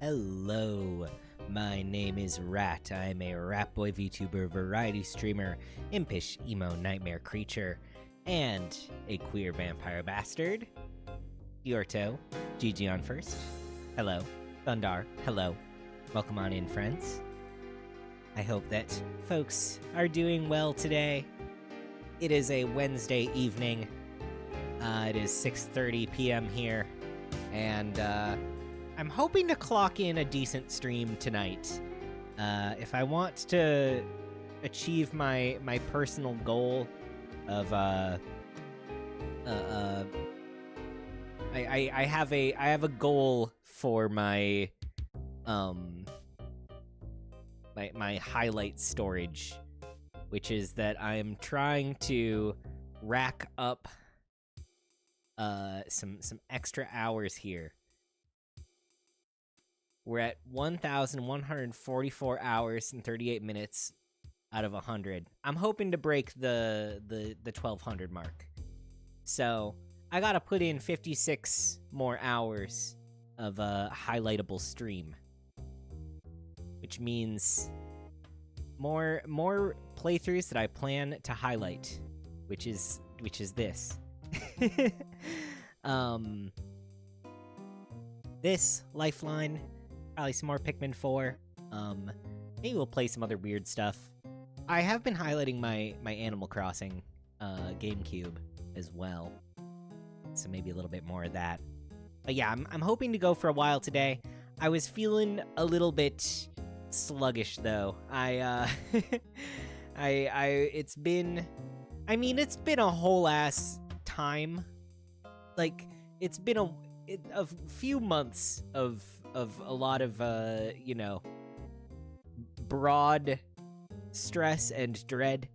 Hello, my name is Rat. I'm a Rat Boy VTuber, variety streamer, impish emo nightmare creature, and a queer vampire bastard. Yorto, GG on first. Hello. Thundar, hello. Welcome on in, friends. I hope that folks are doing well today. It is a Wednesday evening. It is 6:30 p.m. here, and I'm hoping to clock in a decent stream tonight. If I want to achieve my personal goal of I have a goal for my my highlight storage, which is that I'm trying to rack up some extra hours here. We're at 1,144 hours and 38 minutes out of 100. I'm hoping to break the 1,200 mark. So I gotta put in 56 more hours of a highlightable stream, which means more playthroughs that I plan to highlight, which is this. This Lifeline. Probably some more Pikmin 4. Maybe we'll play some other weird stuff. I have been highlighting my Animal Crossing GameCube as well, so maybe a little bit more of that. But yeah, I'm hoping to go for a while today. I was feeling a little bit sluggish though. It's been a whole ass time. Like, it's been a few months of a lot of broad stress and dread.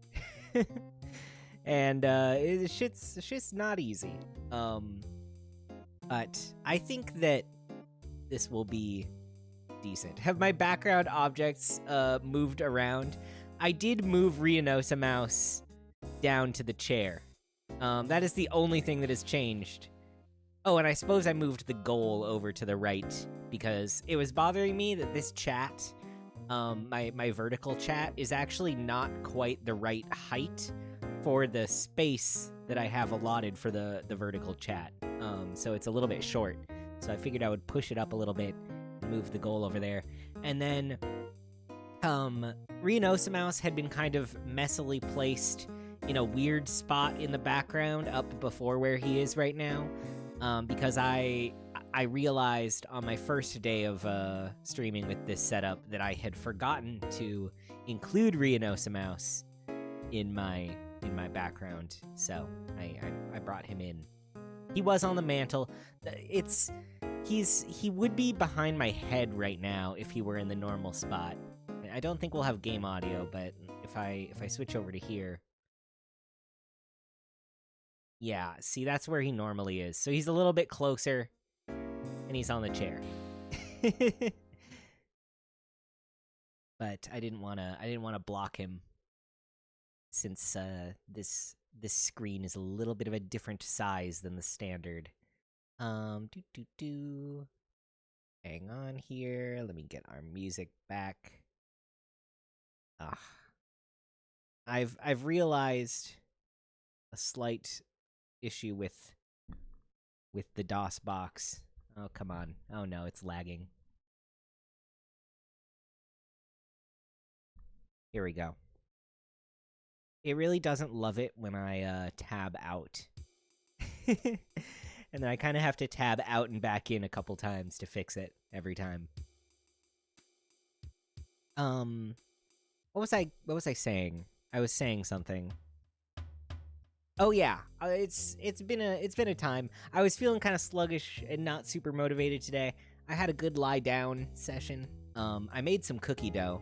And shit's not easy. But I think that this will be decent. Have my background objects moved around? I did move Rhinosa Mouse down to the chair. That is the only thing that has changed. Oh, and I suppose I moved the goal over to the right because it was bothering me that this chat, my vertical chat, is actually not quite the right height for the space that I have allotted for the vertical chat. So it's a little bit short. So I figured I would push it up a little bit, move the goal over there. And then Rhinosa Mouse had been kind of messily placed in a weird spot in the background up before where he is right now. Because I realized on my first day of streaming with this setup that I had forgotten to include Rhinosa Mouse in my background, so I brought him in. He was on the mantle. He would be behind my head right now if he were in the normal spot. I don't think we'll have game audio, but if I switch over to here. Yeah, see, that's where he normally is. So he's a little bit closer, and he's on the chair. But I didn't want to block him, since this screen is a little bit of a different size than the standard. Hang on here. Let me get our music back. I've realized a slight issue with the DOS box. Oh, come on. Oh no, it's lagging. Here we go. It really doesn't love it when I tab out. And then I kind of have to tab out and back in a couple times to fix it every time. What was I saying? I was saying something. Oh yeah, it's been a time. I was feeling kind of sluggish and not super motivated today. I had a good lie down session. I made some cookie dough,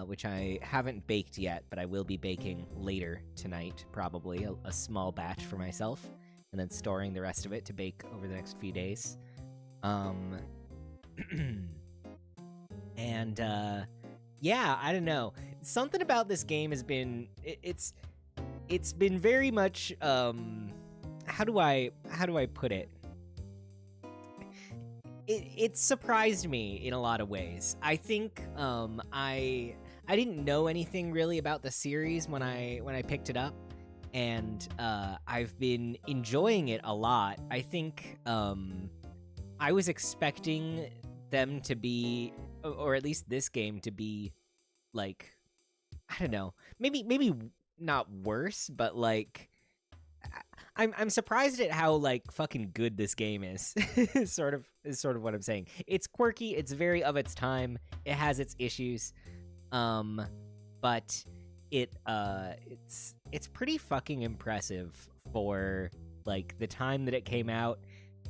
which I haven't baked yet, but I will be baking later tonight, probably a small batch for myself, and then storing the rest of it to bake over the next few days. And yeah, I don't know. Something about this game has been it's been very much how do I put it? it surprised me in a lot of ways. I think I didn't know anything really about the series when I picked it up, and I've been enjoying it a lot. I think I was expecting them to be, or at least this game to be, like, I don't know, maybe not worse, but like I'm surprised at how like fucking good this game is. is sort of what I'm saying. It's quirky. It's very of its time. It has its issues, but it's pretty fucking impressive for like the time that it came out.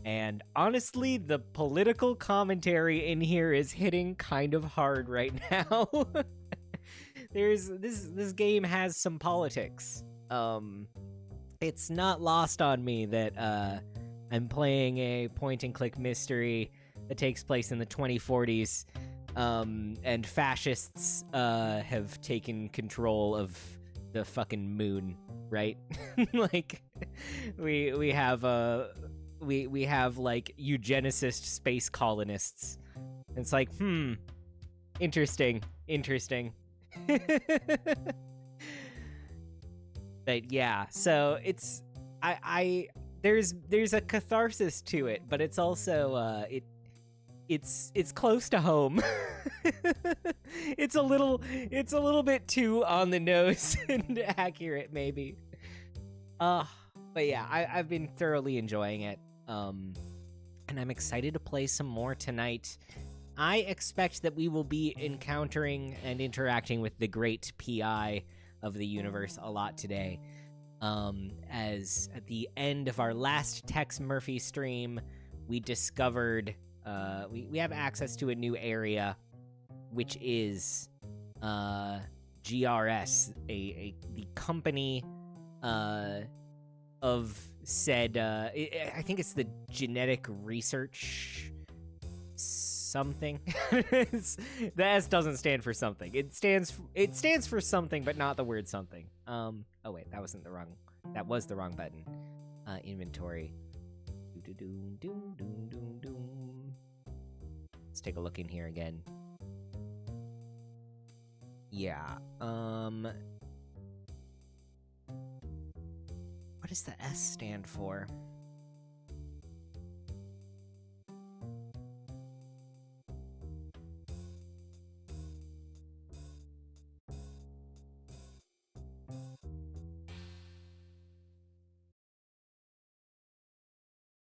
And honestly, the political commentary in here is hitting kind of hard right now. There's this game has some politics. It's not lost on me that I'm playing a point and click mystery that takes place in the 2040s, and fascists have taken control of the fucking moon, right? Like we have we have like eugenicist space colonists. It's like, interesting. But yeah, so I there's a catharsis to it, but it's also it's close to home. It's a little bit too on the nose and accurate maybe. But yeah, I've been thoroughly enjoying it. And I'm excited to play some more tonight. I expect that we will be encountering and interacting with the great PI of the universe a lot today. As at the end of our last Tex Murphy stream, we discovered we have access to a new area, which is GRS, the company of said I think it's the Genetic Research something. The S doesn't stand for something. It stands for something, but not the word something. Oh wait, that was the wrong button. Inventory. Let's take a look in here again. Yeah. What does the S stand for?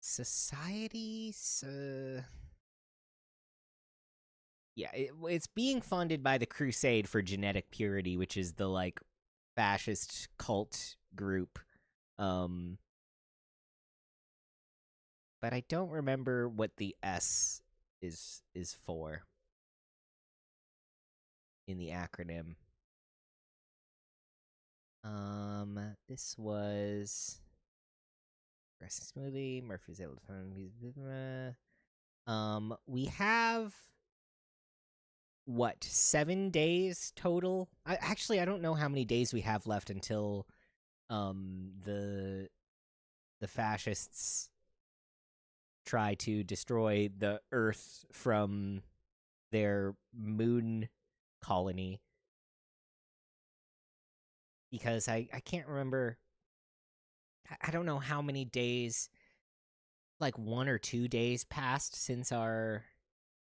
Society? Yeah, it's being funded by the Crusade for Genetic Purity, which is the like fascist cult group. But I don't remember what the S is for in the acronym. This was Progressing Smoothly, Murphy's able to we have what, 7 days total? I don't know how many days we have left until the fascists try to destroy the Earth from their moon colony. Because I can't remember. I don't know how many days, like 1 or 2 days passed since our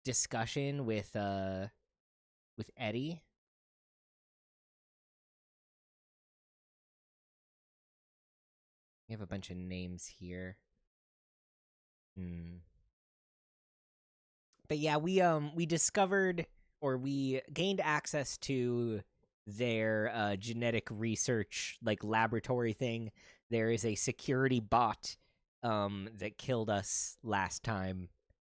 discussion with Eddie. We have a bunch of names here. But yeah, we discovered, or we gained access to their genetic research like laboratory thing. There is a security bot that killed us last time,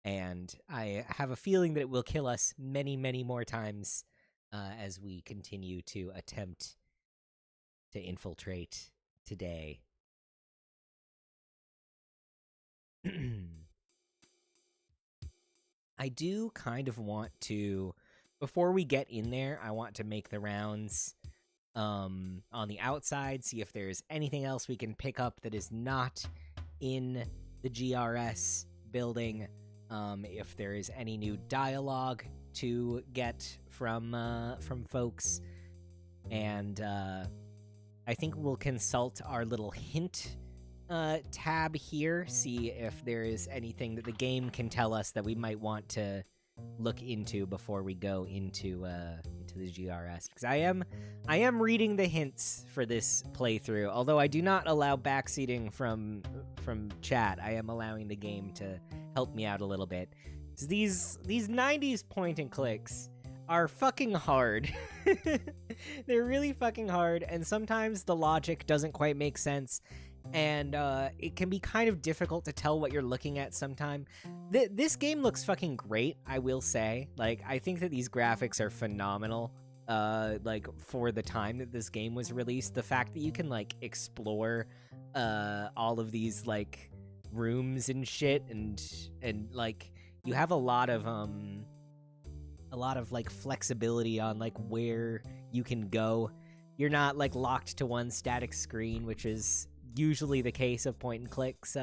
and I have a feeling that it will kill us many, many more times as we continue to attempt to infiltrate today. I do kind of want to, before we get in there, I want to make the rounds on the outside, see if there's anything else we can pick up that is not in the GRS building. if there is any new dialogue to get from folks, and I think we'll consult our little hint tab here, see if there is anything that the game can tell us that we might want to look into before we go into the GRS, because I am reading the hints for this playthrough. Although I do not allow backseating from chat, I am allowing the game to help me out a little bit. These 90s point and clicks are fucking hard. They're really fucking hard, and sometimes the logic doesn't quite make sense, and it can be kind of difficult to tell what you're looking at sometime. This game looks fucking great, I will say. Like, I think that these graphics are phenomenal, like, for the time that this game was released. The fact that you can, like, explore all of these, like, rooms and shit, and like, you have a lot of like flexibility on like where you can go. You're not like locked to one static screen, which is usually the case of point and clicks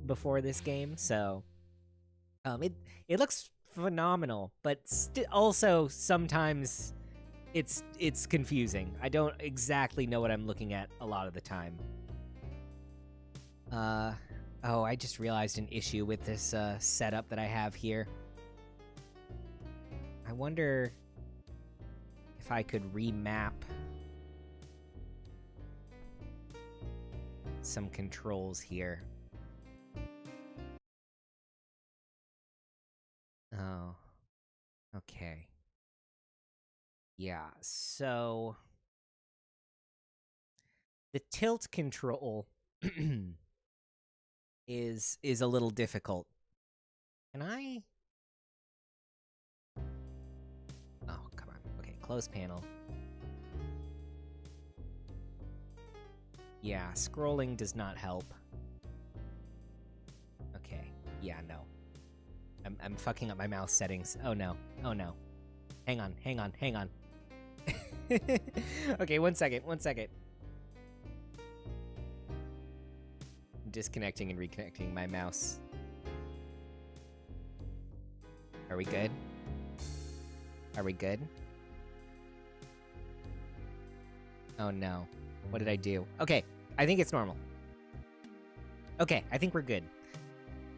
before this game. So it looks phenomenal, but also sometimes it's confusing. I don't exactly know what I'm looking at a lot of the time. Oh, I just realized an issue with this setup that I have here. I wonder if I could remap some controls here. Oh, okay. Yeah, so the tilt control is a little difficult. Can I? Oh, come on. Okay, close panel. Yeah, scrolling does not help. Okay, yeah, no. I'm fucking up my mouse settings. Oh no, oh no. Hang on. Okay, one second. I'm disconnecting and reconnecting my mouse. Are we good? Oh no. What did I do? Okay, I think it's normal. Okay, I think we're good.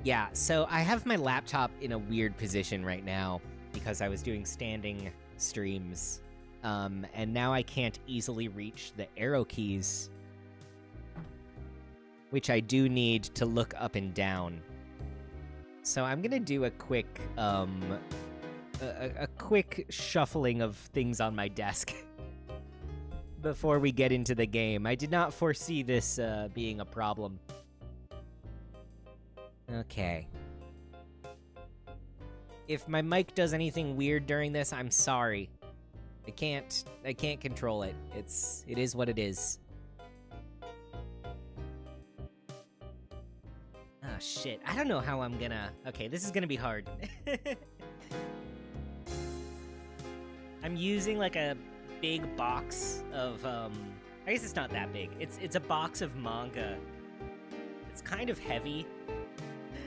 Yeah, so I have my laptop in a weird position right now because I was doing standing streams, and now I can't easily reach the arrow keys, which I do need to look up and down. So I'm gonna do a quick, a quick shuffling of things on my desk before we get into the game. I did not foresee this being a problem. Okay. If my mic does anything weird during this, I'm sorry. I can't control it. It is what it is. Oh shit. I don't know how I'm gonna... Okay, this is gonna be hard. I'm using like a big box of I guess it's not that big. It's a box of manga. It's kind of heavy.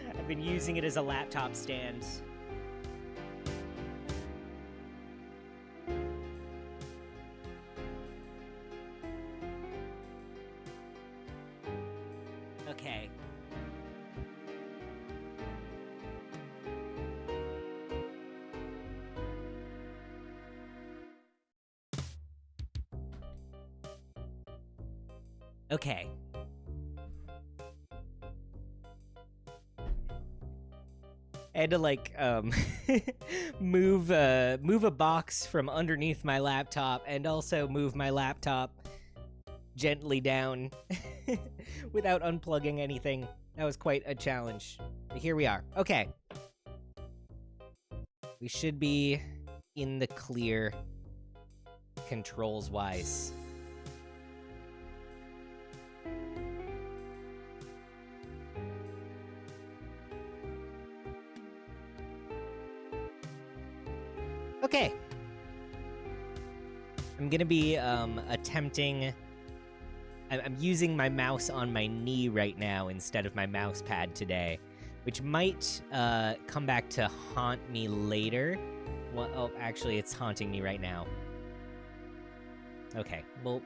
I've been using it as a laptop stand. Okay. Okay. I had to like move a box from underneath my laptop and also move my laptop gently down without unplugging anything. That was quite a challenge. But here we are. Okay. We should be in the clear controls-wise. Okay. I'm gonna be attempting... I'm using my mouse on my knee right now instead of my mouse pad today. which might come back to haunt me later. Well, oh, actually, it's haunting me right now. Okay, we'll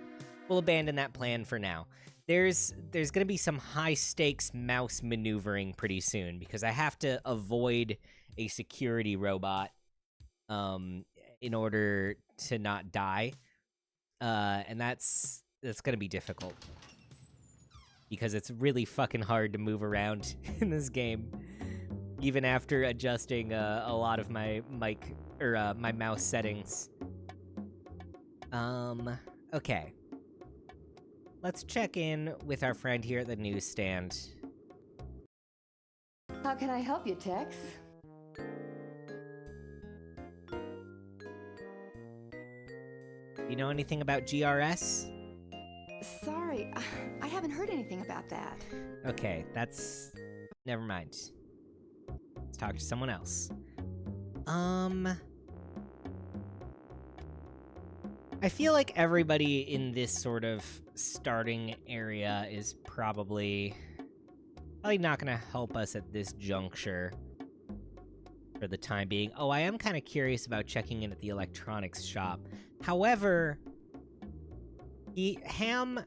abandon that plan for now. There's gonna be some high stakes mouse maneuvering pretty soon because I have to avoid a security robot in order to not die, and that's gonna be difficult because it's really fucking hard to move around in this game, even after adjusting a lot of my mic or my mouse settings. Okay. Let's check in with our friend here at the newsstand. How can I help you, Tex? You know anything about GRS? Sorry, I haven't heard anything about that. Okay, that's... never mind. Let's talk to someone else. I feel like everybody in this sort of starting area is probably not gonna help us at this juncture for the time being. Oh, I am kind of curious about checking in at the electronics shop. However, Ham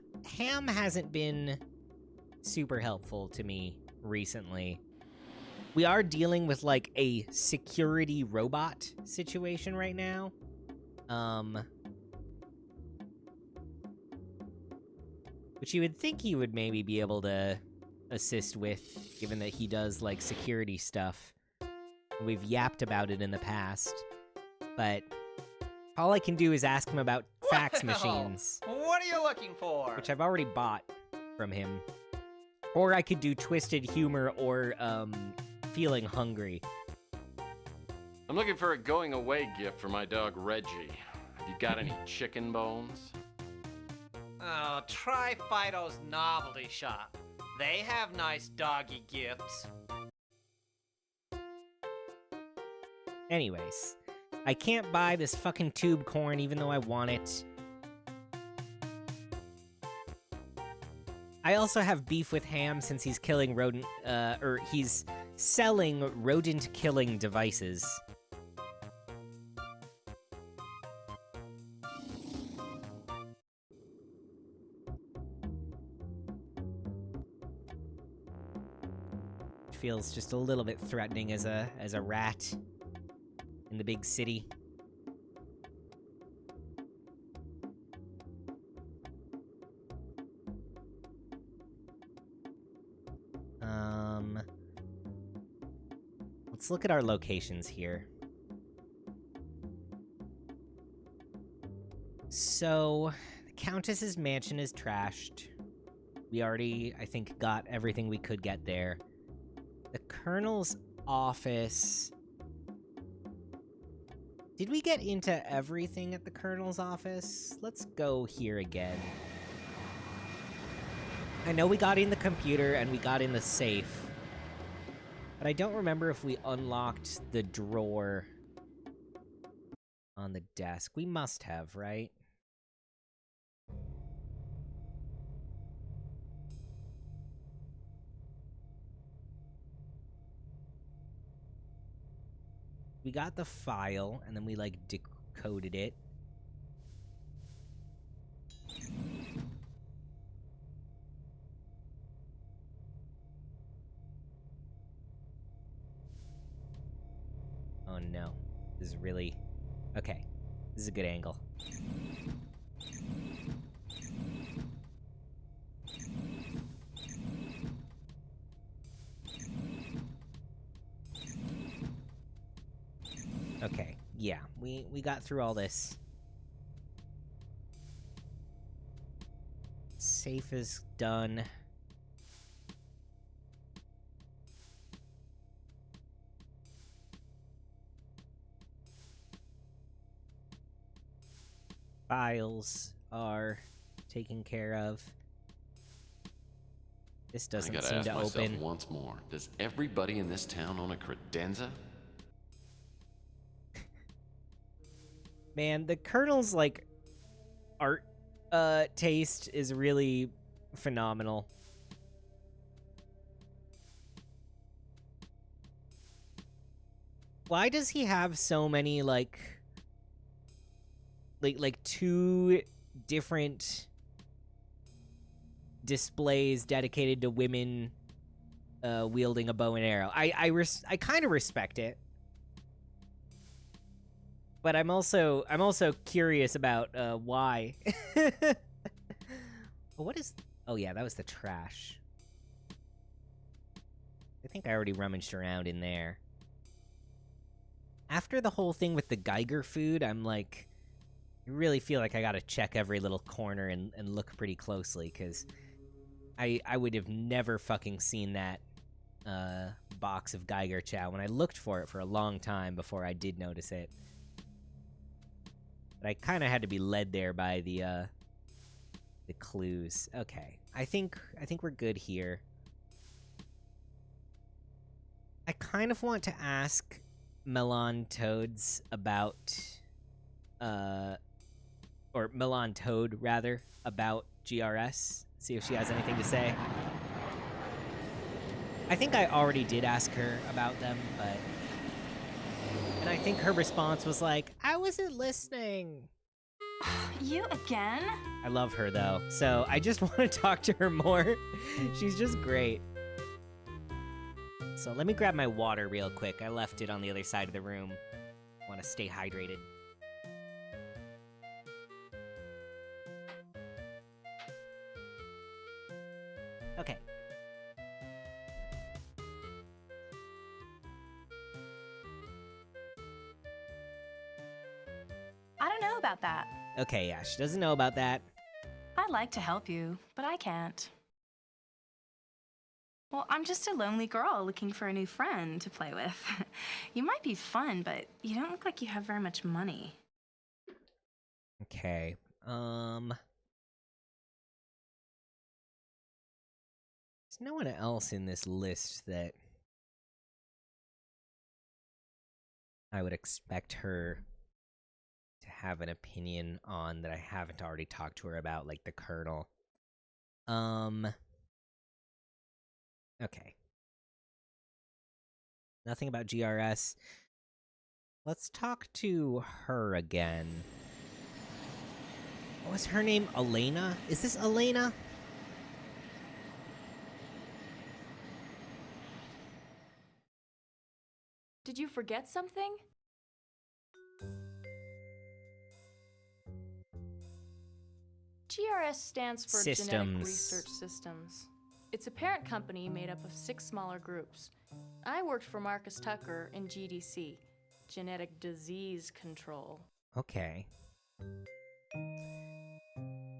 hasn't been super helpful to me recently. We are dealing with like a security robot situation right now. Which you would think he would maybe be able to assist with, given that he does, like, security stuff. We've yapped about it in the past. But all I can do is ask him about fax machines. What are you looking for? Which I've already bought from him. Or I could do Twisted Humor or, Feeling Hungry. I'm looking for a going-away gift for my dog, Reggie. Have you got any chicken bones? Oh, try Fido's Novelty Shop. They have nice doggy gifts. Anyways, I can't buy this fucking tube corn even though I want it. I also have beef with Ham since he's killing rodent, or he's selling rodent-killing devices. Feels just a little bit threatening as a rat in the big city. Let's look at our locations here. So, the Countess's mansion is trashed. We already, I think, got everything we could get there. The Colonel's office... Did we get into everything at the Colonel's office? Let's go here again. I know we got in the computer and we got in the safe. But I don't remember if we unlocked the drawer on the desk. We must have, right? We got the file, and then we, like, decoded it. Oh, no. This is really... Okay. This is a good angle. Okay, yeah, we got through all this. Safe is done. Files are taken care of. This doesn't seem to open. I gotta ask myself once more, does everybody in this town own a credenza? Man, the Colonel's, like, art taste is really phenomenal. Why does he have so many, like two different displays dedicated to women wielding a bow and arrow? I kind of respect it, but I'm also curious about why. What is? Oh yeah, that was the trash. I think I already rummaged around in there. After the whole thing with the Geiger food, I'm like, I really feel like I gotta check every little corner and look pretty closely, because I would have never fucking seen that box of Geiger chow when I looked for it for a long time before I did notice it. But I kind of had to be led there by the clues. Okay, I think we're good here. I kind of want to ask Melon Toads about, or Melon Toad rather, about GRS. See if she has anything to say. I think I already did ask her about them, but... And I think her response was like, I wasn't listening. You again? I love her, though, so I just want to talk to her more. She's just great. So let me grab my water real quick. I left it on the other side of the room. I want to stay hydrated. Okay. I don't know about that. Okay, yeah, she doesn't know about that. I'd like to help you, but I can't. Well, I'm just a lonely girl looking for a new friend to play with. You might be fun, but you don't look like you have very much money. Okay. There's no one else in this list that I would expect her to have an opinion on that I haven't already talked to her about, like the Colonel. Okay. Nothing about GRS. Let's talk to her again. What was her name? Elena? Is this Elena? Did you forget something? GRS stands for Genetic Systems. Research Systems. It's a parent company made up of 6 smaller groups. I worked for Marcus Tucker in GDC, Genetic Disease Control. Okay.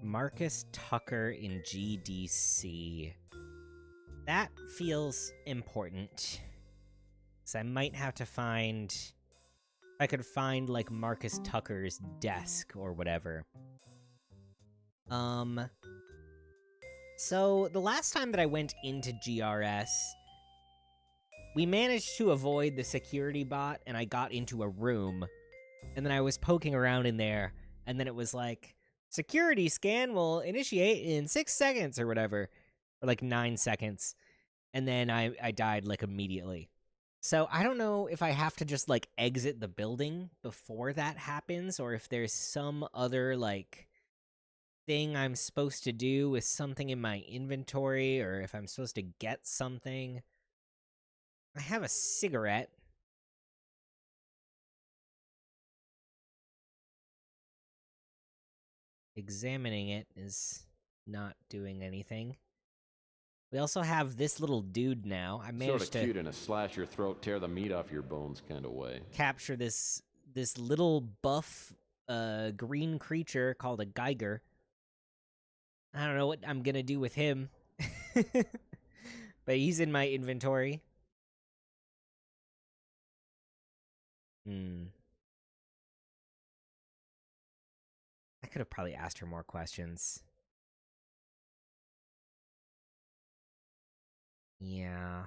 Marcus Tucker in GDC. That feels important. So I might have to find... I could find, like, Marcus Tucker's desk or whatever. So, the last time that I went into GRS, we managed to avoid the security bot, and I got into a room, and then I was poking around in there, and then it was like, security scan will initiate in 6 seconds or whatever, or like 9 seconds, and then I died, like, immediately. So, I don't know if I have to just, like, exit the building before that happens, or if there's some other, like, thing I'm supposed to do with something in my inventory, or if I'm supposed to get something. I have a cigarette. Examining it is not doing anything. We also have this little dude now. I managed Sort of cute to in a slash your throat, tear the meat off your bones kind of way. capture this little buff green creature called a Geiger. I don't know what I'm gonna do with him. But he's in my inventory. I could have probably asked her more questions. Yeah.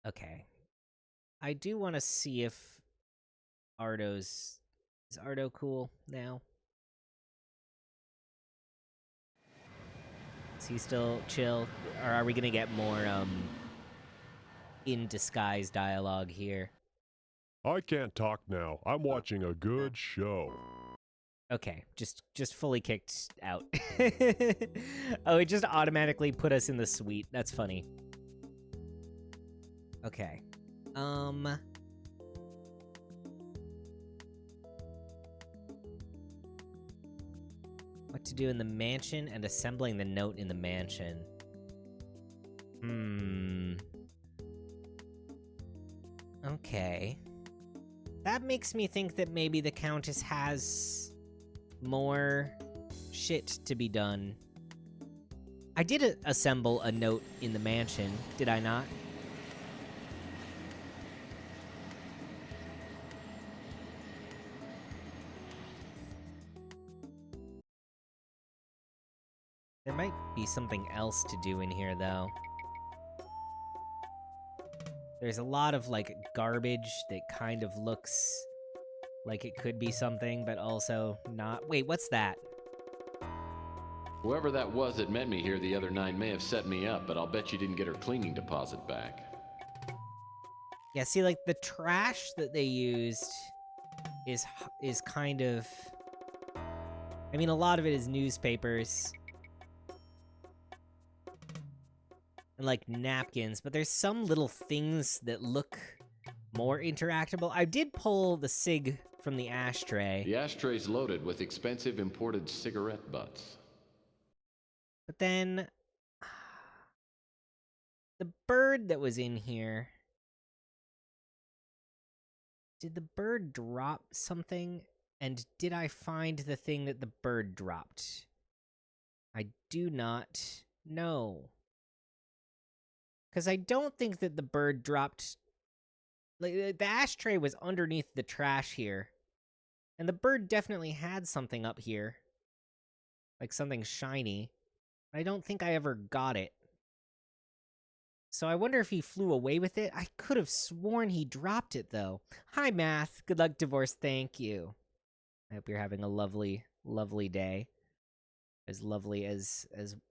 Okay. I do want to see if Ardo's... Is Ardo cool now? Is he still chill? Or are we gonna get more, in disguise dialogue here? I can't talk now. I'm watching a good show. Okay, just fully kicked out. Oh, it just automatically put us in the suite. That's funny. Okay. What to do in the mansion and assembling the note in the mansion. Okay. That makes me think that maybe the Countess has more shit to be done. I did assemble a note in the mansion, did I not? There might be something else to do in here, though. There's a lot of, like, garbage that kind of looks like it could be something, but also not. Wait, what's that? Whoever that was that met me here the other night may have set me up, but I'll bet you didn't get her cleaning deposit back. Yeah, see, like, the trash that they used is kind of... I mean, a lot of it is newspapers. And, like, napkins, but there's some little things that look more interactable. I did pull the cig from the ashtray. The ashtray's loaded with expensive imported cigarette butts. But then... the bird that was in here... Did the bird drop something? And did I find the thing that the bird dropped? I do not know. Because I don't think that the bird dropped... Like, the ashtray was underneath the trash here. And the bird definitely had something up here. Like something shiny. I don't think I ever got it. So I wonder if he flew away with it. I could have sworn he dropped it, though. Hi, Math. Good luck, divorce. Thank you. I hope you're having a lovely, lovely day. As lovely as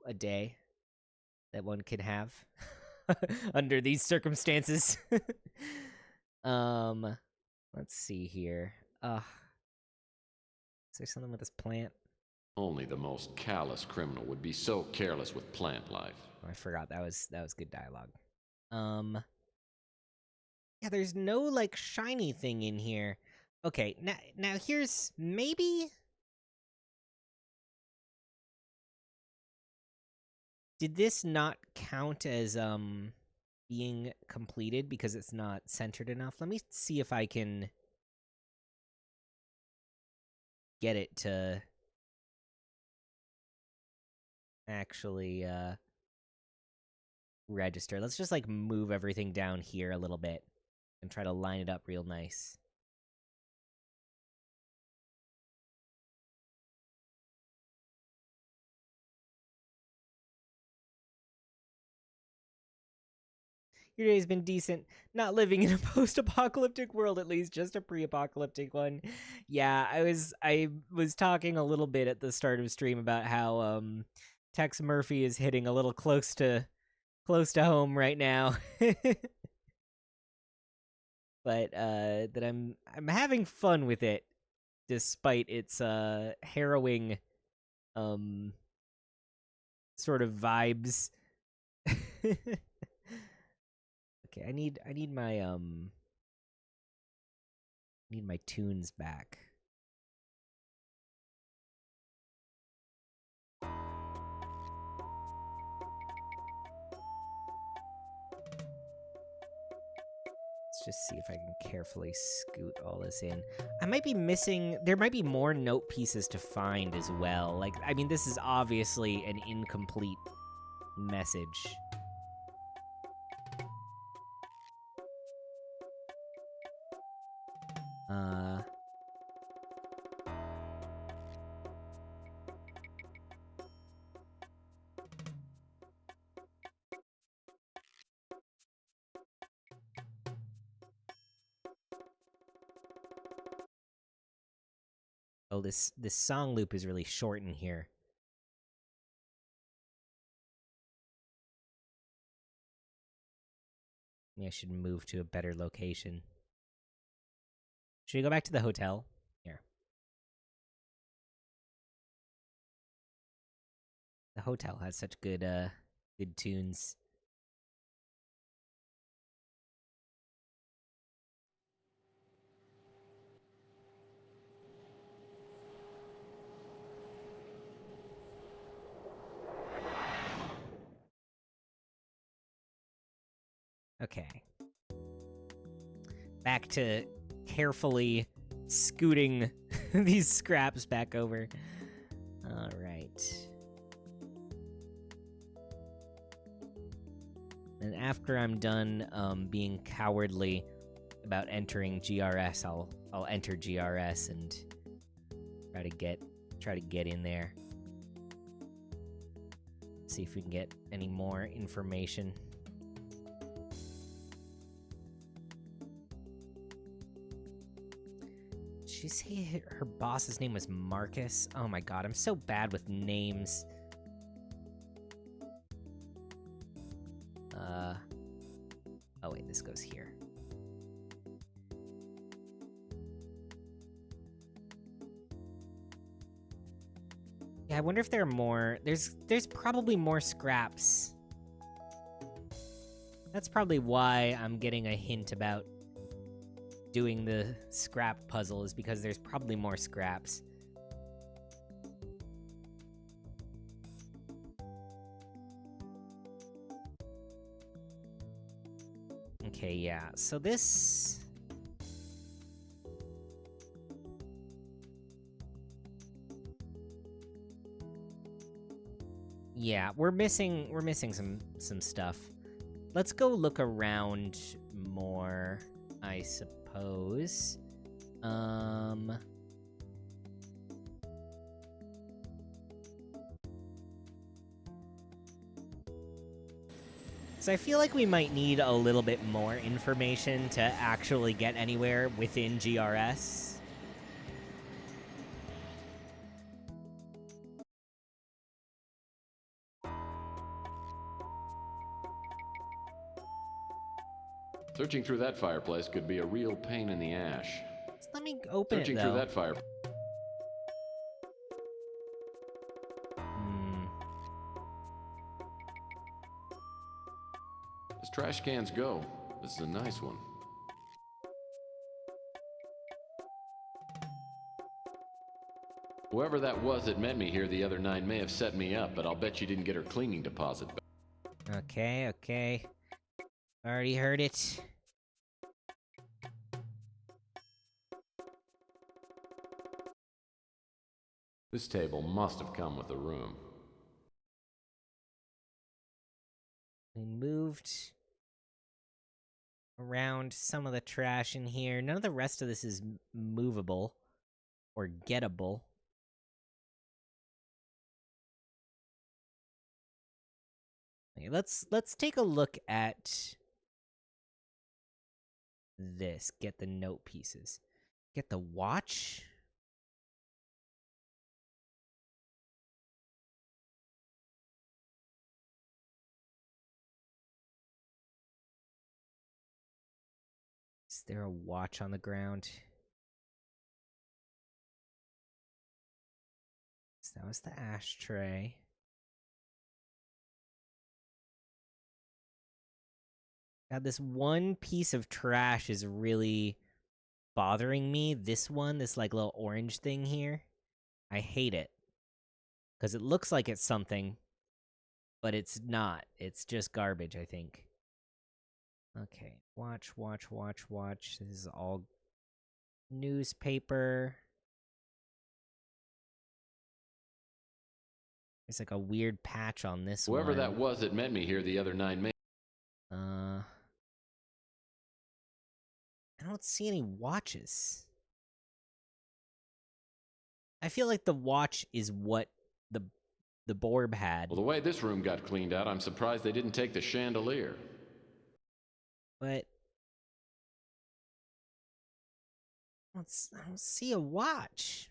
a day that one can have under these circumstances. Let's see here. Is there something with this plant? Only the most callous criminal would be so careless with plant life. Oh, I forgot that was good dialogue. Yeah, there's no like shiny thing in here. Okay, now here's maybe. Did this not count as being completed because it's not centered enough? Let me see if I can get it to actually register. Let's just like move everything down here a little bit and try to line it up real nice. Your day's been decent. Not living in a post-apocalyptic world, at least, just a pre-apocalyptic one. Yeah, I was talking a little bit at the start of stream about how Tex Murphy is hitting a little close to home right now. But that I'm having fun with it despite its harrowing sort of vibes. Okay, I need my tunes back. Let's just see if I can carefully scoot all this in. I might be missing... There might be more note pieces to find as well. Like, I mean, this is obviously an incomplete message. Oh, this song loop is really short in here. Maybe I should move to a better location. Should we go back to the hotel? Here. The hotel has such good good tunes. Okay. Back to carefully scooting these scraps back over. All right. And after I'm done being cowardly about entering GRS, I'll enter GRS and try to get in there. See if we can get any more information. Did she say her boss's name was Marcus? Oh my god, I'm so bad with names. Oh wait, this goes here. Yeah, I wonder if there are more. There's probably more scraps. That's probably why I'm getting a hint about doing the scrap puzzle, is because there's probably more scraps. Okay, yeah, so this... Yeah, we're missing some stuff. Let's go look around more, I suppose. So I feel like we might need a little bit more information to actually get anywhere within GRS. Searching through that fireplace could be a real pain in the ash. Just let me open Searching it, through though. that fire. As trash cans go, this is a nice one. Whoever that was that met me here the other night may have set me up, but I'll bet you didn't get her cleaning deposit back. Okay. Already heard it. This table must have come with the room. We moved around some of the trash in here. None of the rest of this is movable or gettable. Okay, let's take a look at this. Get the note pieces. Get the watch. Is there a watch on the ground? So that was the ashtray. God, this one piece of trash is really bothering me. This one, this like little orange thing here. I hate it. Because it looks like it's something, but it's not. It's just garbage, I think. Okay, watch. This is all newspaper. There's like a weird patch on this one. Whoever that was that met me here the other night may... I don't see any watches. I feel like the watch is what the Borb had. Well, the way this room got cleaned out, I'm surprised they didn't take the chandelier. But I don't see a watch.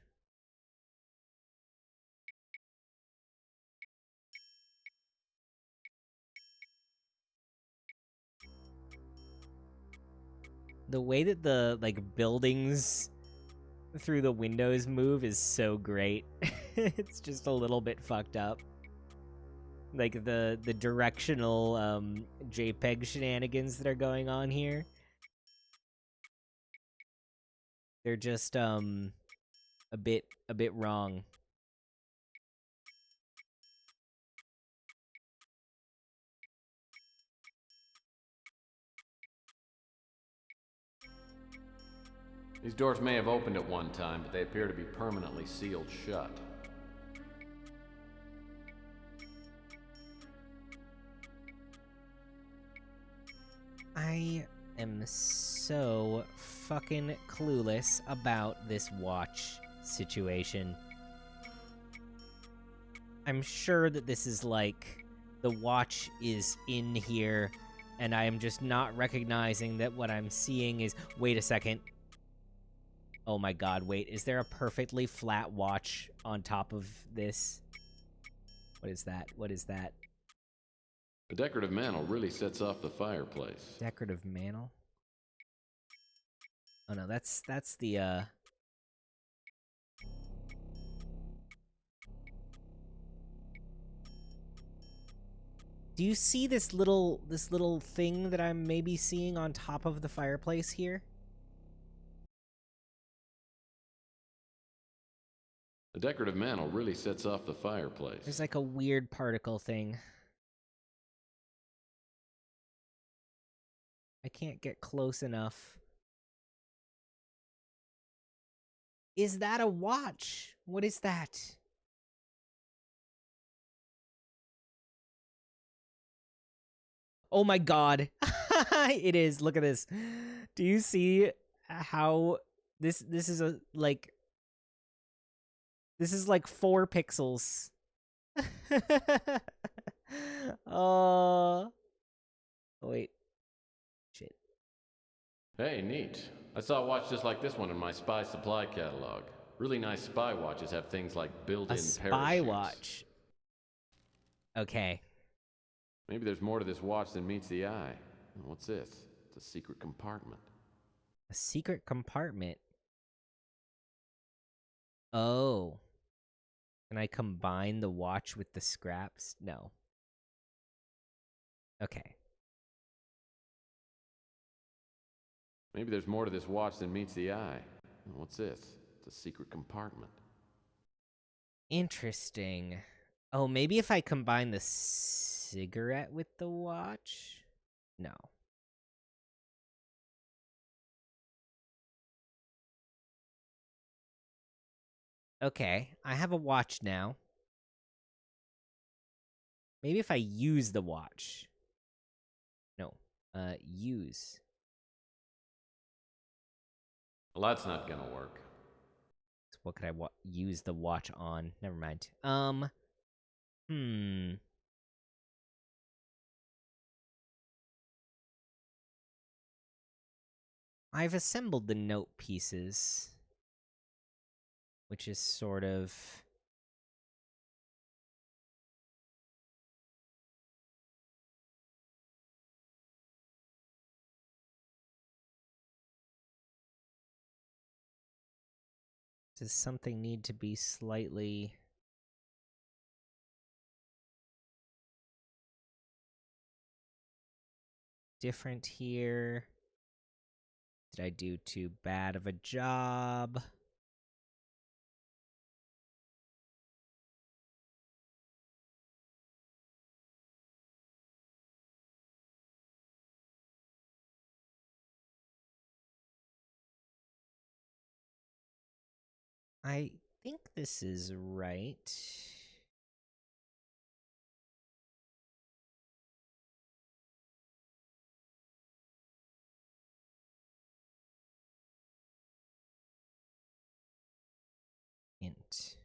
The way that the like buildings through the windows move is so great. It's just a little bit fucked up. Like the directional JPEG shenanigans that are going on here. They're just a bit wrong. These doors may have opened at one time, but they appear to be permanently sealed shut. I am so fucking clueless about this watch situation. I'm sure that this is like the watch is in here and I am just not recognizing that what I'm seeing is... Wait a second. Oh my god, wait. Is there a perfectly flat watch on top of this? What is that? What is that? The decorative mantle really sets off the fireplace. Decorative mantle? Oh no, that's the Do you see this little thing that I'm maybe seeing on top of the fireplace here? The decorative mantle really sets off the fireplace. There's like a weird particle thing. I can't get close enough. Is that a watch? What is that? Oh my god. It is. Look at this. Do you see how this is a like this is like 4 pixels. Oh wait. Shit. Hey, neat. I saw a watch just like this one in my spy supply catalog. Really nice spy watches have things like built-in A parachutes. spy watch. Okay. Maybe there's more to this watch than meets the eye. What's this? It's a secret compartment. A secret compartment. Oh. Can I combine the watch with the scraps? No. Okay. Maybe there's more to this watch than meets the eye. What's this? It's a secret compartment. Interesting. Oh, maybe if I combine the cigarette with the watch? No. Okay, I have a watch now. Maybe if I use the watch. No. Use. Well, that's not gonna work. So what could I use the watch on? Never mind. I've assembled the note pieces, which is sort of... Does something need to be slightly... different here? Did I do too bad of a job? I think this is right. Int.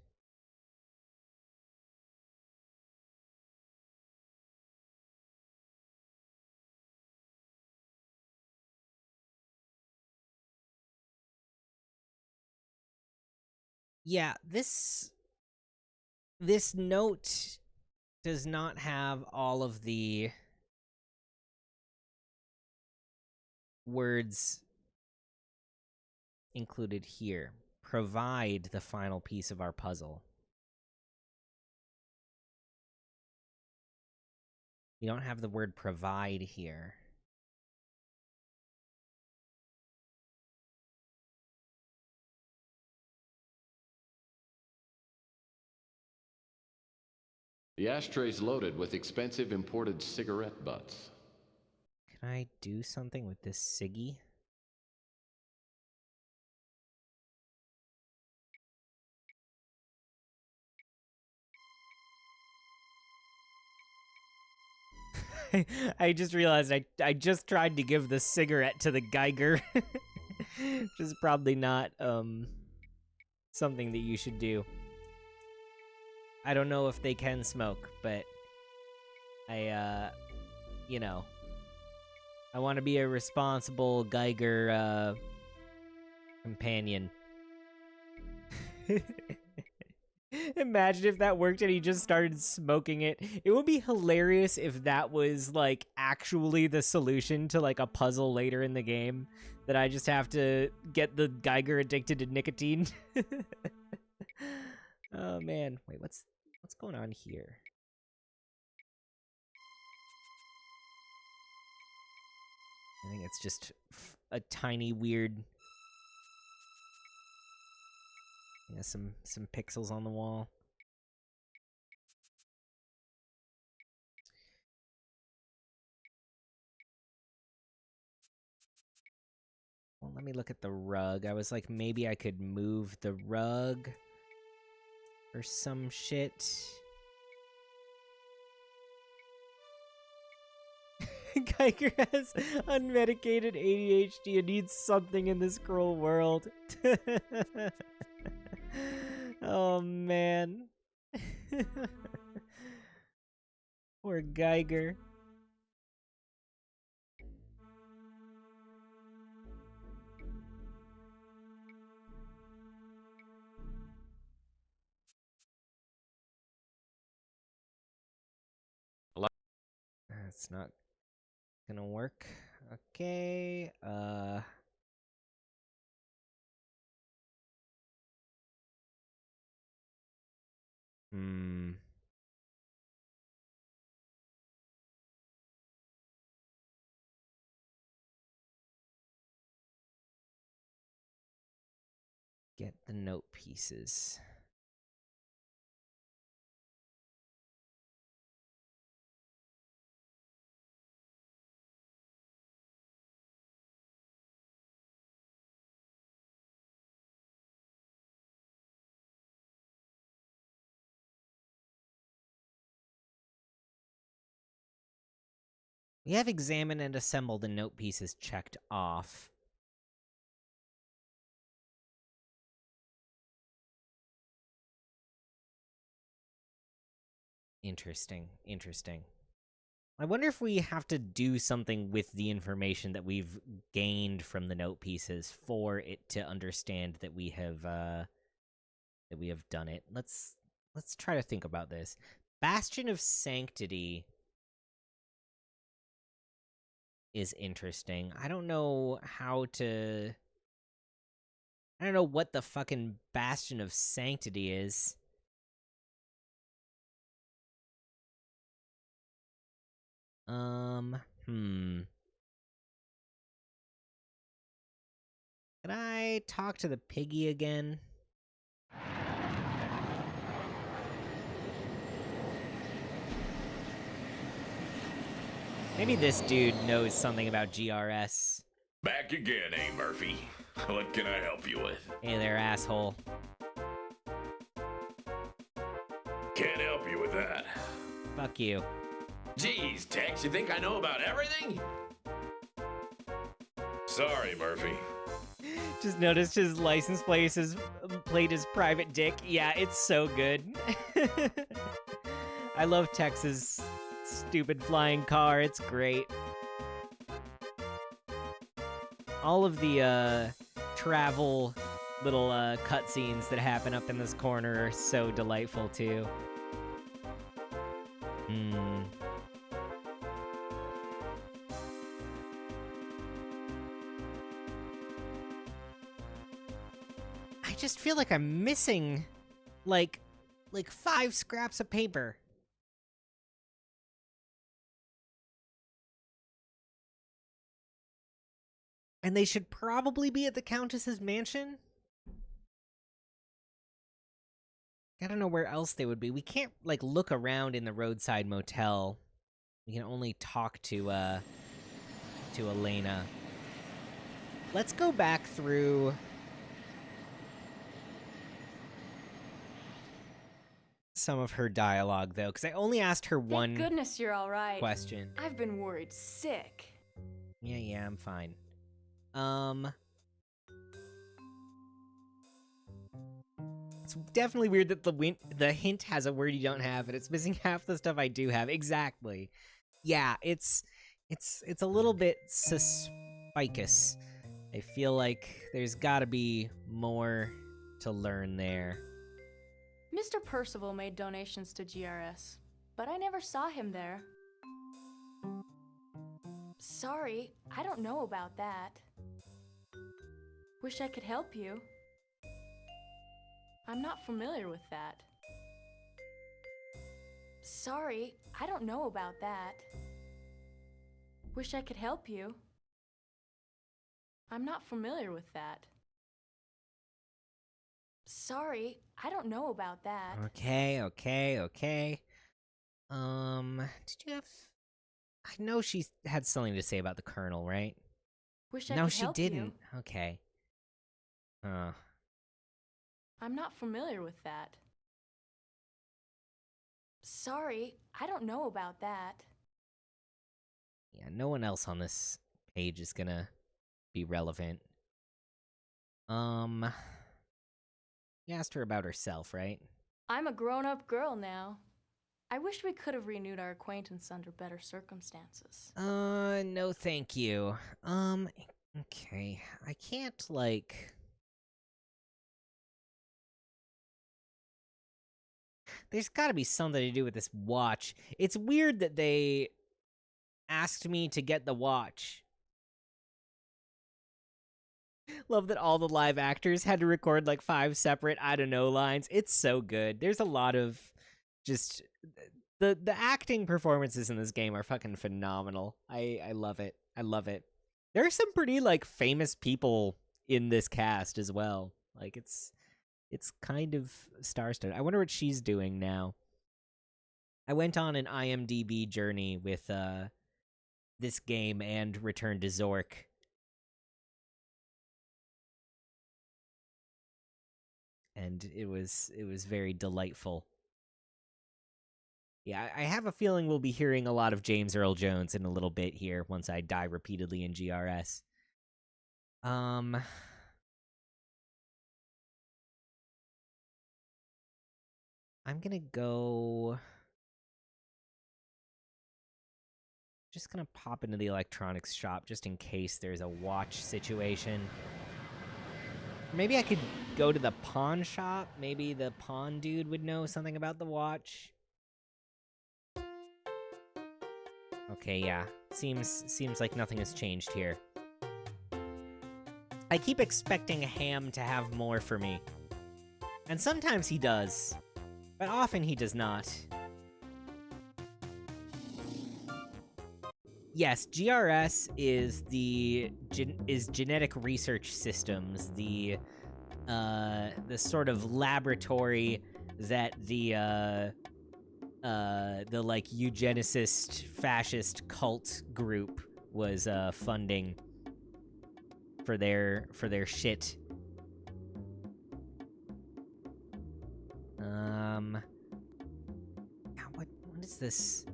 Yeah, this note does not have all of the words included here. Provide the final piece of our puzzle. We don't have the word provide here. The ashtray's loaded with expensive imported cigarette butts. Can I do something with this ciggy? I just realized I just tried to give the cigarette to the Geiger. Which is probably not something that you should do. I don't know if they can smoke, but you know, I want to be a responsible Geiger companion. Imagine if that worked and he just started smoking it. It would be hilarious if that was, like, actually the solution to, like, a puzzle later in the game. That I just have to get the Geiger addicted to nicotine. Oh, man. Wait, what's going on here? I think it's just a tiny weird... Yeah, some pixels on the wall. Well, let me look at the rug. I was like, maybe I could move the rug or some shit. Geiger has unmedicated ADHD and needs something in this cruel world. Oh, man. Poor Geiger. That's not gonna work. Okay, Get the note pieces. We have examined and assembled the note pieces checked off. Interesting. I wonder if we have to do something with the information that we've gained from the note pieces for it to understand that we have done it. Let's try to think about this. Bastion of Sanctity is interesting. I don't know what the fucking Bastion of Sanctity is. Can I talk to the piggy again? Maybe this dude knows something about GRS. Back again, eh, Murphy? What can I help you with? Hey there, asshole. Can't help you with that. Fuck you. Geez, Tex, you think I know about everything? Sorry, Murphy. Just noticed his license plate is Private Dick. Yeah, it's so good. I love Tex's stupid flying car. It's great. All of the travel little cutscenes that happen up in this corner are so delightful too. just feel like I'm missing, like 5 scraps of paper. And they should probably be at the Countess's mansion? I don't know where else they would be. We can't, like, look around in the roadside motel. We can only talk to Elena. Let's go back through some of her dialogue, though, because I only asked her Thank one goodness you're all right. question. I've been worried sick. Yeah, I'm fine. It's definitely weird that the hint has a word you don't have, and it's missing half the stuff I do have. Exactly. Yeah, it's a little bit suspicious. I feel like there's gotta be more to learn there. Mr. Percival made donations to GRS, but I never saw him there. Sorry, I don't know about that. Wish I could help you. I'm not familiar with that. Sorry, I don't know about that. Wish I could help you. I'm not familiar with that. Sorry, I don't know about that. Okay. Did you have... I know she had something to say about the Colonel, right? Wish I No, could she help didn't. you. Okay. I'm not familiar with that. Sorry, I don't know about that. Yeah, no one else on this page is gonna be relevant. You asked her about herself, right? I'm a grown-up girl now. I wish we could have renewed our acquaintance under better circumstances. No thank you. Okay. I can't, like... There's gotta be something to do with this watch. It's weird that they asked me to get the watch. Love that all the live actors had to record like 5 separate I don't know lines. It's so good. There's a lot of just the acting performances in this game are fucking phenomenal. I love it. I love it. There are some pretty like famous people in this cast as well. Like it's kind of star-studded. I wonder what she's doing now. I went on an IMDb journey with this game and Return to Zork. And it was very delightful. Yeah, I have a feeling we'll be hearing a lot of James Earl Jones in a little bit here once I die repeatedly in GRS. I'm gonna go... Just gonna pop into the electronics shop just in case there's a watch situation. Maybe I could go to the pawn shop. Maybe the pawn dude would know something about the watch. Okay, yeah. Seems like nothing has changed here. I keep expecting Ham to have more for me. And sometimes he does. But often he does not. Yes, GRS is Genetic Research Systems, the sort of laboratory that the like eugenicist fascist cult group was funding for their shit. What is this?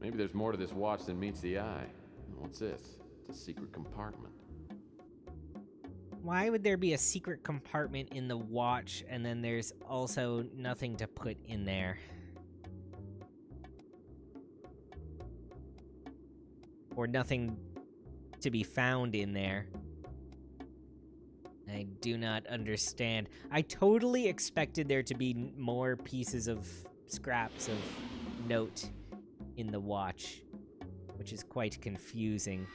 Maybe there's more to this watch than meets the eye. What's this? It's a secret compartment. Why would there be a secret compartment in the watch and then there's also nothing to put in there? Or nothing to be found in there? I do not understand. I totally expected there to be more pieces of scraps of note in the watch, which is quite confusing.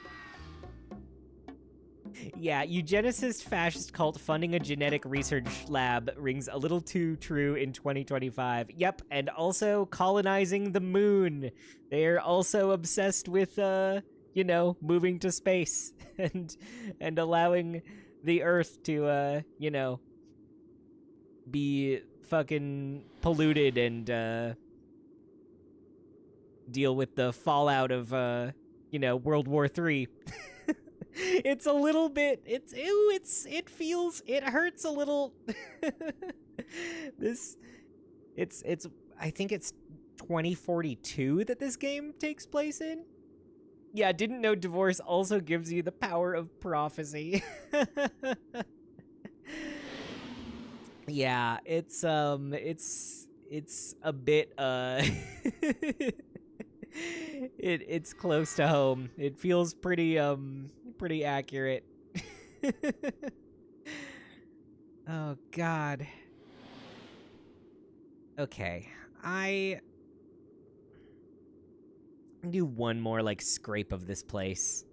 Yeah, eugenicist fascist cult funding a genetic research lab rings a little too true in 2025. Yep, and also colonizing the moon. They're also obsessed with, moving to space and allowing the Earth to, be fucking polluted and, deal with the fallout of, World War III. It's a little bit, it hurts a little. I think it's 2042 that this game takes place in. Yeah, didn't know divorce also gives you the power of prophecy. Yeah, it's a bit, it's close to home. It feels pretty accurate. Oh god. Okay. I do one more like scrape of this place.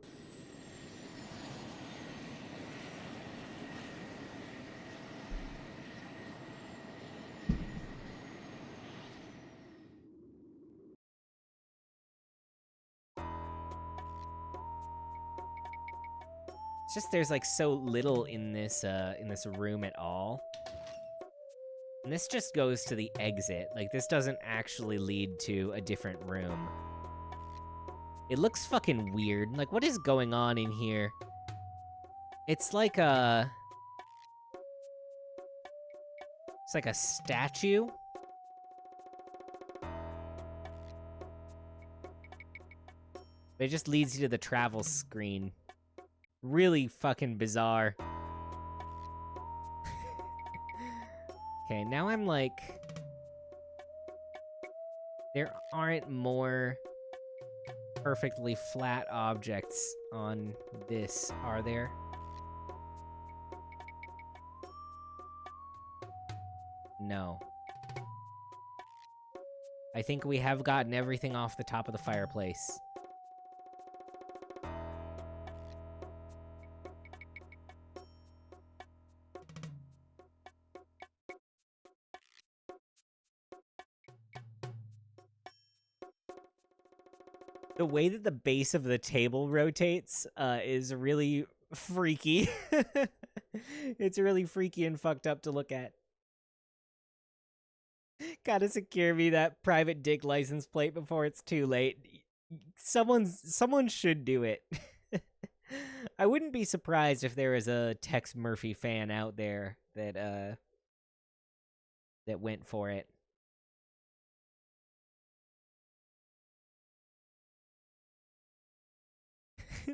It's just there's like so little in this room at all. And this just goes to the exit. Like this doesn't actually lead to a different room. It looks fucking weird. Like what is going on in here? It's like a statue. It just leads you to the travel screen. Really fucking bizarre. Okay, now I'm like... There aren't more perfectly flat objects on this, are there? No. I think we have gotten everything off the top of the fireplace. The way that the base of the table rotates is really freaky. It's really freaky and fucked up to look at. Gotta secure me that private dick license plate before it's too late. Someone should do it. I wouldn't be surprised if there was a Tex Murphy fan out there that went for it.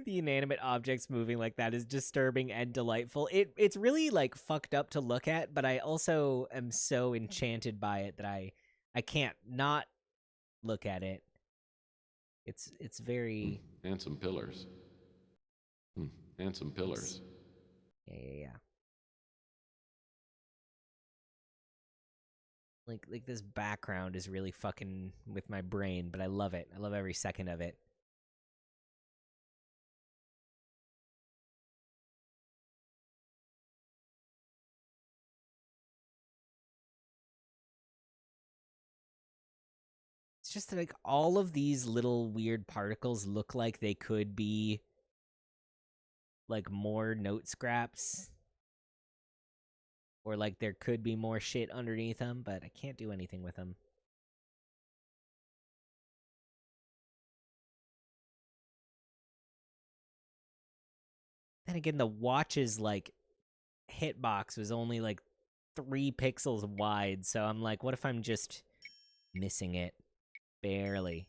The inanimate objects moving like that is disturbing and delightful. It's really like fucked up to look at, but I also am so enchanted by it that I can't not look at it. It's very And some pillars. And some pillars. yeah. Like this background is really fucking with my brain, but I love it. I love every second of it. Just like all of these little weird particles look like they could be like more note scraps, or like there could be more shit underneath them, but I can't do anything with them. Then again, the watch's like hitbox was only like 3 pixels wide, so I'm like, what if I'm just missing it? Barely.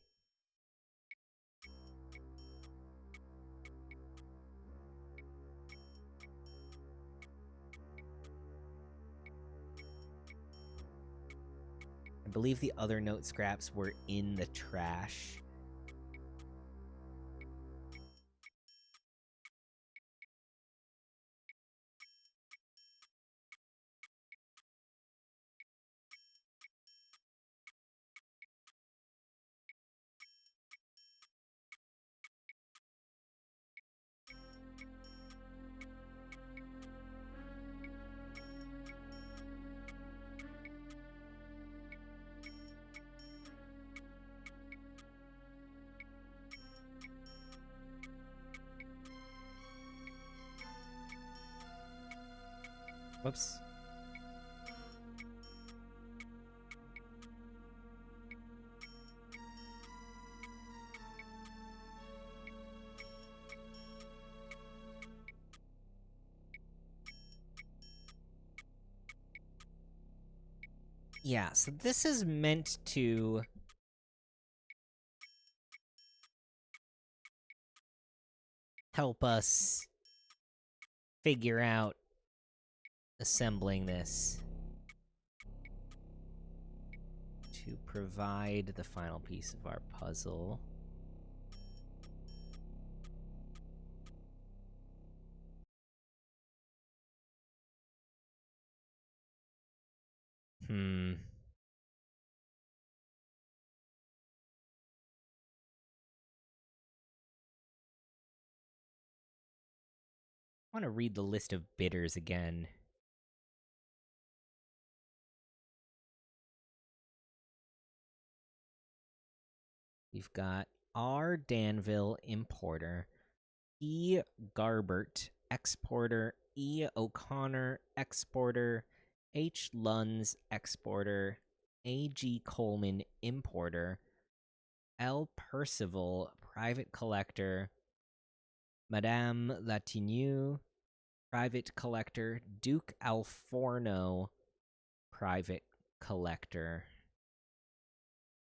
I believe the other note scraps were in the trash. Whoops. Yeah, so this is meant to help us figure out assembling this to provide the final piece of our puzzle. I want to read the list of bidders again. We've got R. Danville, importer, E. Garbert, exporter, E. O'Connor, exporter, H. Lunds, exporter, A. G. Coleman, importer, L. Percival, private collector, Madame Latinu, private collector, Duke Alforno, private collector.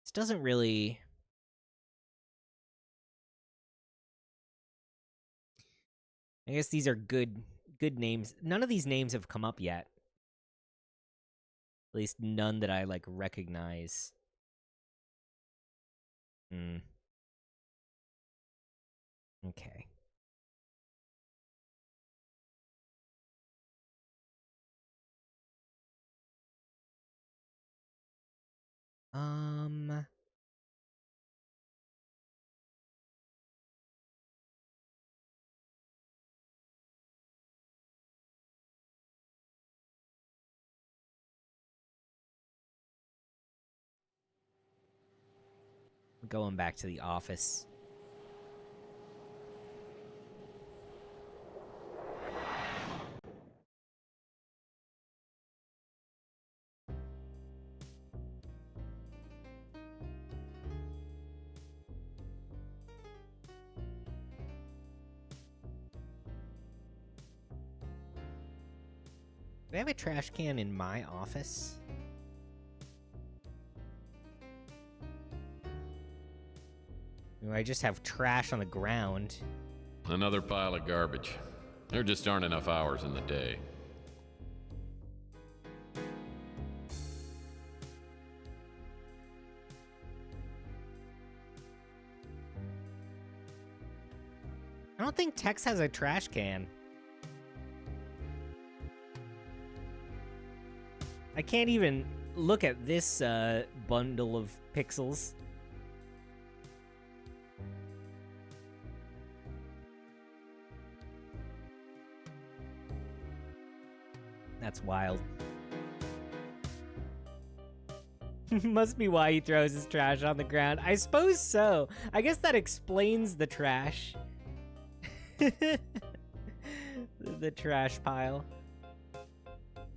This doesn't really... I guess these are good names. None of these names have come up yet. At least none that I, like, recognize. Okay. Going back to the office. Do I have a trash can in my office? Or I just have trash on the ground. Another pile of garbage. There just aren't enough hours in the day. I don't think Tex has a trash can. I can't even look at this bundle of pixels. That's wild. Must be why he throws his trash on the ground. I suppose so. I guess that explains the trash. The trash pile. I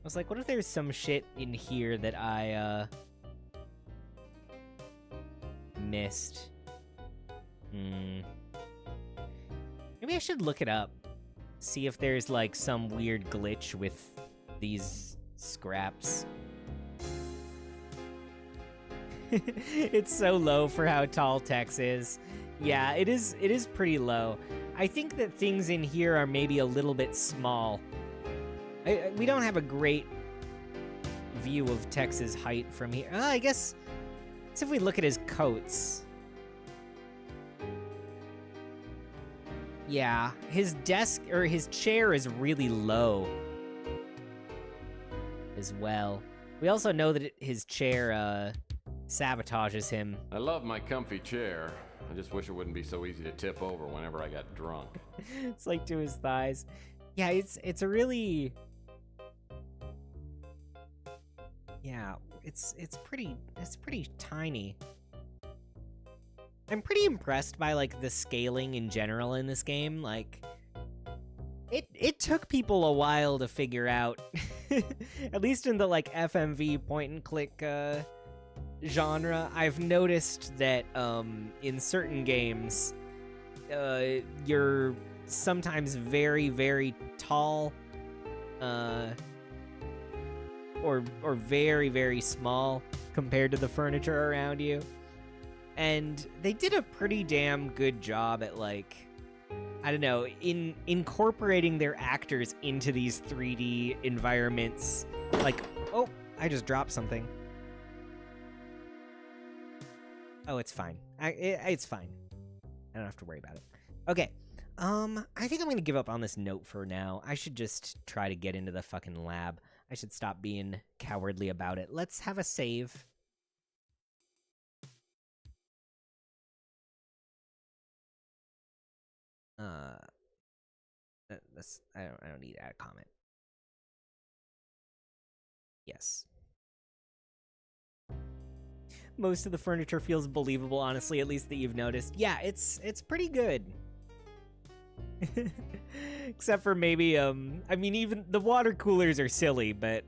was like, what if there's some shit in here that I, missed? Maybe I should look it up. See if there's, like, some weird glitch with these scraps. It's so low for how tall Tex is. Yeah, it is pretty low. I think that things in here are maybe a little bit small. We don't have a great view of Tex's height from here. I guess if we look at his coats. Yeah, his desk, or his chair is really low as well. We also know that his chair, sabotages him. I love my comfy chair. I just wish it wouldn't be so easy to tip over whenever I got drunk. It's like to his thighs. Yeah, it's a really... Yeah, it's pretty tiny. I'm pretty impressed by, like, the scaling in general in this game. Like, it took people a while to figure out, at least in the like FMV point and click genre. I've noticed that in certain games, you're sometimes very, very tall, or very, very small compared to the furniture around you. And they did a pretty damn good job at, like, I don't know, in incorporating their actors into these 3D environments. Like, oh, I just dropped something. Oh, it's fine. It's fine. I don't have to worry about it. Okay. I think I'm gonna give up on this note for now. I should just try to get into the fucking lab. I should stop being cowardly about it. Let's have a save. I don't need to add a comment. Yes. Most of the furniture feels believable, honestly, at least that you've noticed. Yeah, it's pretty good. Except for maybe, I mean, even the water coolers are silly, but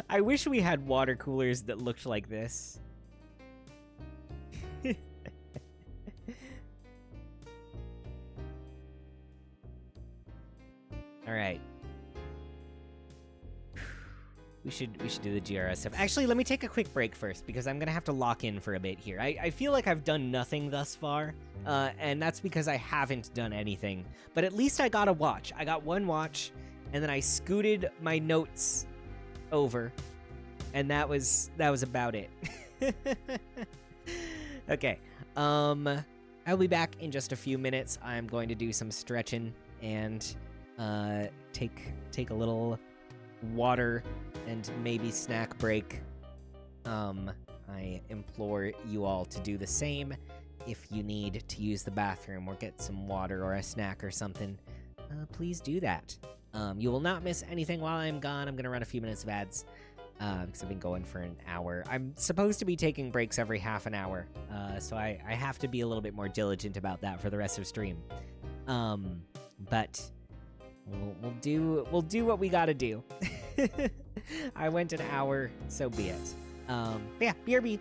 I wish we had water coolers that looked like this. All right. We should do the GRS stuff. Actually, let me take a quick break first, because I'm gonna have to lock in for a bit here. I feel like I've done nothing thus far, and that's because I haven't done anything. But at least I got a watch. I got one watch, and then I scooted my notes over, and that was about it. Okay. I'll be back in just a few minutes. I'm going to do some stretching and take a little water and maybe snack break. I implore you all to do the same. If you need to use the bathroom or get some water or a snack or something, please do that. You will not miss anything while I'm gone. I'm gonna run a few minutes of ads because I've been going for an hour. I'm supposed to be taking breaks every half an hour, so I have to be a little bit more diligent about that for the rest of stream. But we'll do what we gotta do. I went an hour, so be it. But yeah, BRB.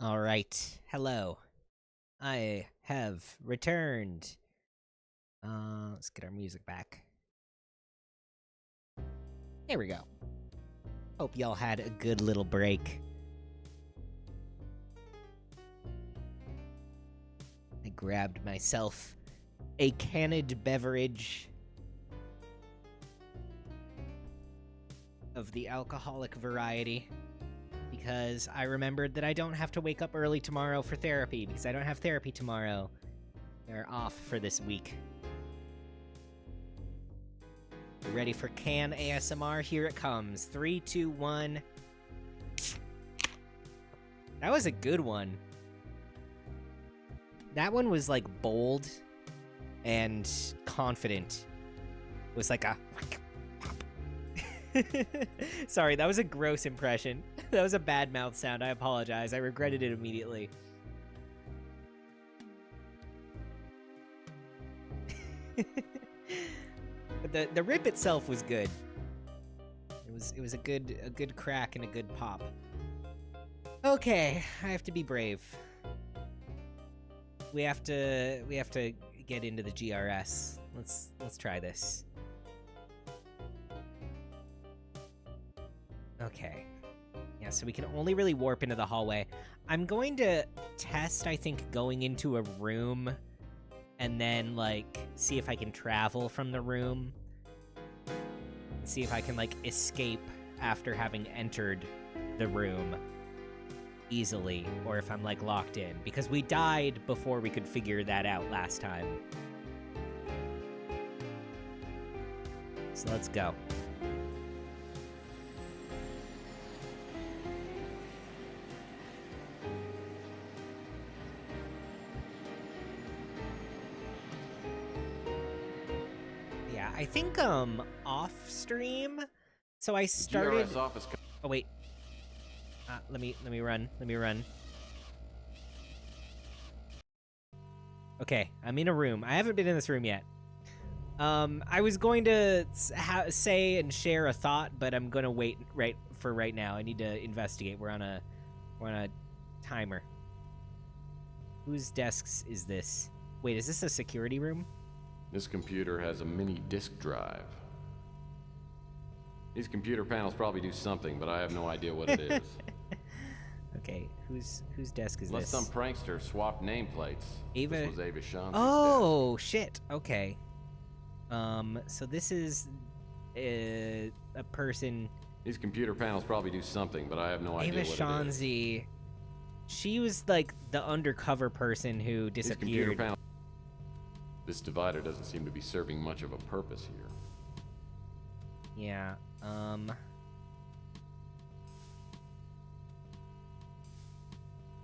All right. Hello. I have returned. Let's get our music back. There we go. Hope y'all had a good little break. I grabbed myself a canned beverage of the alcoholic variety because I remembered that I don't have to wake up early tomorrow for therapy because I don't have therapy tomorrow. They're off for this week. You ready for can ASMR? Here it comes. 3, 2, 1. That was a good one. That one was like bold and confident. It was like a... Sorry, that was a gross impression. That was a bad mouth sound. I apologize. I regretted it immediately. But the rip itself was good. It was a good crack and a good pop. Okay, I have to be brave. We have to get into the GRS. Let's try this. Okay. Yeah, so we can only really warp into the hallway. I'm going to test, I think, going into a room and then, like, see if I can travel from the room. See if I can, like, escape after having entered the room easily, or if I'm, like, locked in. Because we died before we could figure that out last time. So let's go. I think off stream. So I started. GRS office. Oh wait. Let me run. Let me run. Okay, I'm in a room. I haven't been in this room yet. I was going to say and share a thought, but I'm gonna wait right now. I need to investigate. We're on a timer. Whose desks is this? Wait, is this a security room? This computer has a mini disk drive. These computer panels probably do something, but I have no idea what it is. Okay, whose desk is Unless this? some prankster swapped nameplates. Ava. This was Ava Shanzi's Oh shit. Okay. So this is a person. These computer panels probably do something, but I have no idea Ava what it is. Shanzi. She was like the undercover person who These computer disappeared. panels. This divider doesn't seem to be serving much of a purpose here. Yeah.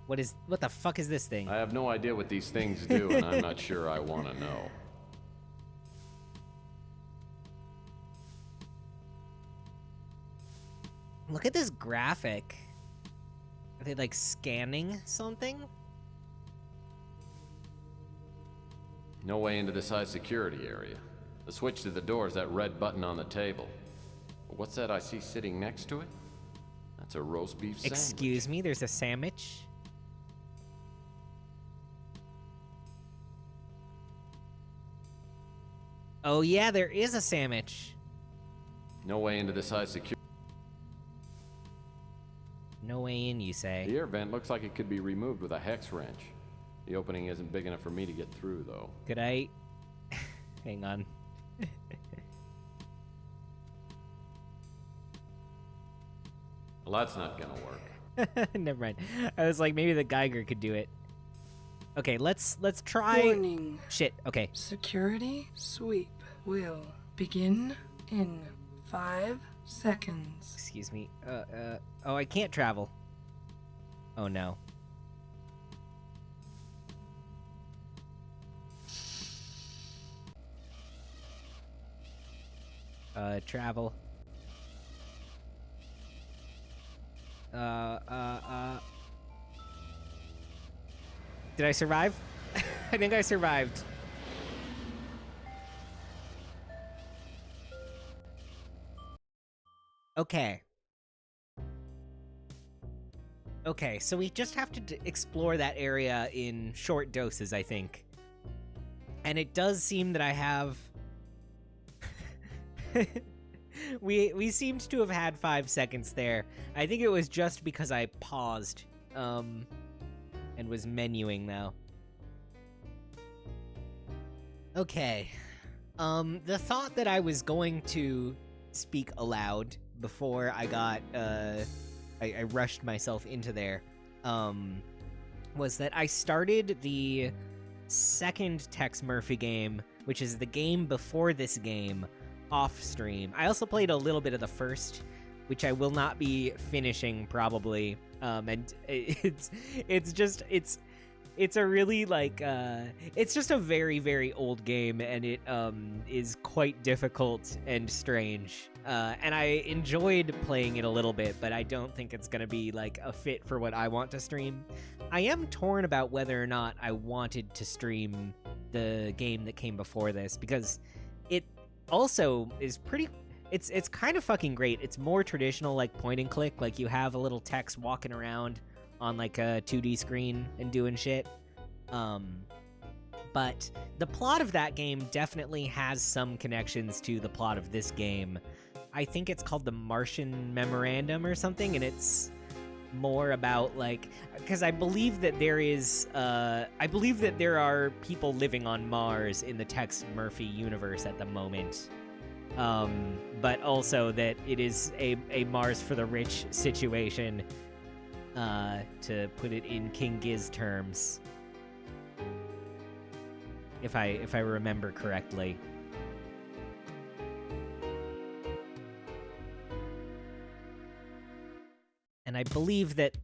What the fuck is this thing? I have no idea what these things do, and I'm not sure I want to know. Look at this graphic. Are they like scanning something? No way into this high security area. The switch to the door is that red button on the table. But what's that I see sitting next to it? That's a roast beef sandwich. Excuse me, there's a sandwich. Oh yeah, there is a sandwich. No way into this high security. No way in, you say. The air vent looks like it could be removed with a hex wrench. The opening isn't big enough for me to get through, though. Could I... Hang on. Well, that's not gonna work. Never mind. I was like, maybe the Geiger could do it. Okay, let's try... Warning. Shit, okay. Security sweep will begin in 5 seconds. Excuse me. Oh, I can't travel. Oh, no. Travel. Did I survive? I think I survived. Okay. Okay, so we just have to explore that area in short doses, I think. And it does seem that I have... we seemed to have had 5 seconds there. I think it was just because I paused, and was menuing, though. Okay. The thought that I was going to speak aloud before I got, I rushed myself into there, was that I started the second Tex Murphy game, which is the game before this game, off stream. I also played a little bit of the first, which I will not be finishing probably, and it's a really, like, it's just a very, very old game, and it is quite difficult and strange. And I enjoyed playing it a little bit, but I don't think it's going to be, like, a fit for what I want to stream. I am torn about whether or not I wanted to stream the game that came before this, because it also is pretty... It's kind of fucking great. It's more traditional, like, point and click. Like, you have a little text walking around on, like, a 2D screen and doing shit. But the plot of that game definitely has some connections to the plot of this game. I think it's called the Martian Memorandum or something, and it's more about, like, because I believe that there are people living on Mars in the Tex Murphy universe at the moment. But also that it is a Mars for the rich situation, to put it in King Giz terms, if I remember correctly. And I believe that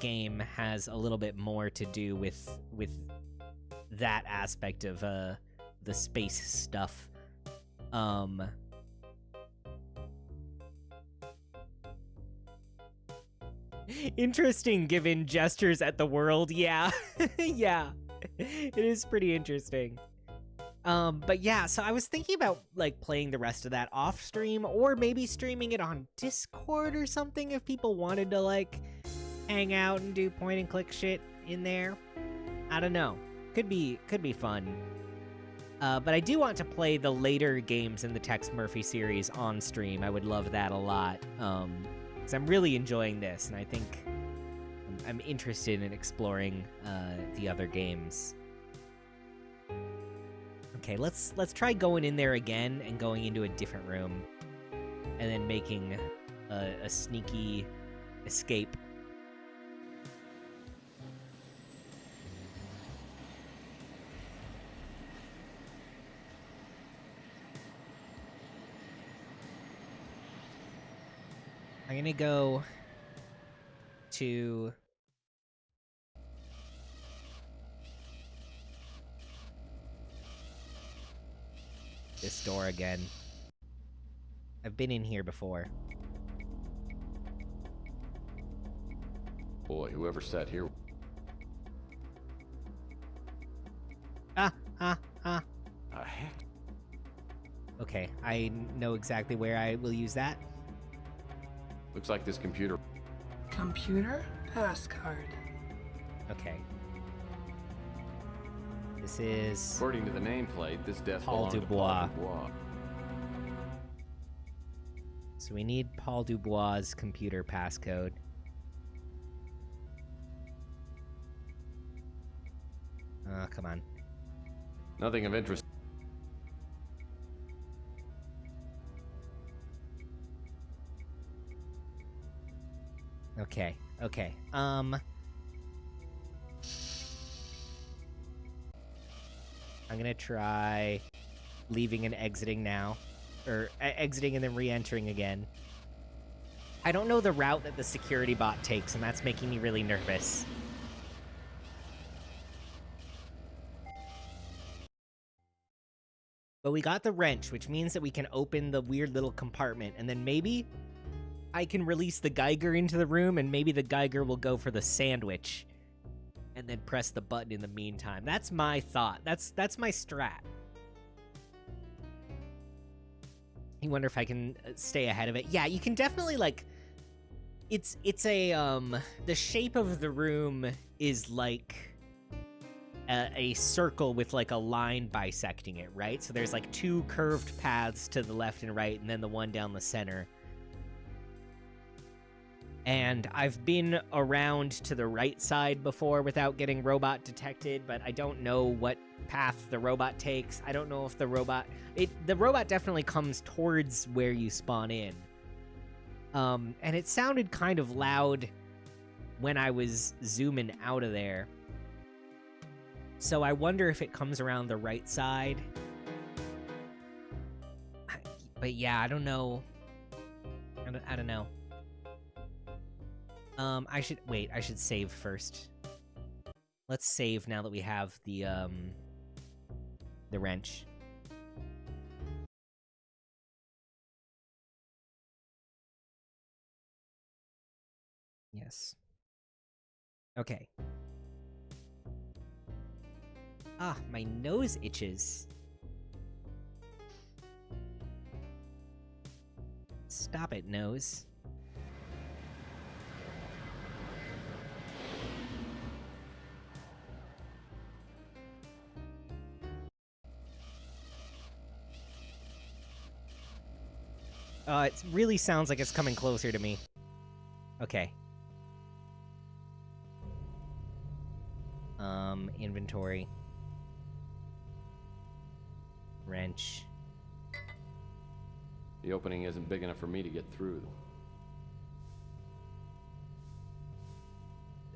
game has a little bit more to do with that aspect of the space stuff. Interesting, given gestures at the world. Yeah. Yeah. It is pretty interesting. But yeah, so I was thinking about, like, playing the rest of that off stream, or maybe streaming it on Discord or something if people wanted to, like, hang out and do point and click shit in there. I don't know. Could be fun. But I do want to play the later games in the Tex Murphy series on stream. I would love that a lot. Because I'm really enjoying this, and I think I'm interested in exploring the other games. Okay, let's try going in there again and going into a different room, and then making a sneaky escape. I'm gonna go to this door again. I've been in here before. Boy, whoever sat here... heck? Okay, I know exactly where I will use that. Looks like this computer... Computer passcard. Okay. This is... According to the nameplate, this death Paul belonged to Dubois. Paul Dubois. So we need Paul Dubois' computer passcode. Oh, come on. Nothing of interest. Okay. I'm gonna try leaving and exiting now. Or exiting and then re-entering again. I don't know the route that the security bot takes, and that's making me really nervous. But we got the wrench, which means that we can open the weird little compartment, and then maybe I can release the Geiger into the room, and maybe the Geiger will go for the sandwich, and then press the button in the meantime. That's my thought. That's my strat. You wonder if I can stay ahead of it. Yeah, you can definitely, like, it's the shape of the room is like a circle with like a line bisecting it, right? So there's like two curved paths to the left and right, and then the one down the center. And I've been around to the right side before without getting robot detected, but I don't know what path the robot takes. I don't know if the robot definitely comes towards where you spawn in. And it sounded kind of loud when I was zooming out of there. So I wonder if it comes around the right side. But yeah, I don't know. I don't know. I should save first. Let's save now that we have the wrench. Yes. Okay. Ah, my nose itches. Stop it, nose. It really sounds like it's coming closer to me. Okay. Inventory. Wrench. The opening isn't big enough for me to get through.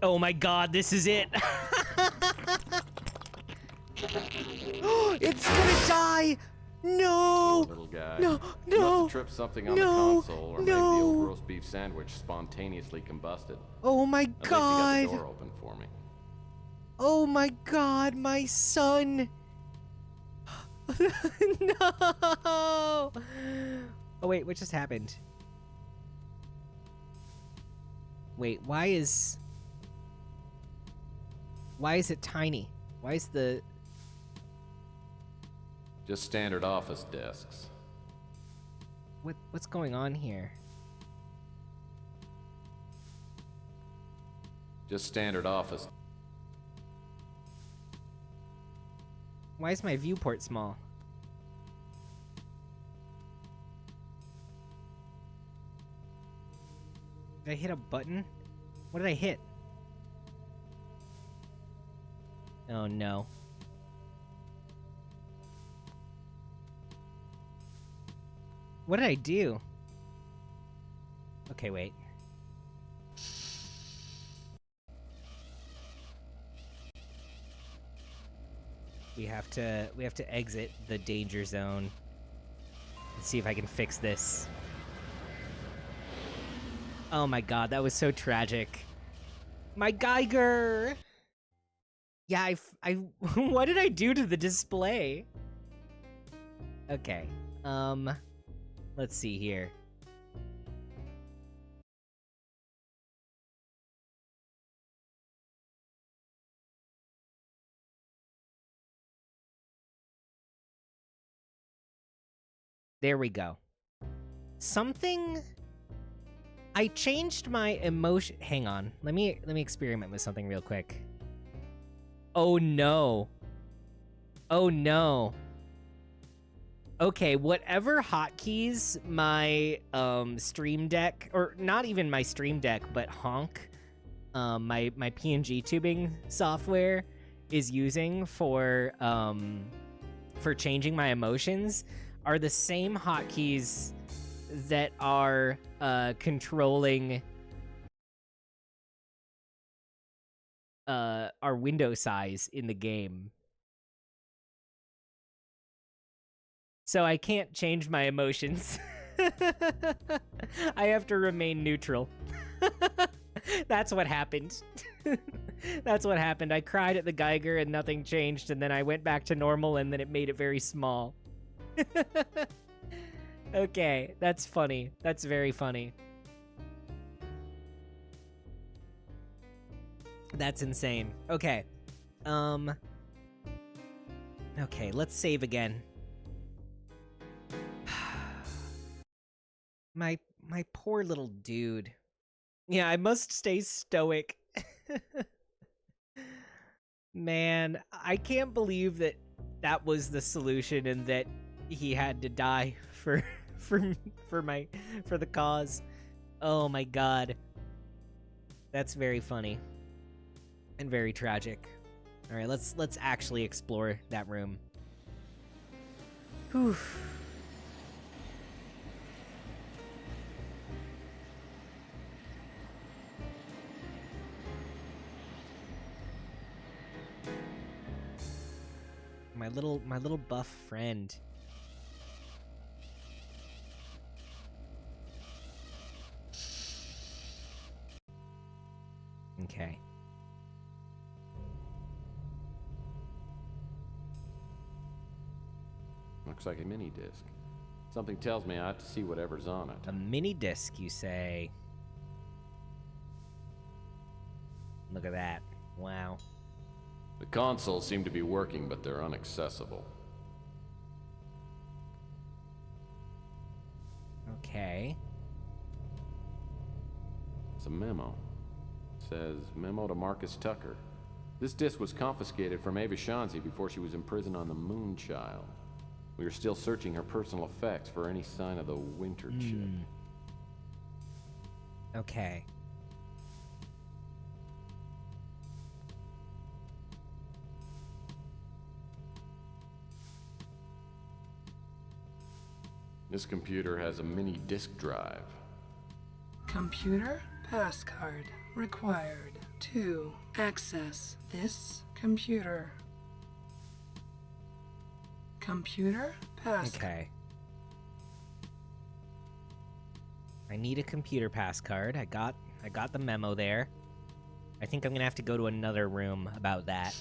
Oh my god, this is it! It's gonna die! No! Little guy. No! You must No! have tripped something on the No! console, or maybe the No! old roast beef sandwich spontaneously combusted. Oh my At least he god! got the door open for me. Oh my god, my son! No! Oh wait, what just happened? Wait, why is it tiny? Why is the... Just standard office desks. What's going on here? Just standard office. Why is my viewport small? Did I hit a button? What did I hit? Oh no. What did I do? Okay, wait. We have to exit the danger zone. Let's see if I can fix this. Oh my god, that was so tragic. My Geiger! Yeah, I what did I do to the display? Okay. Let's see here. There we go. Something... I changed my emotion... Hang on. Let me experiment with something real quick. Oh no. Oh no. Okay, whatever hotkeys my Stream Deck, or not even my Stream Deck, but Honk, my PNG tubing software is using for changing my emotions are the same hotkeys that are controlling our window size in the game. So I can't change my emotions. I have to remain neutral. That's what happened. That's what happened. I cried at the Geiger and nothing changed, and then I went back to normal and then it made it very small. Okay, that's funny. That's very funny. That's insane. Okay. Okay, let's save again. My poor little dude. Yeah, I must stay stoic. Man, I can't believe that that was the solution and that he had to die for for for the cause. Oh my god. That's very funny and very tragic. All right, let's actually explore that room. Whew. My little buff friend. Okay. Looks like a mini disc. Something tells me I have to see whatever's on it. A mini disc, you say? Look at that. Wow. The consoles seem to be working, but they're inaccessible. Okay. It's a memo. It says, memo to Marcus Tucker. This disc was confiscated from Ava Shanzi before she was imprisoned on the Moonchild. We are still searching her personal effects for any sign of the Winter Chip. Okay. This computer has a mini disk drive. Computer passcard required to access this computer. Computer passcard. Okay. I need a computer passcard. I got the memo there. I think I'm gonna have to go to another room about that.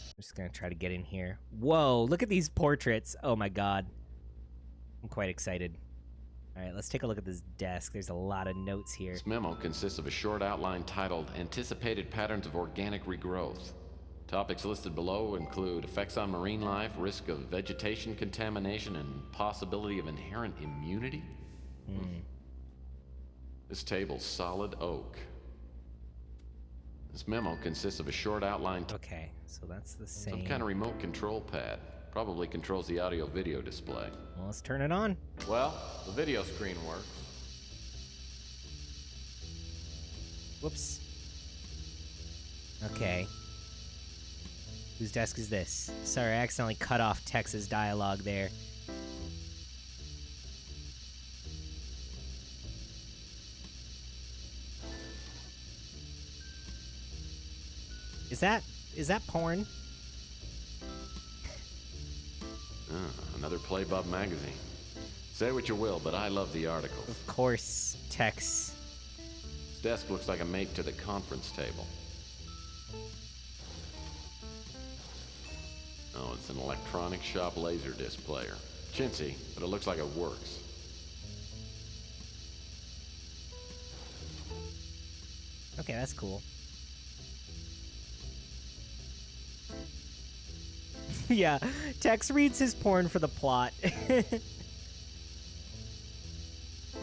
I'm just gonna try to get in here. Whoa, look at these portraits. Oh my god. I'm quite excited. Alright, let's take a look at this desk. There's a lot of notes here. This memo consists of a short outline titled Anticipated Patterns of Organic Regrowth. Topics listed below include effects on marine life, risk of vegetation contamination, and possibility of inherent immunity. This table's solid oak. This memo consists of a short outline. Okay, so that's the same. Some kind of remote control pad. Probably controls the audio-video display. Well, let's turn it on. Well, the video screen works. Whoops. Okay. Whose desk is this? Sorry, I accidentally cut off Tex's dialogue there. Is that porn? Another Playbub magazine. Say what you will, but I love the articles. Of course, Tex. This desk looks like a mate to the conference table. Oh, it's an electronic shop laserdisc player. Chintzy, but it looks like it works. Okay, that's cool. Yeah, Tex reads his porn for the plot.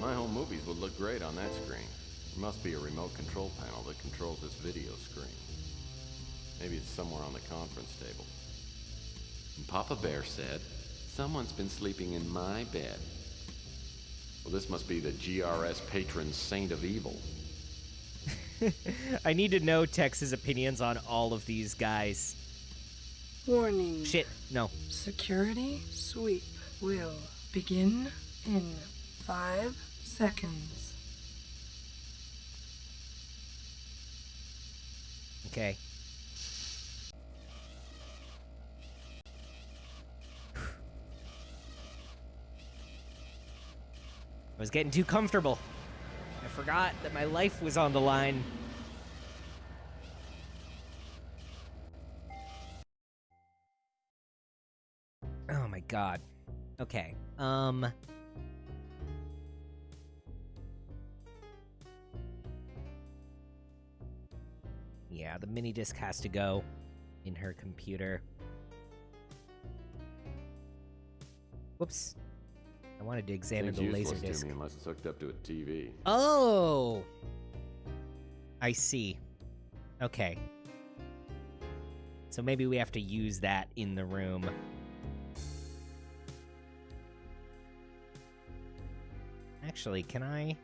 My home movies would look great on that screen. There must be a remote control panel that controls this video screen. Maybe it's somewhere on the conference table. And Papa Bear said, "Someone's been sleeping in my bed." Well, this must be the GRS patron saint of evil. I need to know Tex's opinions on all of these guys. Warning. Shit, no. Security sweep will begin in 5 seconds. Okay. I was getting too comfortable. I forgot that my life was on the line. Oh my god. Okay. Yeah, the mini disc has to go. in her computer. Whoops. I wanted to examine Seems the useless laser disc. to me unless it's hooked up to a TV. Oh! I see. Okay. So maybe we have to use that in the room. Actually, can I?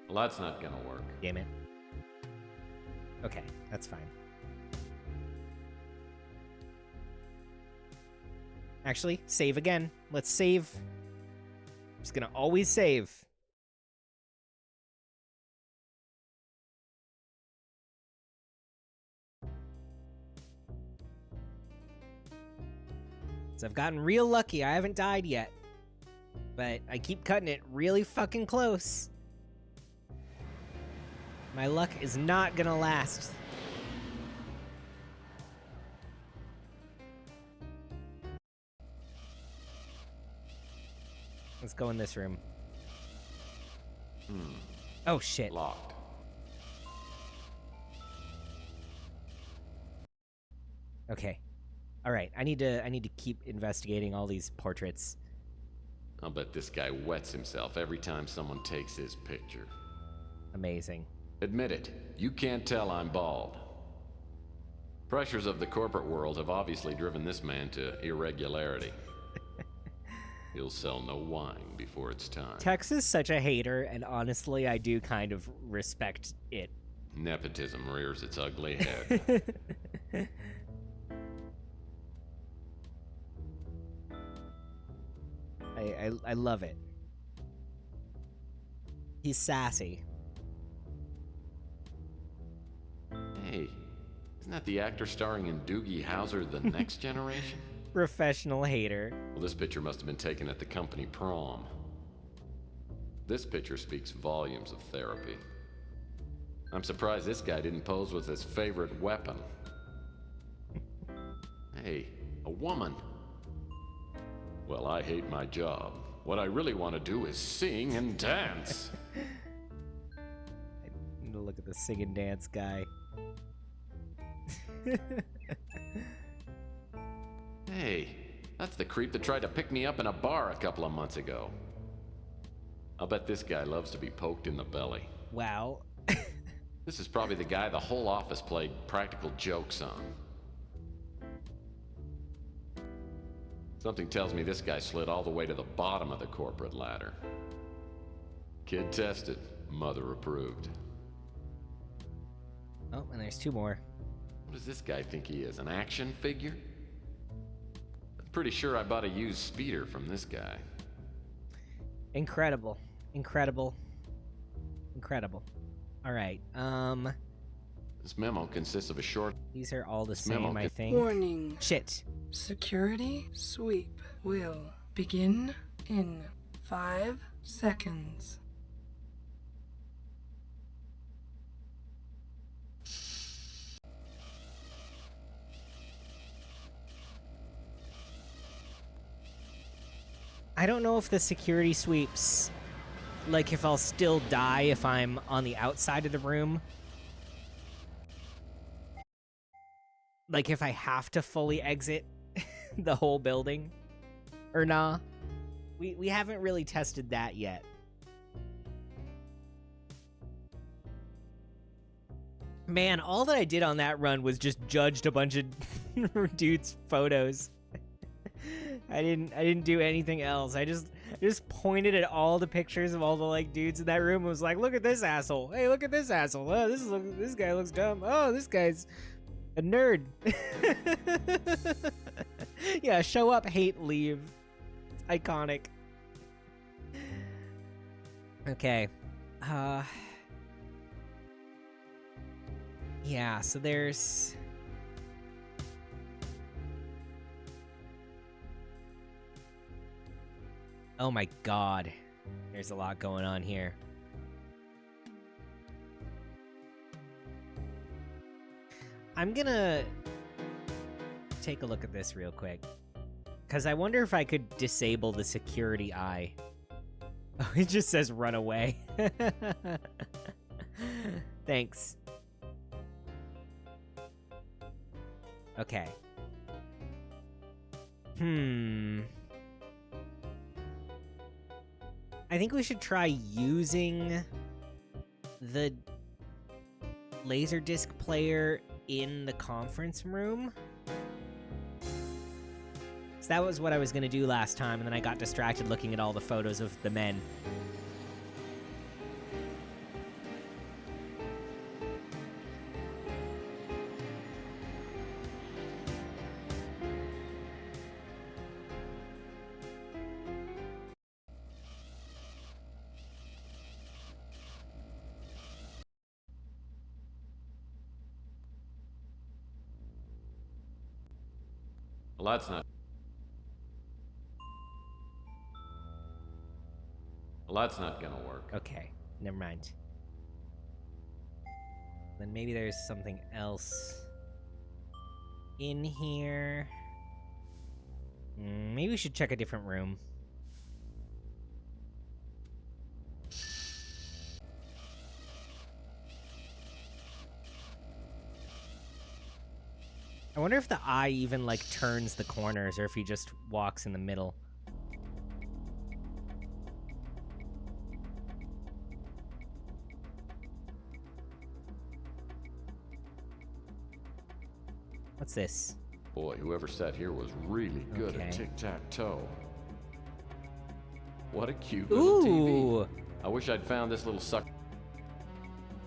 Well, that's not gonna work. Damn it. Okay, that's fine. Actually, save again. Let's save. I'm just gonna always save. So I've gotten real lucky. I haven't died yet. But I keep cutting it really fucking close. My luck is not gonna last. Let's go in this room. Oh shit. Locked. Okay. All right. I need to keep investigating all these portraits. I'll bet this guy wets himself every time someone takes his picture. Amazing. Admit it, you can't tell I'm bald. Pressures of the corporate world have obviously driven this man to irregularity. He'll sell no wine before it's time. Tex is such a hater, and honestly, I do kind of respect it. Nepotism rears its ugly head. I love it. He's sassy. Hey, isn't that the actor starring in Doogie Howser, The Next Generation? Professional hater. Well, this picture must have been taken at the company prom. This picture speaks volumes of therapy. I'm surprised this guy didn't pose with his favorite weapon. Hey, a woman. Well, I hate my job. What I really want to do is sing and dance. I need to look at the sing and dance guy. Hey, that's the creep that tried to pick me up in a bar a couple of months ago. I'll bet this guy loves to be poked in the belly. Wow. This is probably the guy the whole office played practical jokes on. Something tells me this guy slid all the way to the bottom of the corporate ladder. Kid tested, mother approved. Oh, and there's two more. What does this guy think he is, an action figure? I'm pretty sure I bought a used speeder from this guy. Incredible. Incredible. Incredible. All right. This memo consists of a short... These are all the memo same, I could- think. Warning. Shit. Security sweep will begin in 5 seconds. I don't know if the security sweeps, like if I'll still die if I'm on the outside of the room. Like if I have to fully exit the whole building or nah. We haven't really tested that yet. Man, all that I did on that run was just judged a bunch of dudes' photos. I didn't do anything else. I just pointed at all the pictures of all the like dudes in that room and was like, look at this asshole. Hey, look at this asshole. Oh, this guy looks dumb. Oh, this guy's a nerd. Yeah, show up, hate, leave. It's iconic. Okay. Yeah, so there's... Oh my god. There's a lot going on here. I'm gonna take a look at this real quick. Because I wonder if I could disable the security eye. Oh, it just says run away. Thanks. Okay. I think we should try using the Laserdisc player in the conference room. So that was what I was going to do last time, and then I got distracted looking at all the photos of the men. Well, that's not... Well, that's not gonna work. Okay, never mind. Then maybe there's something else in here. Maybe we should check a different room. I wonder if the eye even, like, turns the corners, or if he just walks in the middle. What's this? Boy, whoever sat here was really good Okay. at tic-tac-toe. What a cute little Ooh! TV. I wish I'd found this little sucker.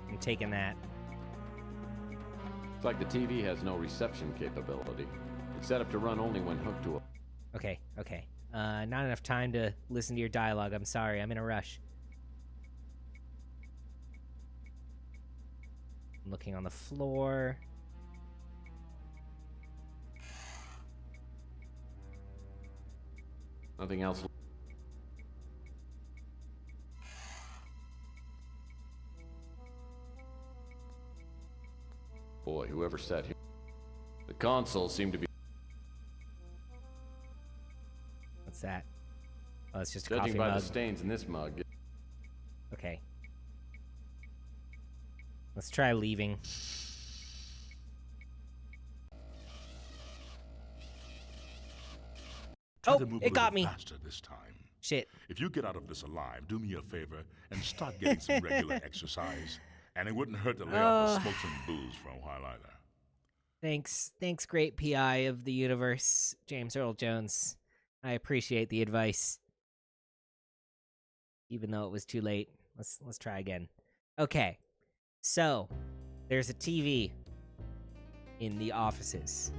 I'm taking that. It's like the TV has no reception capability. It's set up to run only when hooked to a... Okay, okay. Not enough time to listen to your dialogue. I'm sorry, I'm in a rush. I'm looking on the floor. Nothing else. Boy, whoever sat here... The console seemed to be... What's that? Oh, it's just a Judging coffee by mug. the stains in this mug... Okay. Let's try leaving. Try Oh, to move it a got little me. faster this time. Shit. If you get out of this alive, do me a favor and start getting some regular exercise. And it wouldn't hurt to lay off the smokes and booze for a while either. Thanks, great PI of the universe, James Earl Jones. I appreciate the advice. Even though it was too late. Let's try again. Okay. So, there's a TV in the offices.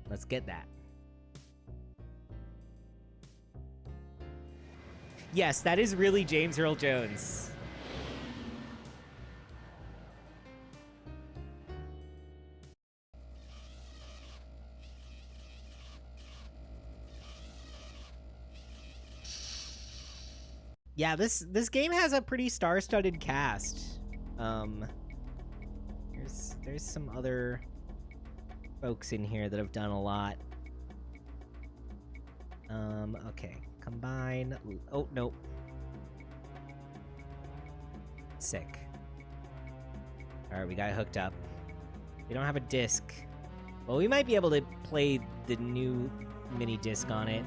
Let's get that. Yes, that is really James Earl Jones. Yeah, this game has a pretty star-studded cast. There's some other folks in here that have done a lot. Okay. Combine. Oh, nope. Sick. Alright, we got it hooked up. We don't have a disc. Well, we might be able to play the new mini disc on it.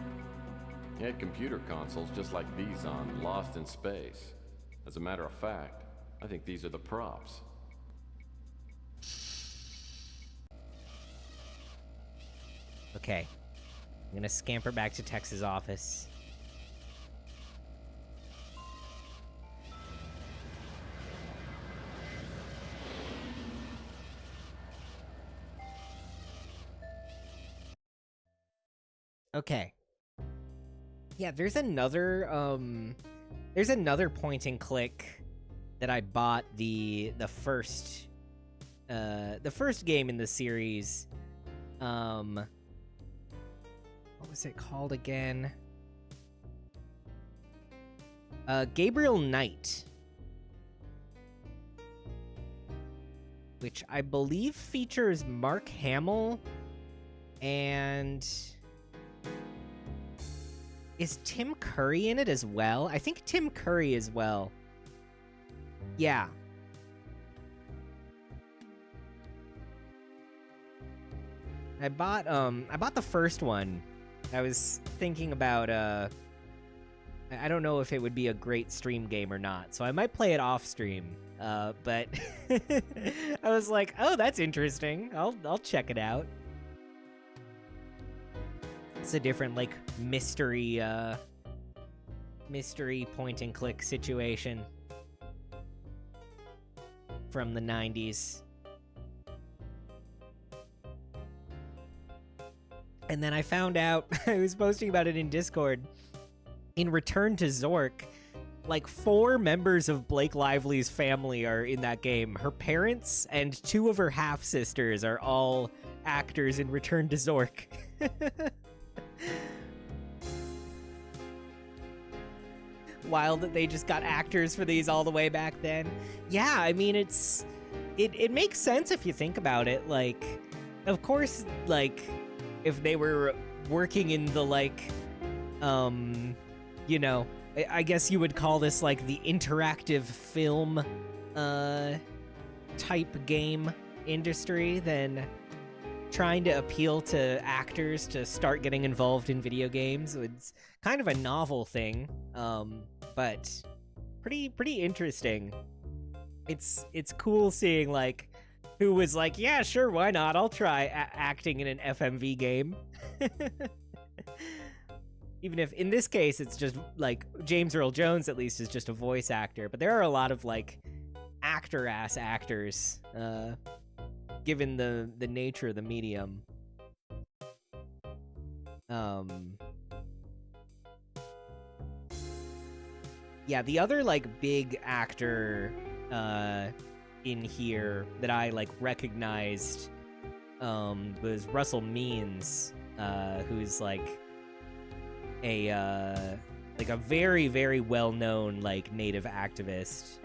He had computer consoles just like these on Lost in Space. As a matter of fact, I think these are the props. Okay. I'm gonna scamper back to Tex's office. Okay. Yeah, there's another point and click that I bought the first game in the series. What was it called again? Gabriel Knight, which I believe features Mark Hamill and is Tim Curry in it as well? I think Tim Curry as well. Yeah. I bought the first one. I was thinking about I don't know if it would be a great stream game or not, so I might play it off stream. But I was like, oh, that's interesting. I'll check it out. It's a different like mystery point and click situation from the 90s. And then I found out, I was posting about it in Discord, in Return to Zork, like 4 members of Blake Lively's family are in that game. Her parents and 2 of her half-sisters are all actors in Return to Zork. Wild that they just got actors for these all the way back then. Yeah, I mean, it makes sense if you think about it. Like, of course, like, if they were working in the, like, you know, I guess you would call this, like, the interactive film, type game industry, then trying to appeal to actors to start getting involved in video games was kind of a novel thing, but pretty interesting. It's cool seeing, like, who was like, yeah, sure, why not? I'll try acting in an FMV game. Even if, in this case, it's just, like, James Earl Jones, at least, is just a voice actor. But there are a lot of, like, actor-ass actors, given the nature of the medium. Yeah, the other, like, big actor, in here that I, like, recognized, was Russell Means, who's, like, a very, very well-known, like, native activist.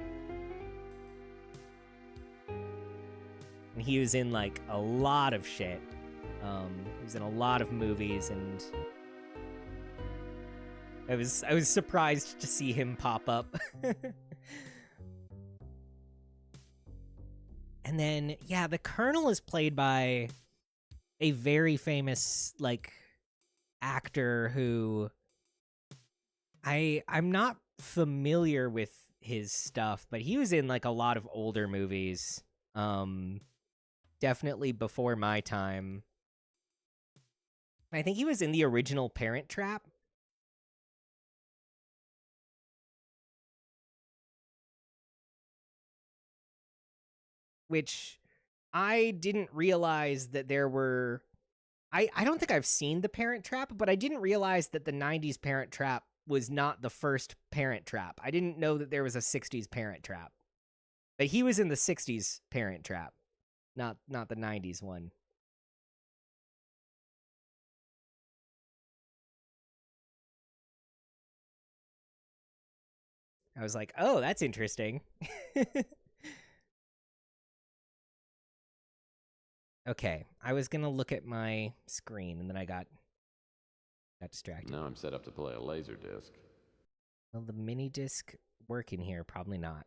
And he was in, like, a lot of shit. He was in a lot of movies, and I was surprised to see him pop up. And then, yeah, the Colonel is played by a very famous, like, actor who I'm not familiar with his stuff, but he was in, like, a lot of older movies. Definitely before my time. I think he was in the original Parent Trap. Which I didn't realize that there were... I don't think I've seen the Parent Trap, but I didn't realize that the 90s Parent Trap was not the first Parent Trap. I didn't know that there was a 60s Parent Trap. But he was in the 60s Parent Trap, not the 90s one. I was like, oh, that's interesting. Okay, I was gonna look at my screen, and then I got distracted. Now I'm set up to play a laser disc. Will the mini disc work in here? Probably not.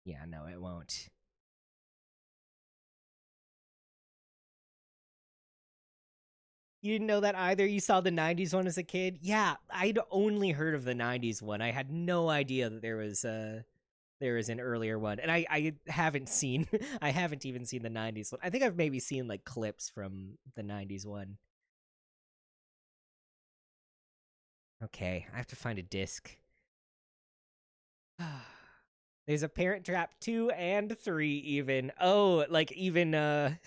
Yeah, no, it won't. You didn't know that either? You saw the 90s one as a kid? Yeah, I'd only heard of the 90s one. I had no idea that there was an earlier one, and I haven't seen I haven't even seen the 90s one. I think I've maybe seen, like, clips from the 90s one. Okay, I have to find a disc. There's a Parent Trap 2 and 3 even. Oh, like, even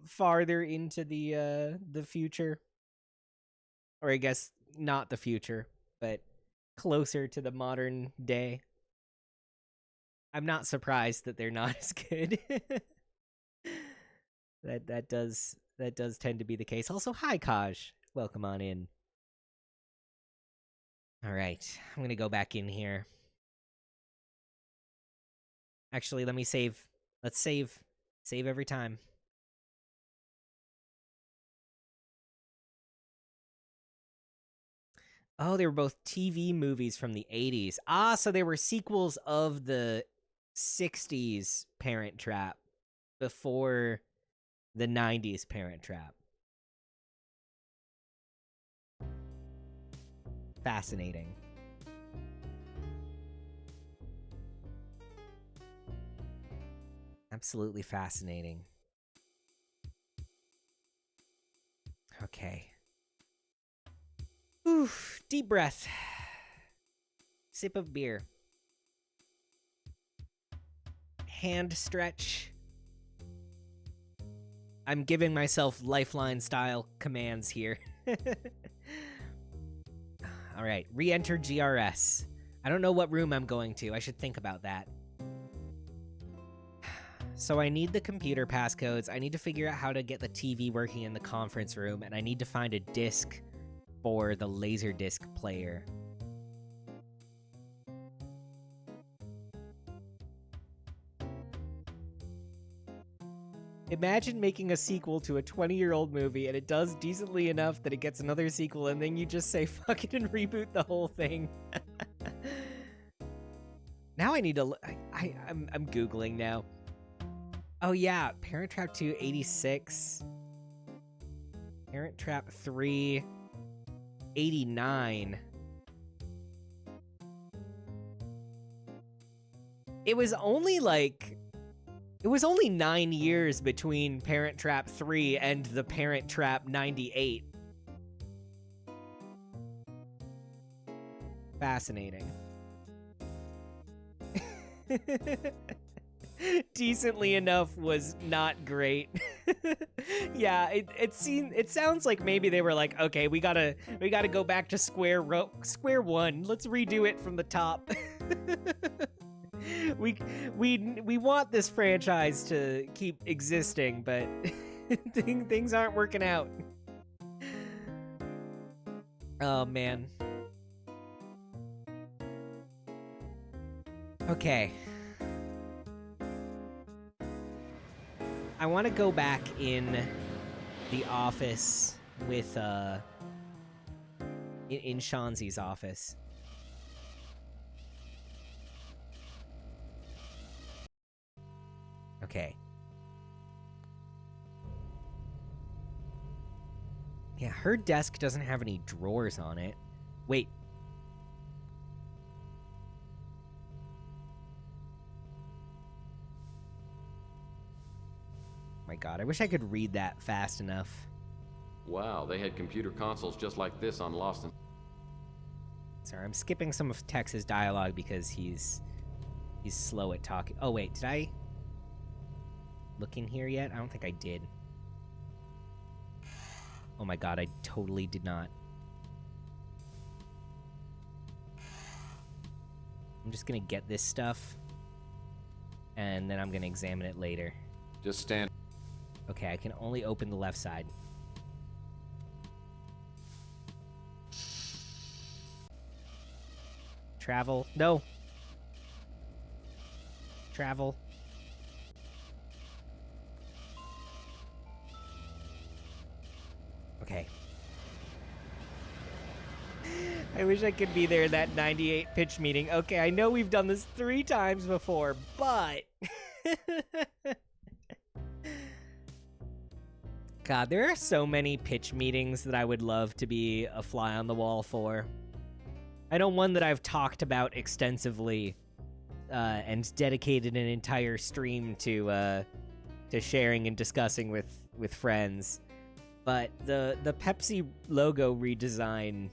farther into the future. Or I guess not the future, but closer to the modern day. I'm not surprised that they're not as good. that does tend to be the case. Also, hi Kaj. Welcome on in. All right, I'm gonna go back in here. Actually, let me save. Let's save every time. Oh, they were both TV movies from the 80s. Ah, so they were sequels of the 60s Parent Trap before the 90s Parent Trap. Fascinating. Absolutely fascinating. Okay. Oof, deep breath. Sip of beer. Hand stretch. I'm giving myself Lifeline style commands here. All right, re-enter GRS. I don't know what room I'm going to. I should think about that. So I need the computer passcodes. I need to figure out how to get the TV working in the conference room, and I need to find a disc for the Laserdisc player. Imagine making a sequel to a 20-year-old movie, and it does decently enough that it gets another sequel, and then you just say fuck it and reboot the whole thing. Now I need to I'm Googling now. Oh yeah, Parent Trap 2, 86. Parent Trap 3, 89. It was only 9 years between Parent Trap 3 and the Parent Trap 98. Fascinating. Decently enough was not great. Yeah, it sounds like maybe they were like, okay, we gotta go back to square one. Let's redo it from the top. We want this franchise to keep existing, but things aren't working out. Oh man. Okay. I want to go back in the office with in Shanzi's office. Okay. Yeah, her desk doesn't have any drawers on it. Wait. My God, I wish I could read that fast enough. Wow, they had computer consoles just like this on Lost in... Sorry, I'm skipping some of Tex's dialogue because he's slow at talking. Oh wait, did I look in here yet? I don't think I did. Oh my God, I totally did not. I'm just gonna get this stuff, and then I'm gonna examine it later. Just stand... Okay, I can only open the left side. Travel. No. Travel. Okay. I wish I could be there at that 98 pitch meeting. Okay, I know we've done this 3 times before, but... God, there are so many pitch meetings that I would love to be a fly on the wall for. I know one that I've talked about extensively and dedicated an entire stream to sharing and discussing with friends. But the Pepsi logo redesign,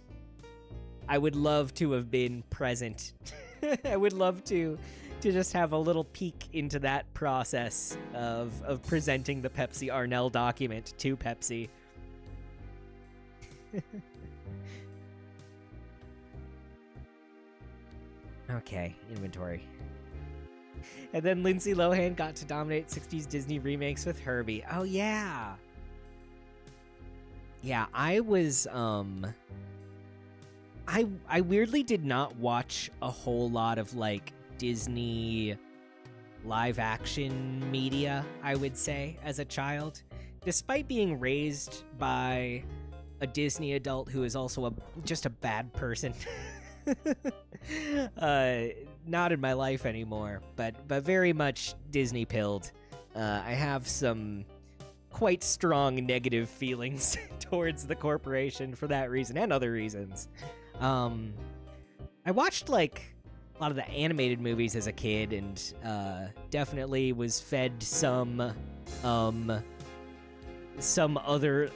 I would love to have been present. I would love to just have a little peek into that process of presenting the Pepsi Arnell document to Pepsi. Okay, inventory. And then Lindsay Lohan got to dominate 60s Disney remakes with Herbie. Oh yeah. Yeah, I was I weirdly did not watch a whole lot of like Disney live action media, I would say, as a child. Despite being raised by a Disney adult who is also just a bad person. Not in my life anymore, but very much Disney pilled. I have some quite strong negative feelings towards the corporation for that reason and other reasons. I watched like a lot of the animated movies as a kid, and definitely was fed some other,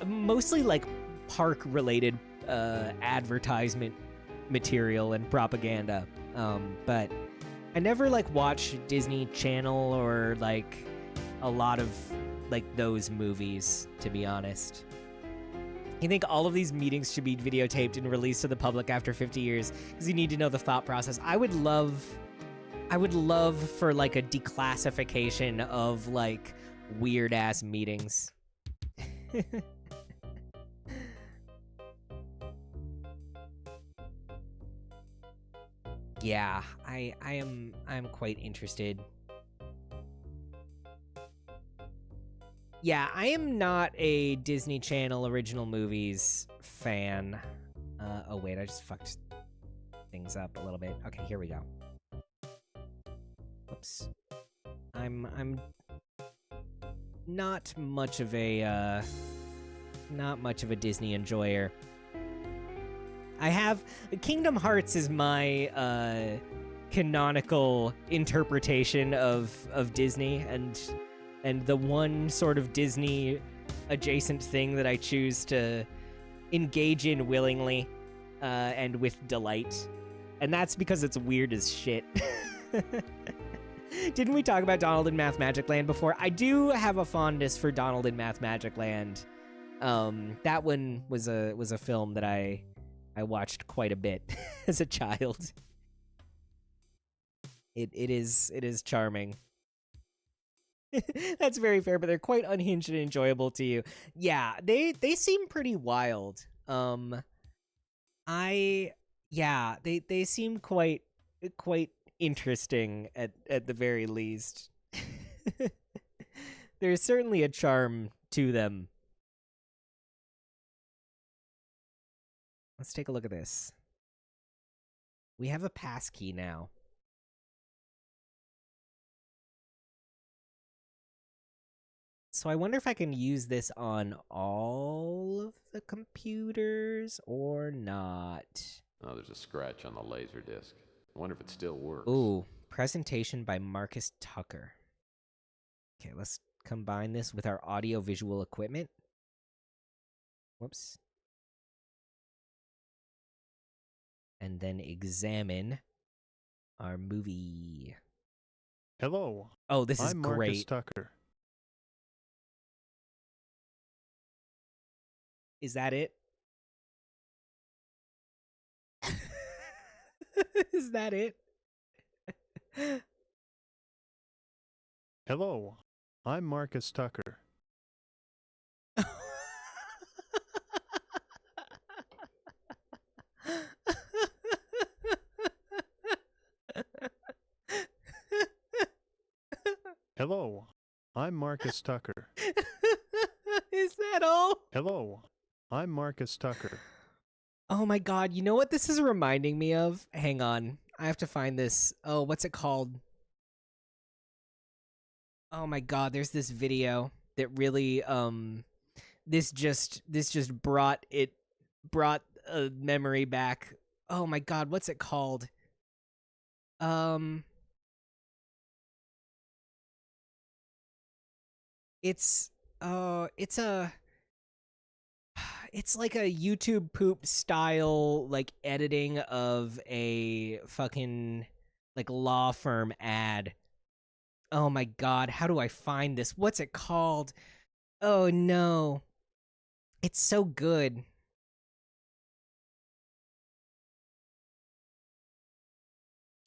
mostly like park related advertisement material and propaganda. But I never like watched Disney Channel or like a lot of like those movies, to be honest. I think all of these meetings should be videotaped and released to the public after 50 years because you need to know the thought process. I would love for like a declassification of like weird ass meetings. Yeah, I'm quite interested. Yeah, I am not a Disney Channel original movies fan. Oh wait, I just fucked things up a little bit. Okay, here we go. Oops. I'm not much of a Disney enjoyer. I have Kingdom Hearts is my canonical interpretation of Disney, and the one sort of Disney adjacent thing that I choose to engage in willingly and with delight. And that's because it's weird as shit. Didn't we talk about Donald in Math Magic Land before? I do have a fondness for Donald in Math Magic Land. That one was a film that I watched quite a bit as a child. It is charming. That's very fair, but they're quite unhinged and enjoyable to you. Yeah, they seem pretty wild. They seem quite interesting at the very least. There's certainly a charm to them. Let's take a look at this. We have a passkey now. So I wonder if I can use this on all of the computers or not. Oh, there's a scratch on the laser disc. I wonder if it still works. Ooh, presentation by Marcus Tucker. Okay, let's combine this with our audio-visual equipment. Whoops. And then examine our movie. Hello. Oh, this is I'm great. Marcus Tucker. Is that it? Is that it? Hello. I'm Marcus Tucker. Hello. I'm Marcus Tucker. Is that all? Hello. I'm Marcus Tucker. Oh my god, you know what this is reminding me of? Hang on. I have to find this. Oh, what's it called? Oh my god, there's this video that really this just brought a memory back. Oh my god, what's it called? It's like a YouTube poop style like editing of a fucking like law firm ad. Oh my god, how do I find this? What's it called? Oh no. It's so good.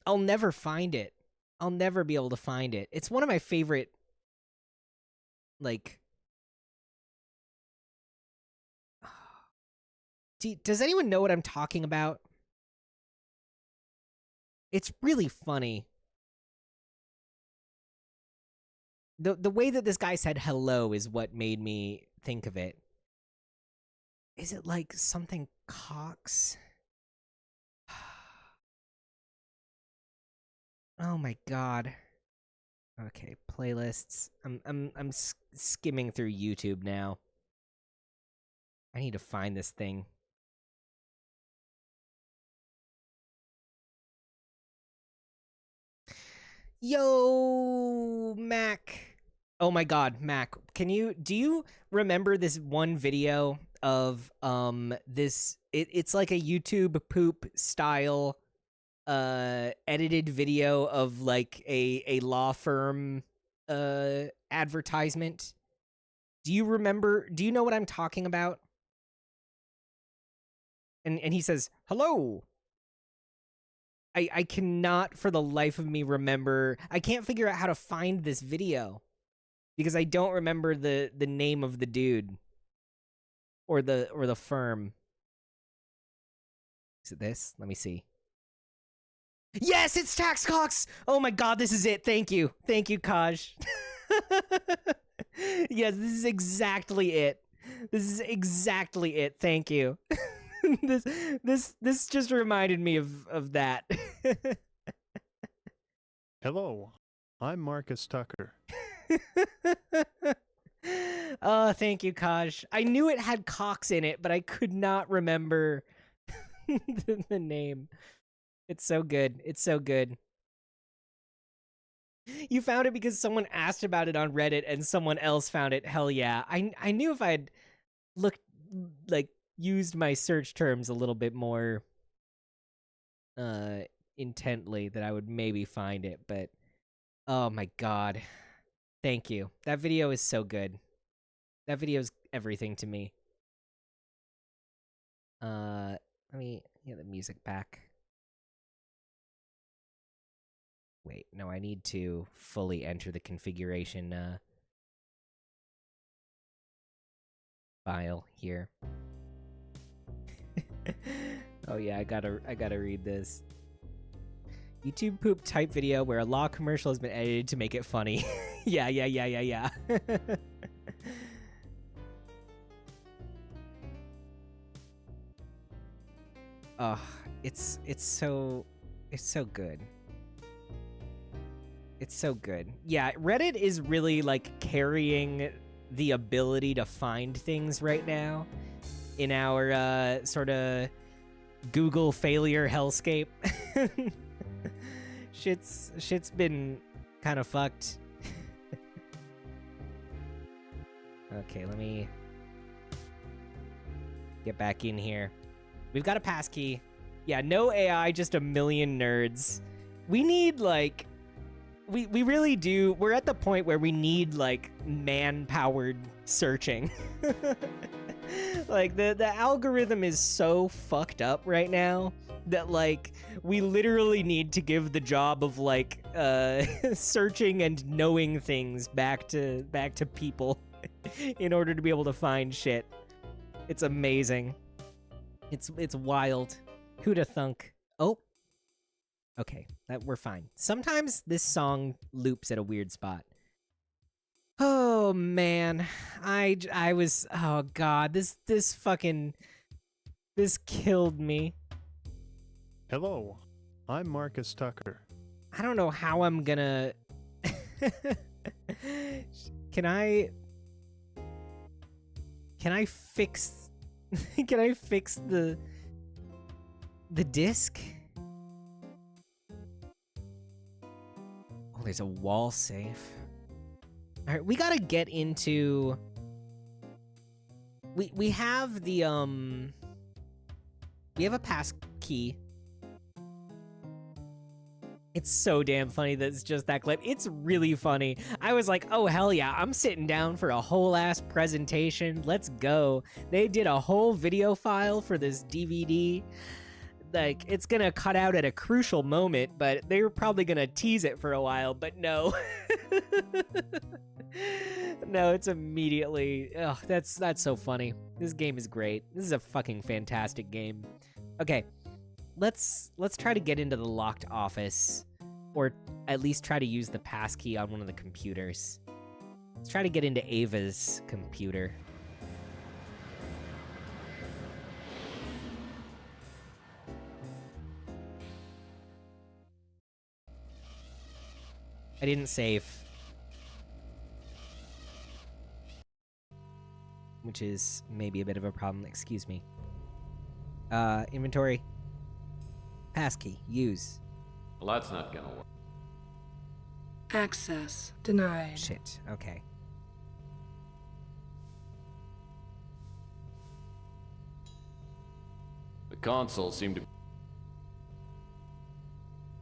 I'll never find it. I'll never be able to find it. It's one of my favorite like does anyone know what I'm talking about? It's really funny. The way that this guy said hello is what made me think of it. Is it like something Cox? Oh my god. Okay, playlists. I'm skimming through YouTube now. I need to find this thing. Yo, Mac. Oh my god, Mac. Do you remember this one video of it's like a YouTube poop style edited video of like a law firm advertisement? Do you know what I'm talking about? And he says, "Hello." I cannot for the life of me remember. I can't figure out how to find this video because I don't remember the name of the dude or the firm. Is it this? Let me see. Yes, it's TaxCox! Oh my god, this is it. Thank you. Thank you, Kaj. Yes, this is exactly it. This is exactly it. Thank you. This just reminded me of that. Hello, I'm Marcus Tucker. Oh, thank you, Kaj. I knew it had Cox in it, but I could not remember the name. It's so good. It's so good. You found it because someone asked about it on Reddit and someone else found it. Hell yeah. I knew if I'd looked, like, used my search terms a little bit more intently that I would maybe find it, but oh my god. Thank you. That video is so good. That video is everything to me. Let me get the music back. Wait, no, I need to fully enter the configuration file here. Oh yeah, I gotta read this. YouTube poop type video where a law commercial has been edited to make it funny. Yeah. Oh, it's so good. It's so good. Yeah, Reddit is really like carrying the ability to find things right now in our sort of Google failure hellscape. Shit's been kind of fucked. Okay, let me get back in here. We've got a passkey. Yeah, no AI, just a million nerds. We need like we really do. We're at the point where we need like man-powered searching. Like the algorithm is so fucked up right now that like we literally need to give the job of like searching and knowing things back to people in order to be able to find shit. It's amazing. It's wild. Who'da thunk? Oh. Okay, we're fine. Sometimes this song loops at a weird spot. Oh man, I was, oh god, this killed me. Hello, I'm Marcus Tucker. I don't know how I'm gonna. Can I fix? Can I fix the disc? Oh, there's a wall safe. All right, we gotta get into. We have the we have a pass key. It's so damn funny that it's just that clip. It's really funny. I was like, oh hell yeah, I'm sitting down for a whole ass presentation. Let's go. They did a whole video file for this DVD. Like, it's gonna cut out at a crucial moment, but they were probably gonna tease it for a while, but no. No, it's immediately. Oh, that's so funny. This game is great. This is a fucking fantastic game. Okay, let's try to get into the locked office, or at least try to use the passkey on one of the computers. Let's try to get into Ava's computer. I didn't save. Which is maybe a bit of a problem. Excuse me. Inventory. Passkey. Use. Well, that's not gonna work. Access denied. Shit. Okay. The console seemed to...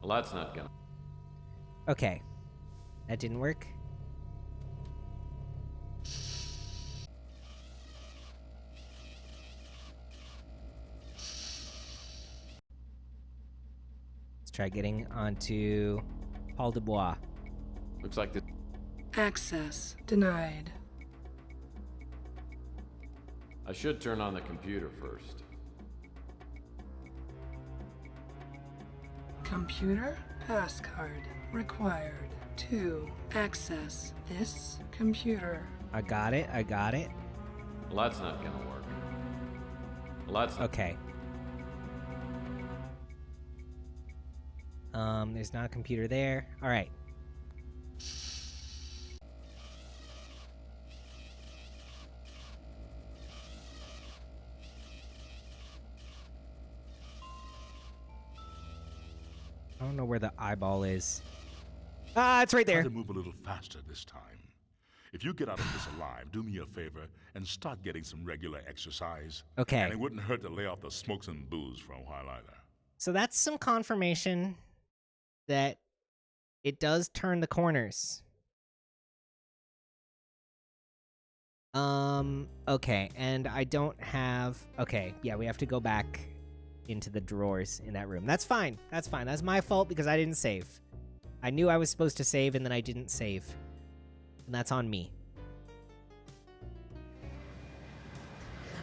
Well, that's not gonna... Okay. That didn't work. Let's try getting onto Paul Dubois. Looks like this... Access denied. I should turn on the computer first. Computer passcard required to access this computer. I got it. I got it. Well, that's not gonna work. Well, that's... Okay. There's not a computer there. All right. I don't know where the eyeball is. Ah, it's right there. Try to move a little faster this time. If you get out of this alive, do me a favor and start getting some regular exercise. Okay. And it wouldn't hurt to lay off the smokes and booze for a while either. So that's some confirmation that it does turn the corners. Okay, and I don't have... Okay, yeah, we have to go back into the drawers in that room. That's fine. That's fine. That's my fault because I didn't save. I knew I was supposed to save and then I didn't save. And that's on me.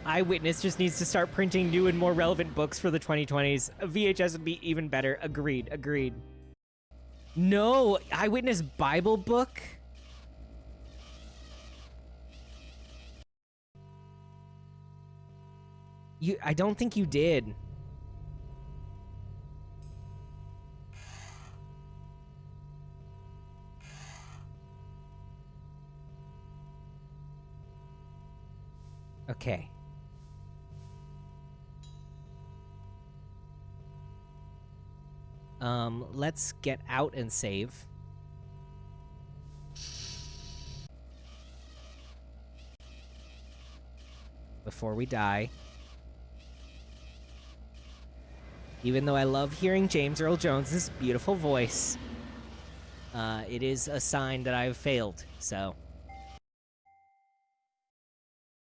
Eyewitness just needs to start printing new and more relevant books for the 2020s. A VHS would be even better. Agreed. Agreed. No! Eyewitness Bible book? I don't think you did. Okay. Let's get out and save. Before we die. Even though I love hearing James Earl Jones's beautiful voice, it is a sign that I've failed, so...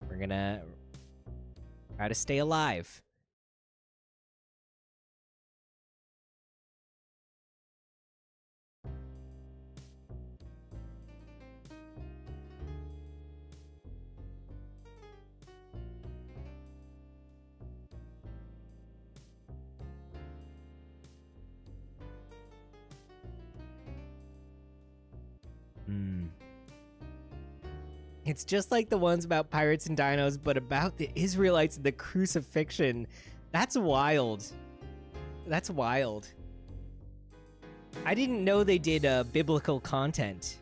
We're gonna try to stay alive. It's just like the ones about pirates and dinos, but about the Israelites and the crucifixion. That's wild. That's wild. I didn't know they did biblical content.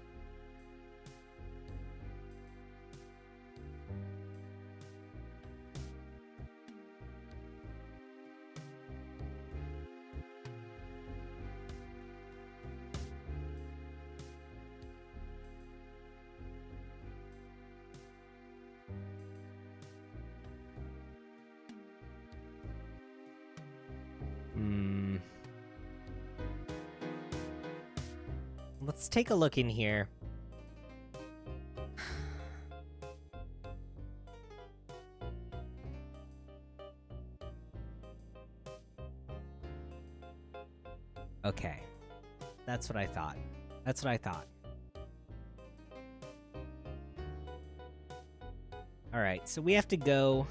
Let's take a look in here. Okay. That's what I thought. That's what I thought. Alright, so we have to go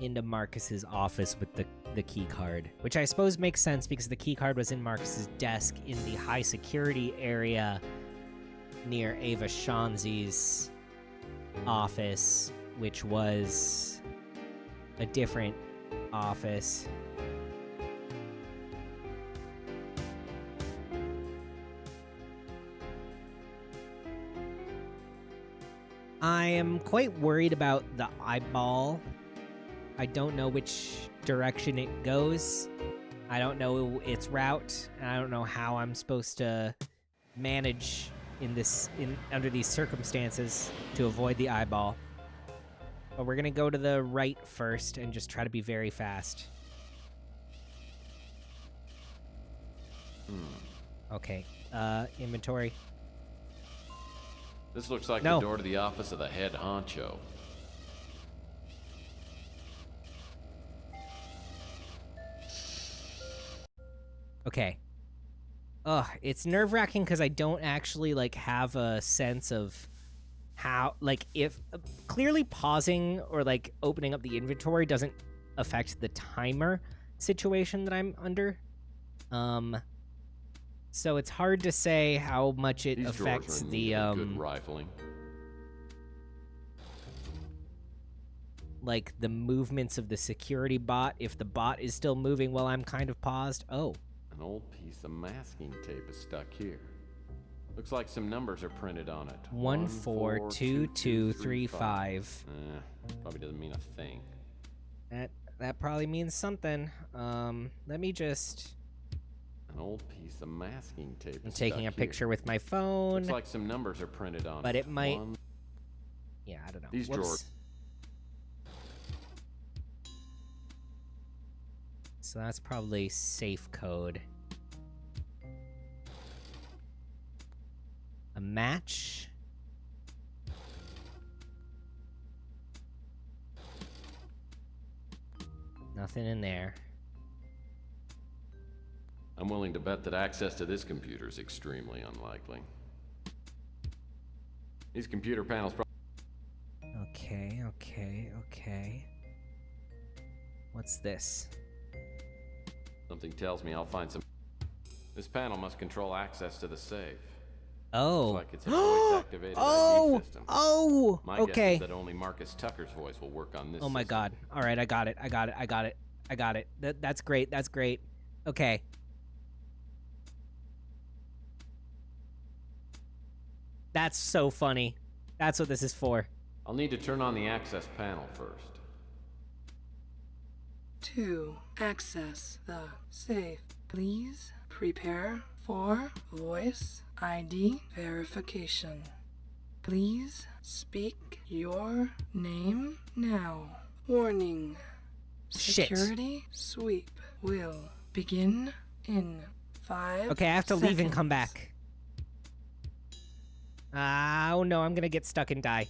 into Marcus's office with the key card, which I suppose makes sense because the key card was in Marcus's desk in the high security area near Ava Shanzi's office, which was a different office. I am quite worried about the eyeball. I don't know which direction it goes. I don't know its route, and I don't know how I'm supposed to manage under these circumstances to avoid the eyeball. But we're gonna go to the right first and just try to be very fast. Okay, inventory. This looks like No. the door to the office of the head honcho. Okay. Ugh, it's nerve-wracking because I don't actually, like, have a sense of how, like, if clearly pausing or, like, opening up the inventory doesn't affect the timer situation that I'm under. So it's hard to say how much it These affects drawers are in the, need of good rifling. like, the movements of the security bot, if the bot is still moving while I'm kind of paused. Oh. An old piece of masking tape is stuck here. Looks like some numbers are printed on it. 142235. Probably doesn't mean a thing. That probably means something. Let me just... An old piece of masking tape. I'm taking a picture with my phone. Looks like some numbers are printed on it. But it might... Yeah, I don't know. These drawers. So that's probably safe code. A match. Nothing in there. I'm willing to bet that access to this computer is extremely unlikely. These computer panels Okay. What's this? Something tells me I'll find some... This panel must control access to the safe. Oh. Looks like it's a voice-activated ID system. My guess okay. is that only Marcus Tucker's voice will work on this Oh my system. god. All right, I got it. That's great. Okay. That's so funny. That's what this is for. I'll need to turn on the access panel first. 2. Access the safe. Please prepare for voice ID verification. Please speak your name now. Warning. Shit. Security sweep will begin in 5 Okay, I have to leave and come seconds. back. Oh no, I'm gonna get stuck and die.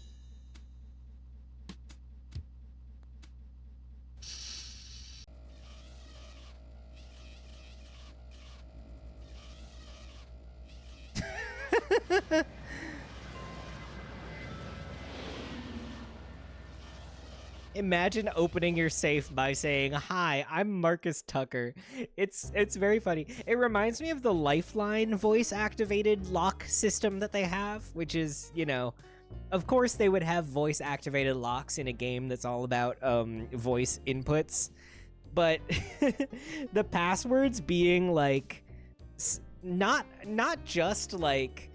Imagine opening your safe by saying, "Hi, I'm Marcus Tucker." It's very funny. It reminds me of the Lifeline voice-activated lock system that they have, which is, you know, of course they would have voice-activated locks in a game that's all about voice inputs, but the passwords being like not just like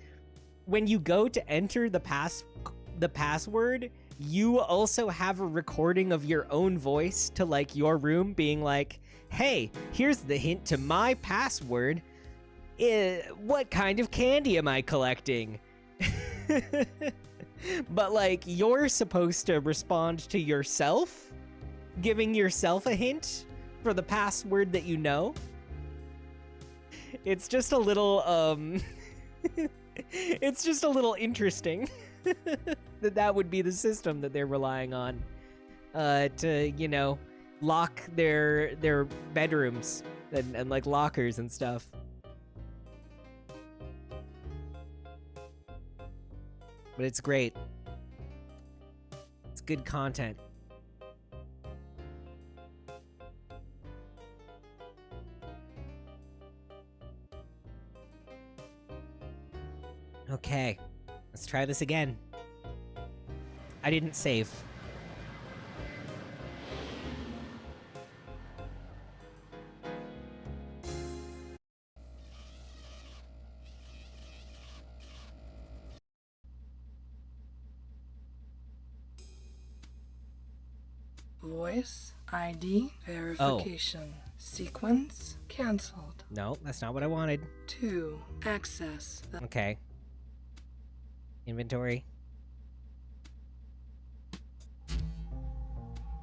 when you go to enter the password, you also have a recording of your own voice to like your room being like, "Hey, here's the hint to my password. What kind of candy am I collecting?" But like you're supposed to respond to yourself, giving yourself a hint for the password that you know. It's just a little it's just a little interesting. that would be the system that they're relying on to, you know, lock their bedrooms and like lockers and stuff. But it's great. It's good content. Okay. Let's try this again. I didn't save. voice ID verification. Sequence canceled. No, that's not what I wanted. 2. Access the Okay. Inventory.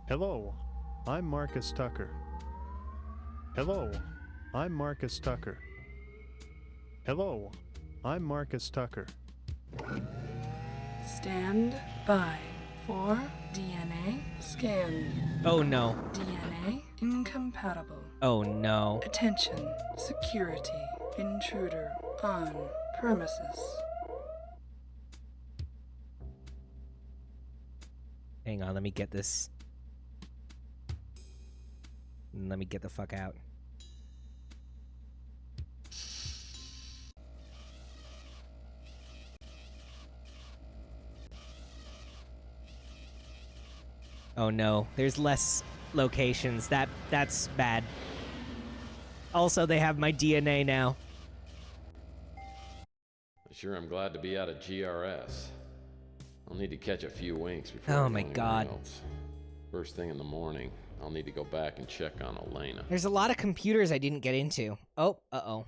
Hello, I'm Marcus Tucker. Hello, I'm Marcus Tucker. Hello, I'm Marcus Tucker. Stand by for DNA scan. Oh no. DNA incompatible. Oh no. Attention, security, intruder on premises. Hang on, let me get this. Let me get the fuck out. Oh no, there's less locations. That's bad. Also, they have my DNA now. Sure, I'm glad to be out of GRS. I'll need to catch a few winks before Oh I go my anywhere God. else. First thing in the morning, I'll need to go back and check on Elena. There's a lot of computers I didn't get into. Oh, uh-oh.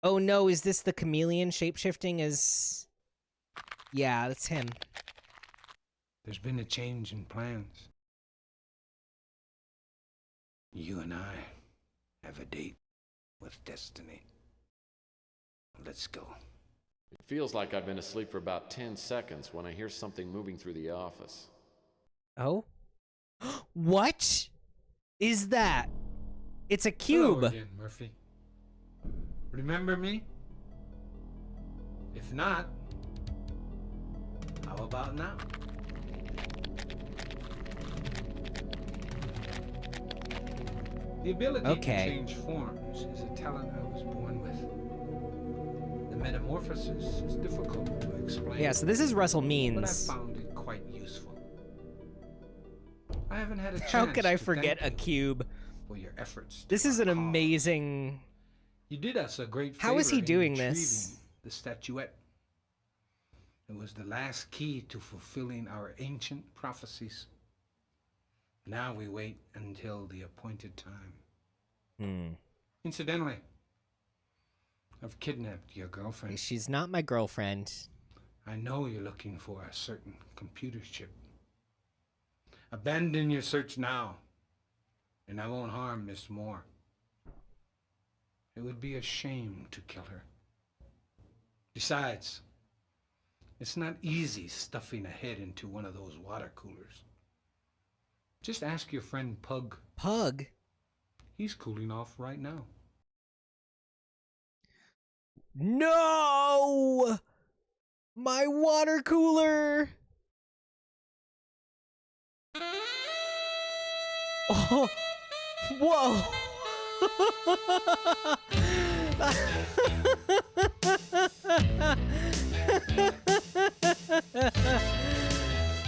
Oh no, is this the chameleon shapeshifting as... Yeah, that's him. There's been a change in plans. You and I have a date with destiny. Let's go. It feels like I've been asleep for about 10 seconds when I hear something moving through the office. Oh? What is that? It's a cube. Hello again, Murphy. Remember me? If not, how about now? The ability to change forms is a talent I was born with. The metamorphosis is difficult to explain. Yeah, so this is Russell But I Means. found it quite useful. I haven't had a chance How could I to forget a thank you cube? for your efforts. This is an amazing... You did us a great favor. How is he in doing retrieving this? The statuette. It was the last key to fulfilling our ancient prophecies. Now we wait until the appointed time. Incidentally, I've kidnapped your girlfriend. She's not my girlfriend. I know you're looking for a certain computer chip. Abandon your search now, and I won't harm Miss Moore. It would be a shame to kill her. Besides, it's not easy stuffing a head into one of those water coolers. Just ask your friend Pug. Pug? He's cooling off right now. No! My water cooler! Oh! Whoa!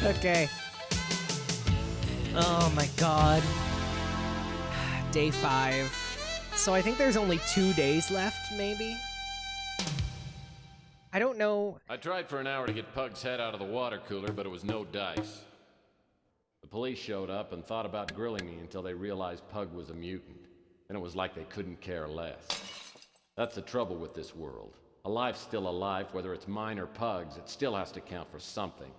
Okay. Oh my god. Day 5. So I think there's only 2 days left, maybe? I don't know. I tried for an hour to get Pug's head out of the water cooler, but it was no dice. The police showed up and thought about grilling me until they realized Pug was a mutant. And it was like they couldn't care less. That's the trouble with this world. A life's still a life, whether it's mine or Pug's, it still has to count for something.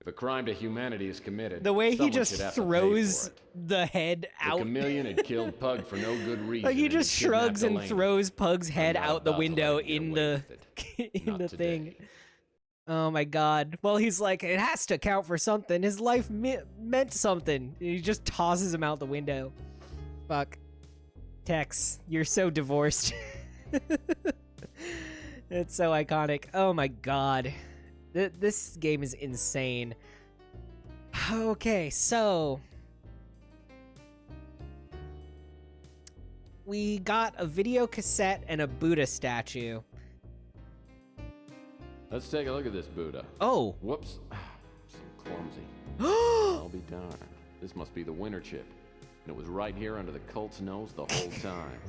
If a crime to humanity is committed, the way he someone just should have to pay throws for it. the head out. The chameleon had killed Pug for no good reason. Like he and just he kidnapped shrugs and Elena. throws Pug's head I'm not out the about to window let him get in away the with it. in Not the today. thing. Oh my god. Well, he's like, it has to count for something. His life meant something. He just tosses him out the window. Fuck. Tex, you're so divorced. It's so iconic. Oh my god. This game is insane. Okay, so we got a video cassette and a Buddha statue. Let's take a look at this Buddha. Oh. Whoops. So clumsy. I'll be darned. This must be the winter chip. And it was right here under the cult's nose the whole time.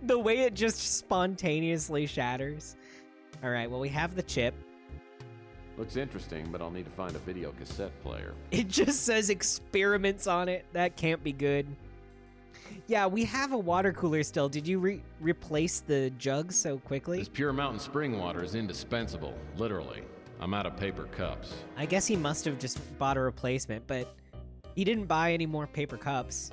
The way it just spontaneously shatters. All right, well, we have the chip. Looks interesting, but I'll need to find a video cassette player. It just says experiments on it. That can't be good. Yeah, we have a water cooler still. Did you replace the jugs so quickly? This pure mountain spring water is indispensable, literally. I'm out of paper cups. I guess he must have just bought a replacement, but he didn't buy any more paper cups.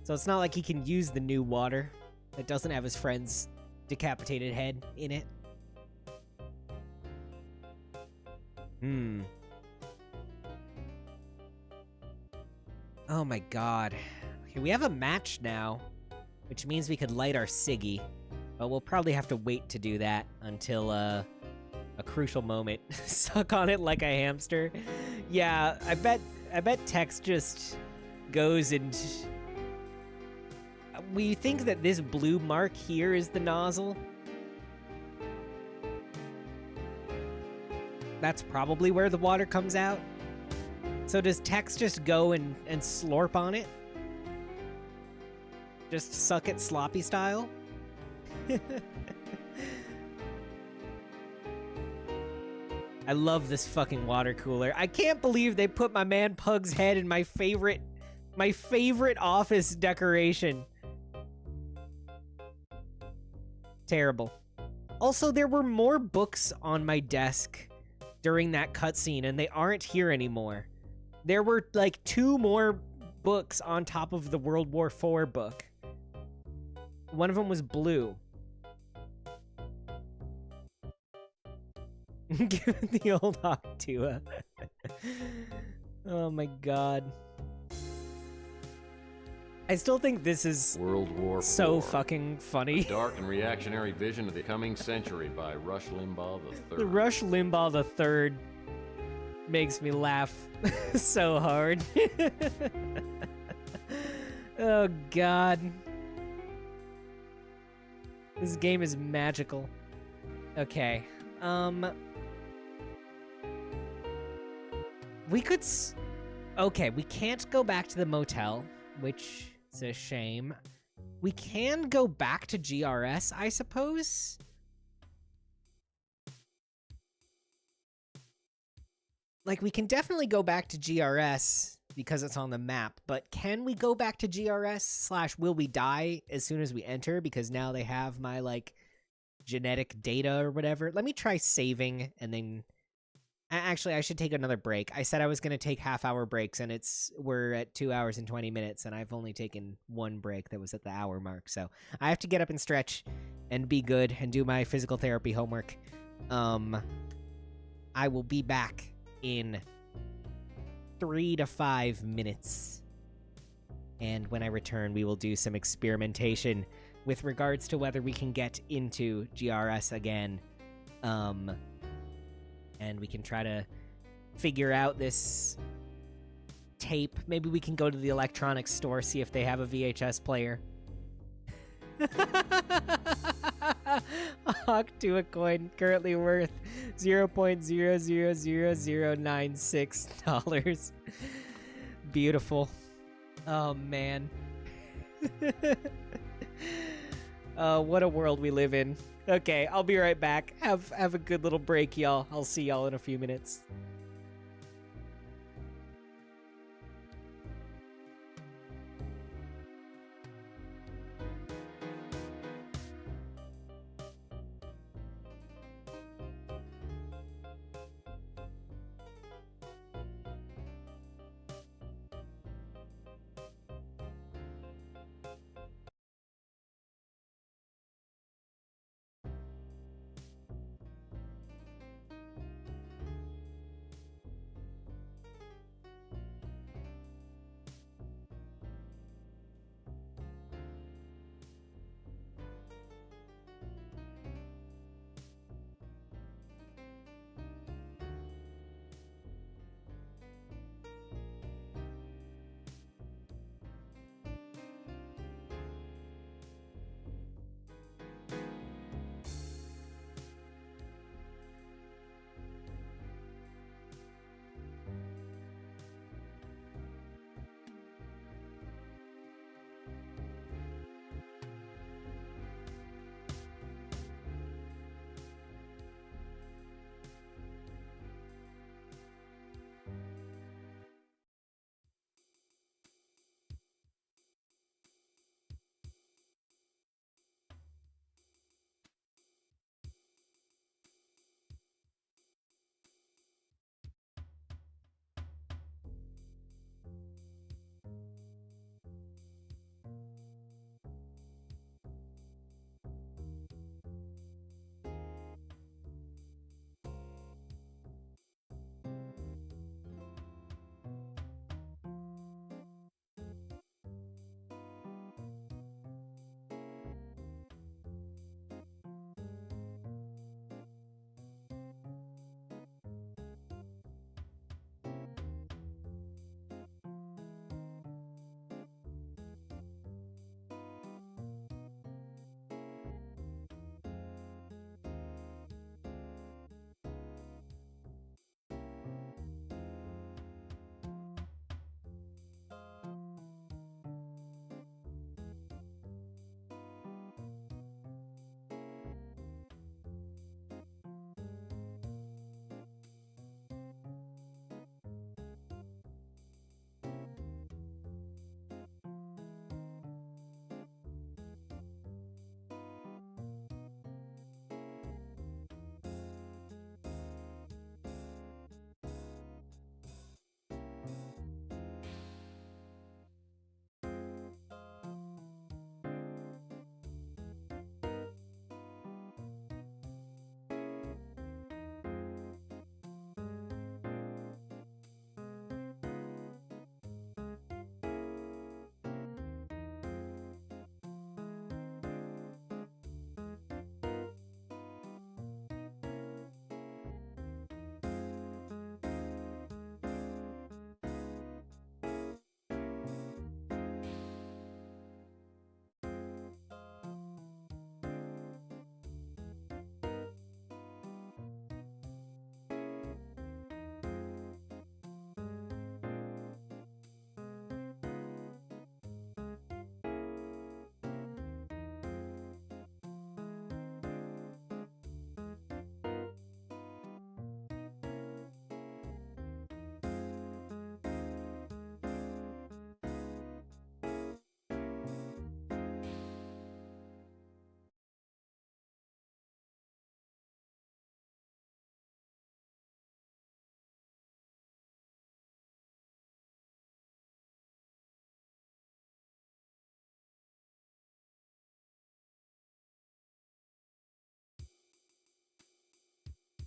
So it's not like he can use the new water that doesn't have his friend's decapitated head in it. Oh my god. Okay, we have a match now, which means we could light our ciggy, but we'll probably have to wait to do that until a crucial moment. Suck on it like a hamster. Yeah, I bet Tex just goes and we think that this blue mark here is the nozzle. That's probably where the water comes out. So does Tex just go and slurp on it? Just suck it sloppy style? I love this fucking water cooler. I can't believe they put my man Pug's head in my favorite office decoration. Terrible. Also, there were more books on my desk during that cutscene, and they aren't here anymore. There were like 2 more books on top of the World War IV book. One of them was blue. Give it the old Octua. Oh my god. I still think this is World War so IV. fucking funny. A dark and reactionary vision of the coming century by Rush Limbaugh III. The Rush Limbaugh III makes me laugh so hard. Oh god. This game is magical. Okay. We could okay, we can't go back to the motel, which is a shame. We can go back to GRS, I suppose? Like, we can definitely go back to GRS because it's on the map, but can we go back to GRS / will we die as soon as we enter? Because now they have my, like, genetic data or whatever. Let me try saving and then... Actually, I should take another break. I said I was going to take half-hour breaks, and we're at 2 hours and 20 minutes, and I've only taken 1 break that was at the hour mark. So I have to get up and stretch and be good and do my physical therapy homework. I will be back in 3 to 5 minutes. And when I return, we will do some experimentation with regards to whether we can get into GRS again. And we can try to figure out this tape. Maybe we can go to the electronics store, see if they have a VHS player. Octua coin currently worth $0.000096. Beautiful. Oh man. What a world we live in. Okay, I'll be right back. Have a good little break, y'all. I'll see y'all in a few minutes.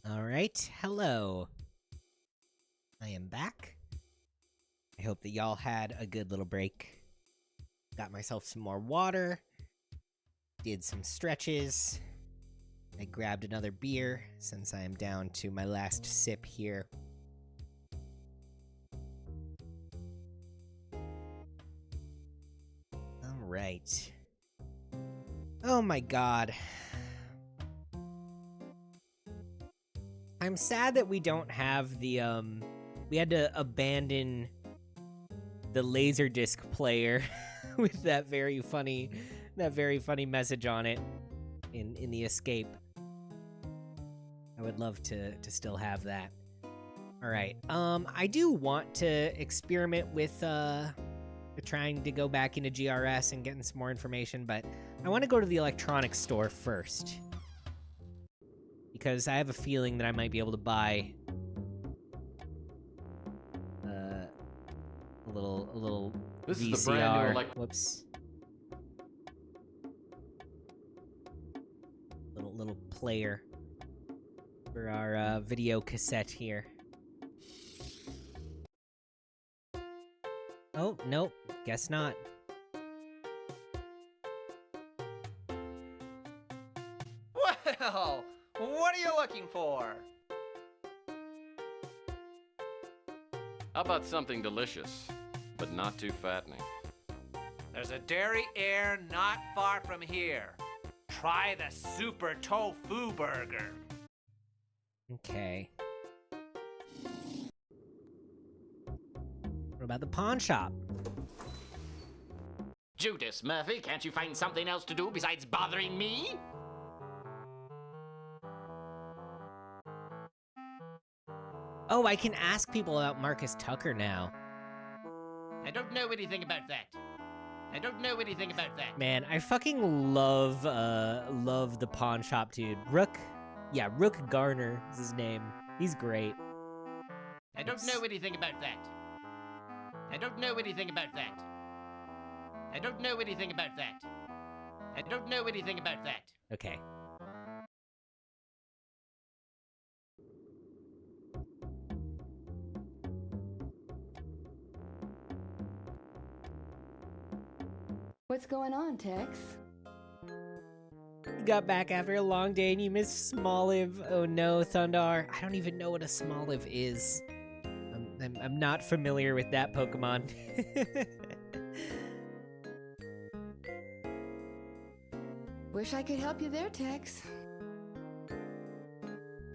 Alright, hello. I am back. I hope that y'all had a good little break. Got myself some more water. Did some stretches. I grabbed another beer since I am down to my last sip here. Alright. Oh my god. I'm sad that we don't have the, we had to abandon the Laserdisc player with that very funny message on it in the escape. I would love to still have that. Alright, I do want to experiment with, trying to go back into GRS and getting some more information, but I want to go to the electronics store first. Because I have a feeling that I might be able to buy a little This VCR. is the brand new Whoops. Little player for our video cassette here. Oh, nope. Guess not. Well, what are you looking for? How about something delicious, but not too fattening? There's a Dairy Air not far from here. Try the Super Tofu Burger. Okay. What about the pawn shop? Judas Murphy, can't you find something else to do besides bothering me? Oh, I can ask people about Marcus Tucker now. I don't know anything about that. I don't know anything about that. Man, I fucking love the pawn shop dude. Rook Garner is his name. He's great. I don't know anything about that. I don't know anything about that. I don't know anything about that. I don't know anything about that. Okay. What's going on, Tex? You got back after a long day and you missed Smoliv. Oh no, Thundar. I don't even know what a Smoliv is. I'm not familiar with that Pokemon. Wish I could help you there, Tex.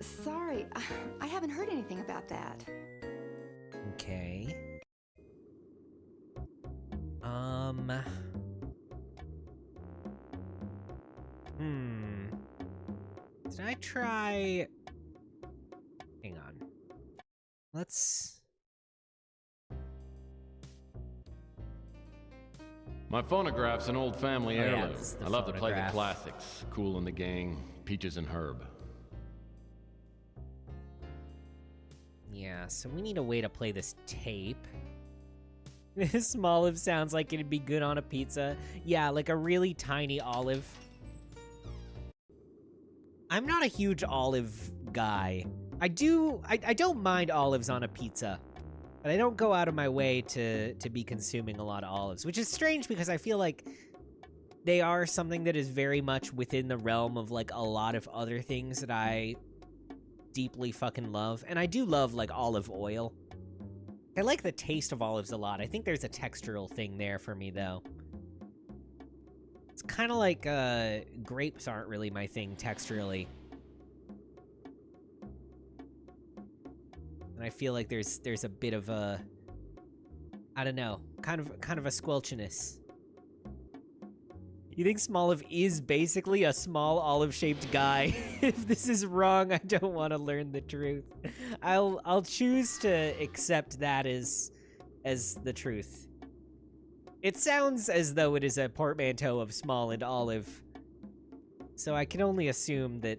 Sorry, I haven't heard anything about that. Okay. Did I try... Hang on. Let's... My phonograph's an old family Oh, yeah, heirloom. this is the I love to play the phonograph. classics. Kool and the Gang, Peaches and Herb. Yeah, so we need a way to play this tape. This Smoliv sounds like it'd be good on a pizza. Yeah, like a really tiny olive. I'm not a huge olive guy. I don't mind olives on a pizza, but I don't go out of my way to be consuming a lot of olives, which is strange because I feel like they are something that is very much within the realm of like a lot of other things that I deeply fucking love. And I do love like olive oil. I like the taste of olives a lot. I think there's a textural thing there for me though. It's kind of like grapes aren't really my thing texturally. And I feel like there's a bit of a, I don't know, kind of a squelchiness. You think Smoliv is basically a small olive-shaped guy? If this is wrong, I don't want to learn the truth. I'll choose to accept that as the truth. It sounds as though it is a portmanteau of small and olive. So I can only assume that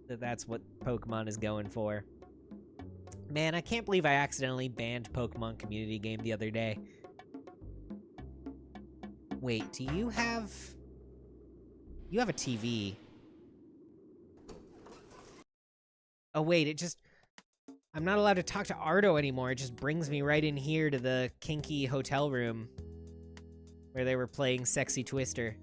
that's what Pokemon is going for. Man, I can't believe I accidentally banned Pokemon Community Game the other day. Wait, do you have... You have a TV. Oh, wait, it just... I'm not allowed to talk to Ardo anymore. It just brings me right in here to the kinky hotel room where they were playing Sexy Twister.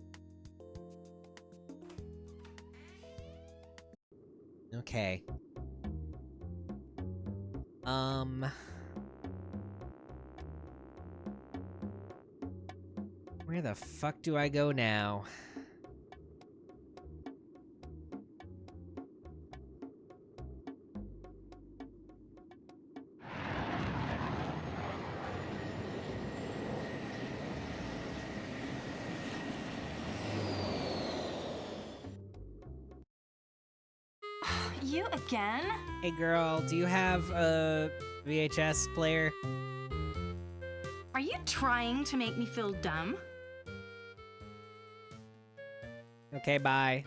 Okay. Where the fuck do I go now? You again? Hey girl, do you have a VHS player? Are you trying to make me feel dumb? Okay, bye.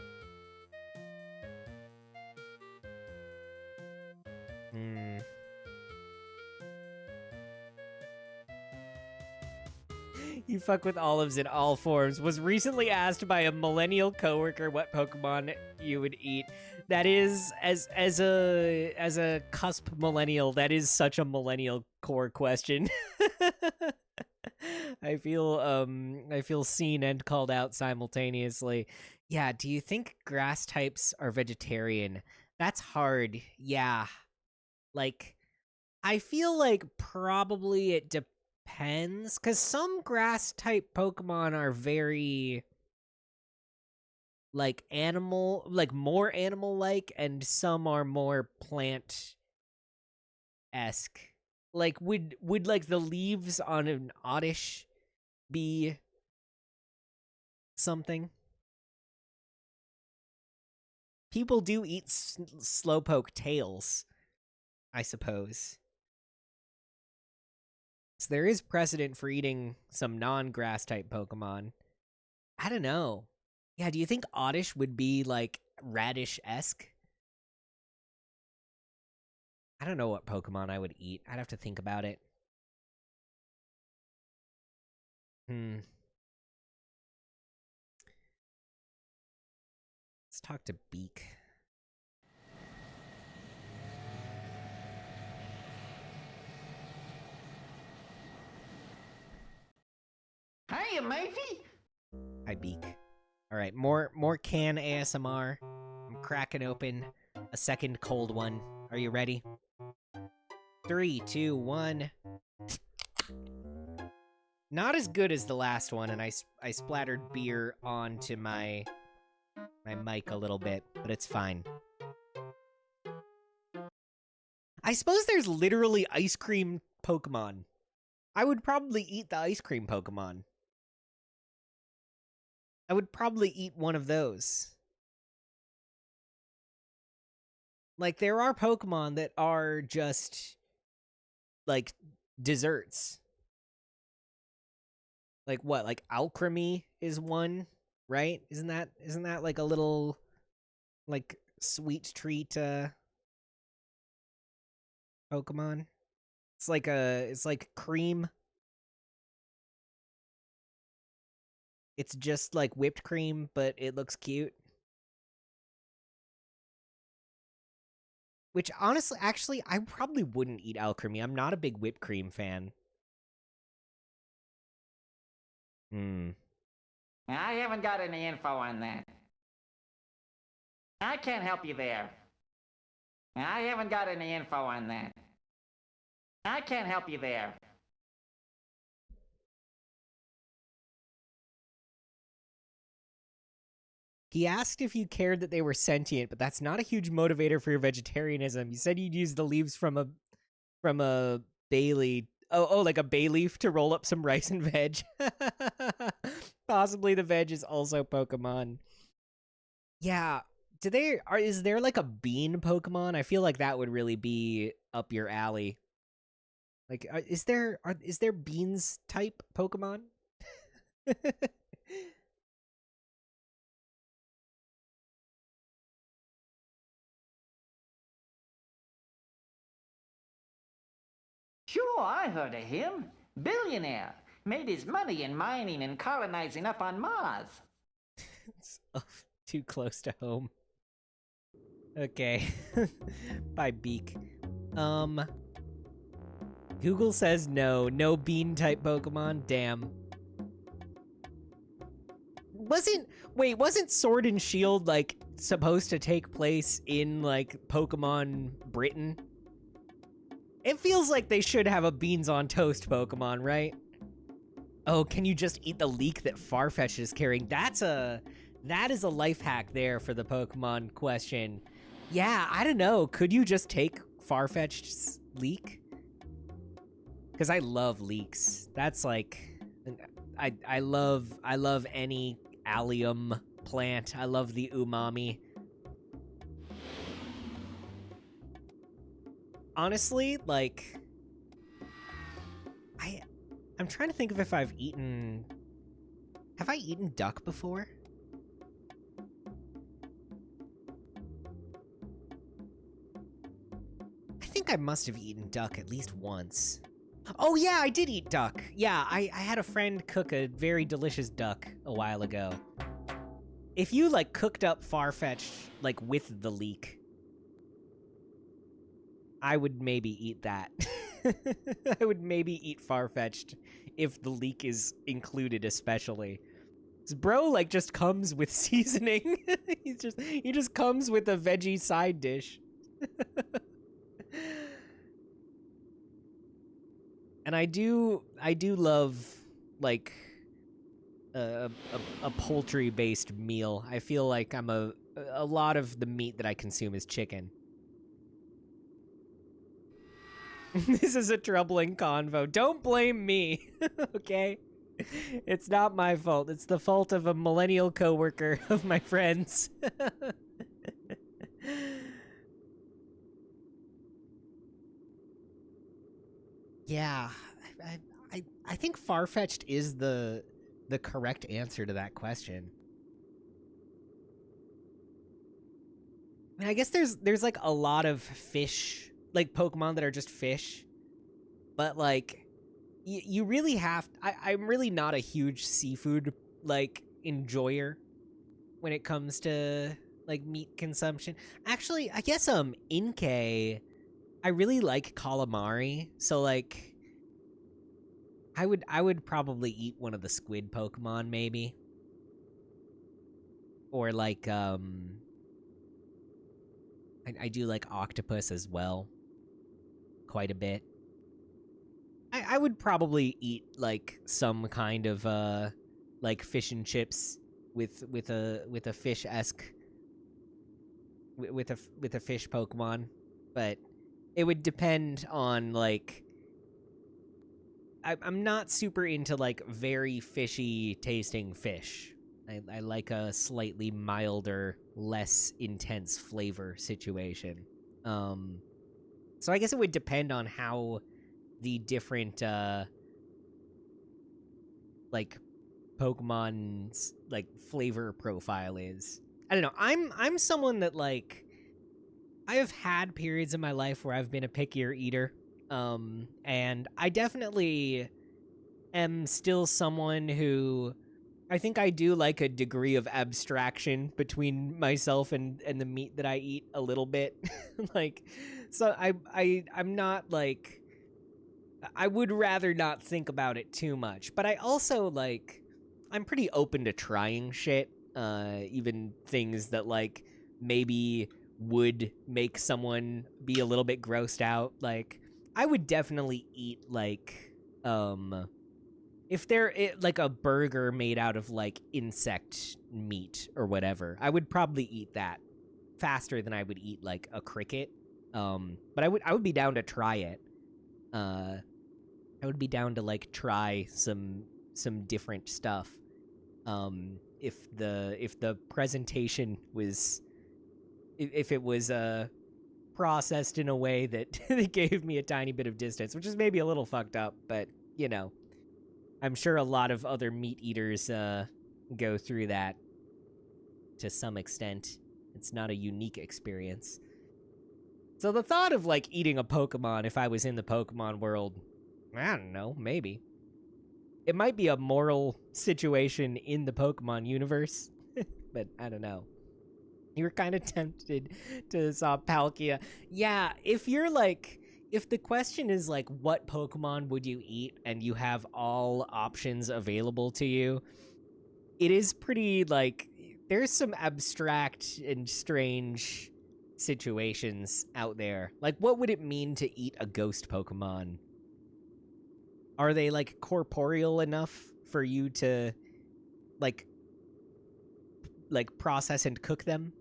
You fuck with olives in all forms. Was recently asked by a millennial coworker what Pokemon you would eat. That is, as a cusp millennial, that is such a millennial core question. I feel seen and called out simultaneously. Yeah, do you think grass types are vegetarian? That's hard. Yeah. Like, I feel like probably it depends, because some grass type Pokemon are very like animal, like more animal like, and some are more plant esque. Like, would like the leaves on an Oddish be something? People do eat Slowpoke tails, I suppose. So there is precedent for eating some non-grass type Pokemon. I don't know. Yeah, do you think Oddish would be like radish-esque? I don't know what Pokemon I would eat. I'd have to think about it. Let's talk to Beak. Hiya, Murphy. Hi, Beak. All right, more can ASMR. I'm cracking open a second cold one. Are you ready? 3, 2, 1. Not as good as the last one, and I splattered beer onto my mic a little bit, but it's fine. I suppose there's literally ice cream Pokemon. I would probably eat the ice cream Pokemon. I would probably eat one of those. Like, there are Pokemon that are just, like, desserts. Like, what? Like, Alchemy is one, right? Isn't that like a little, like, sweet treat, Pokemon? It's like cream. It's just like whipped cream, but it looks cute. Which, honestly, actually, I probably wouldn't eat Alchemy. I'm not a big whipped cream fan. I haven't got any info on that. I can't help you there. I haven't got any info on that. I can't help you there. He asked if you cared that they were sentient, but that's not a huge motivator for your vegetarianism. You said you'd use the leaves from a bay. Oh, like a bay leaf to roll up some rice and veg. Possibly the veg is also Pokemon. Yeah, is there like a bean Pokemon? I feel like that would really be up your alley. Like, is there beans type Pokemon? Sure, I heard of him. Billionaire. Made his money in mining and colonizing up on Mars. It's too close to home. Okay. By Beak. Google says no bean type Pokemon. Damn. Wasn't Sword and Shield like supposed to take place in like Pokemon Britain? It feels like they should have a beans on toast Pokemon, right? Oh, can you just eat the leek that Farfetch'd is carrying? That is a life hack there for the Pokemon question. Yeah, I don't know. Could you just take Farfetch'd's leek? Because I love leeks. That's like, I love any allium plant. I love the umami. Honestly, like, I'm trying to think of if I've eaten... Have I eaten duck before? I think I must have eaten duck at least once. Oh yeah, I did eat duck. Yeah, I had a friend cook a very delicious duck a while ago. If you, like, cooked up Farfetch'd, like, with the leek, I would maybe eat that. I would maybe eat Farfetch'd if the leek is included, especially. This bro, like, just comes with seasoning. He just comes with a veggie side dish. And I do love, like, a poultry-based meal. I feel like I'm a lot of the meat that I consume is chicken. This is a troubling convo. Don't blame me, okay? It's not my fault. It's the fault of a millennial coworker of my friends. Yeah, I think Farfetch'd is the correct answer to that question. I mean, I guess there's like a lot of fish, like Pokemon that are just fish, but like you really have. I'm really not a huge seafood like enjoyer when it comes to like meat consumption. Actually, I guess Inkay, I really like calamari, so like I would probably eat one of the squid Pokemon maybe. Or like I do like octopus as well. Quite a bit. I would probably eat like some kind of like fish and chips with a fish-esque with a fish Pokemon, but it would depend on like I'm not super into like very fishy tasting fish. I like a slightly milder, less intense flavor situation. So I guess it would depend on how the different like Pokemon's like flavor profile is. I don't know. I'm someone that like I have had periods in my life where I've been a pickier eater. And I definitely am still someone who I think I do like a degree of abstraction between myself and the meat that I eat a little bit. Like, so I'm not like, I would rather not think about it too much, but I also like, I'm pretty open to trying shit, even things that like maybe would make someone be a little bit grossed out. Like, I would definitely eat like if there like a burger made out of like insect meat or whatever, I would probably eat that faster than I would eat like a cricket. But I would be down to try it. I would be down to like try some different stuff. If the presentation was if it was processed in a way that it gave me a tiny bit of distance, which is maybe a little fucked up, but you know, I'm sure a lot of other meat eaters go through that to some extent. It's not a unique experience. So the thought of like eating a Pokemon if I was in the Pokemon world, I don't know, maybe. It might be a moral situation in the Pokemon universe, but I don't know. You were kind of tempted to stop Palkia. Yeah, if you're like, if the question is like, what Pokemon would you eat, and you have all options available to you, it is pretty like, there's some abstract and strange situations out there. Like, what would it mean to eat a ghost Pokemon? Are they like corporeal enough for you to like process and cook them?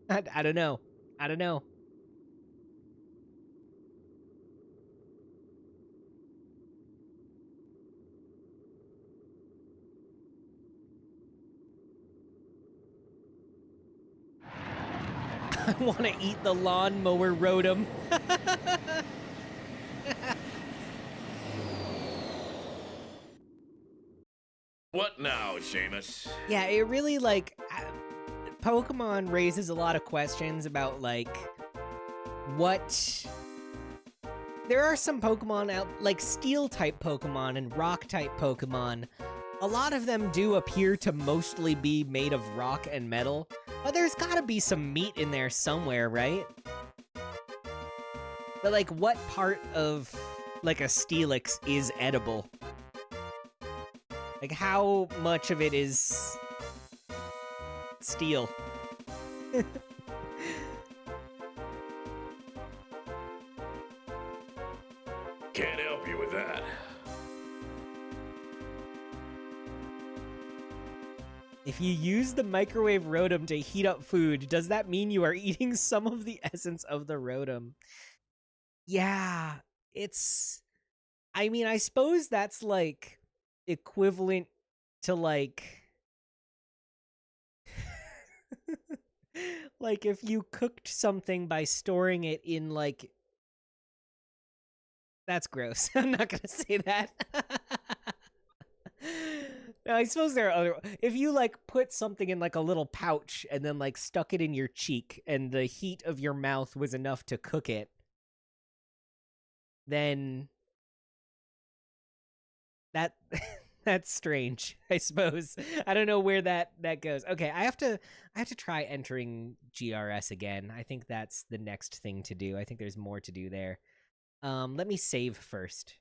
I don't know. I don't know. I want to eat the lawnmower Rotom. What now, Seamus? Yeah, it really, like, Pokemon raises a lot of questions about, like, what... There are some Pokemon out, like Steel-type Pokemon and Rock-type Pokemon. A lot of them do appear to mostly be made of rock and metal, but there's gotta be some meat in there somewhere, right? But, like, what part of, like, a Steelix is edible? Like, how much of it is steel? Can't help you with that. If you use the microwave Rotom to heat up food, does that mean you are eating some of the essence of the Rotom? Yeah, it's... I mean, I suppose that's, like, equivalent to, like... like, if you cooked something by storing it in, like... That's gross. I'm not gonna say that. No, I suppose there are other... If you, like, put something in, like, a little pouch and then, like, stuck it in your cheek and the heat of your mouth was enough to cook it, then... That's strange, I suppose. I don't know where that goes. Okay, I have to try entering GRS again. I think that's the next thing to do. I think there's more to do there. Let me save first.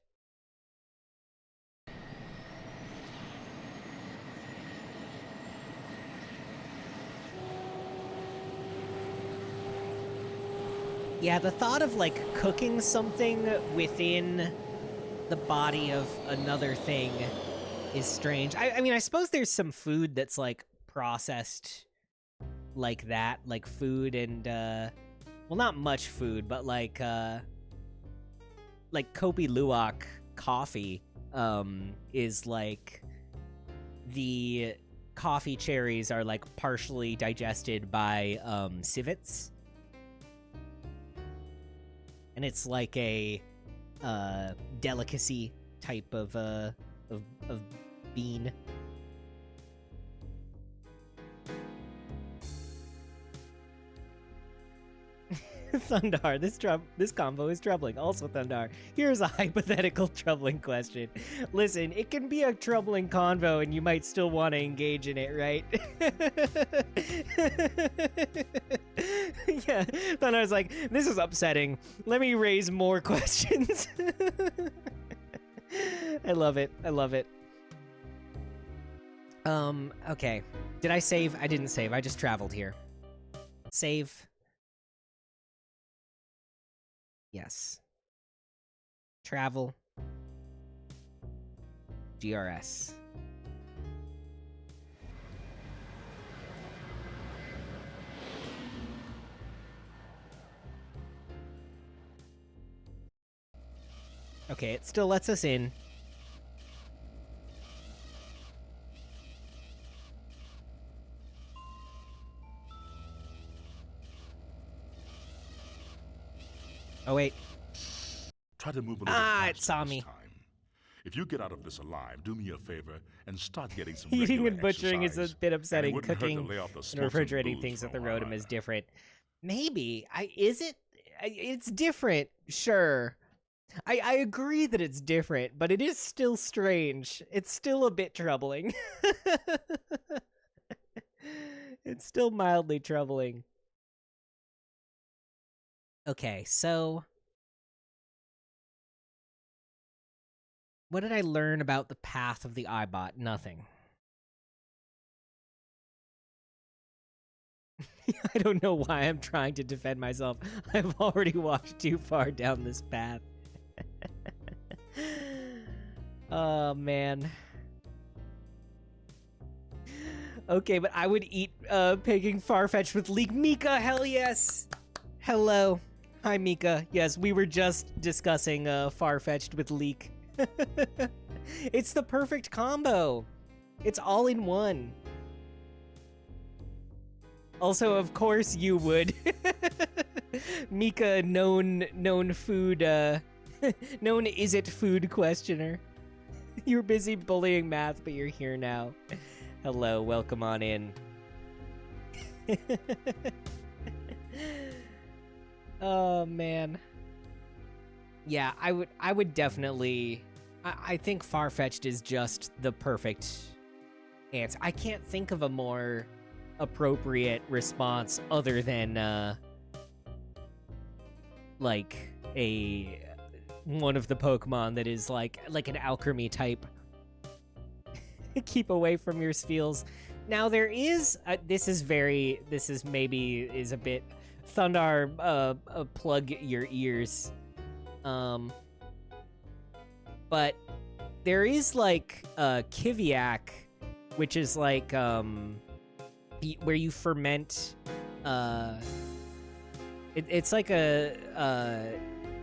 Yeah, the thought of, like, cooking something within the body of another thing is strange. I mean, I suppose there's some food that's, like, processed like that, like food and, well, not much food, but, like Kopi Luwak coffee, is, like, the coffee cherries are, like, partially digested by, civets. And it's like a delicacy type of bean. Thundar, this combo is troubling. Also, Thundar, here's a hypothetical troubling question. Listen, it can be a troubling convo and you might still want to engage in it, right? Yeah, Thundar's like, this is upsetting. Let me raise more questions. I love it. I love it. Okay. Did I save? I didn't save. I just traveled here. Save. Yes. Travel. GRS. Okay, it still lets us in. Oh, wait. Try to move a little it saw me. time. If you get out of this alive, do me a favor and start getting some Eating regular and butchering exercise. is a bit upsetting. And it wouldn't hurt to Cooking lay off the and smoke refrigerating booze things for at the a while. Rotom is different. Maybe. Is it? It's different, sure. I agree that it's different, but it is still strange. It's still a bit troubling. It's still mildly troubling. Okay, so what did I learn about the path of the Eyebot? Nothing. I don't know why I'm trying to defend myself. I've already walked too far down this path. Oh, man. Okay, but I would eat picking Farfetch'd with Leek. Mika, hell yes! Hello. Hi, Mika. Yes, we were just discussing Farfetch'd with Leek. It's the perfect combo. It's all in one. Also, of course you would. Mika, known food, known is it food questioner. You were busy bullying math, but you're here now. Hello, welcome on in. Oh man. Yeah, I would definitely. I think Farfetch'd is just the perfect answer. I can't think of a more appropriate response other than like one of the Pokemon that is like an alchemy type. Keep away from your Spheals. Now there is this is maybe a bit Thundar, plug your ears. But there is like Kiviak, which is like where you ferment it's like a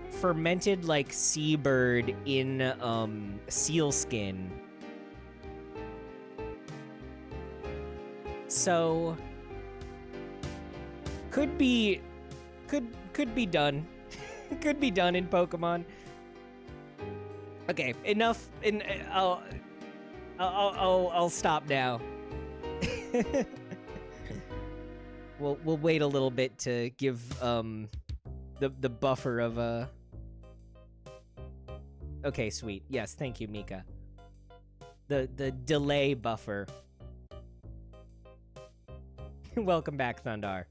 fermented like seabird in seal skin. So could be done. Could be done in Pokemon. Okay, enough. I'll stop now. We'll wait a little bit to give the buffer of Okay, sweet. Yes, thank you, Mika. The delay buffer. Welcome back, Thundar.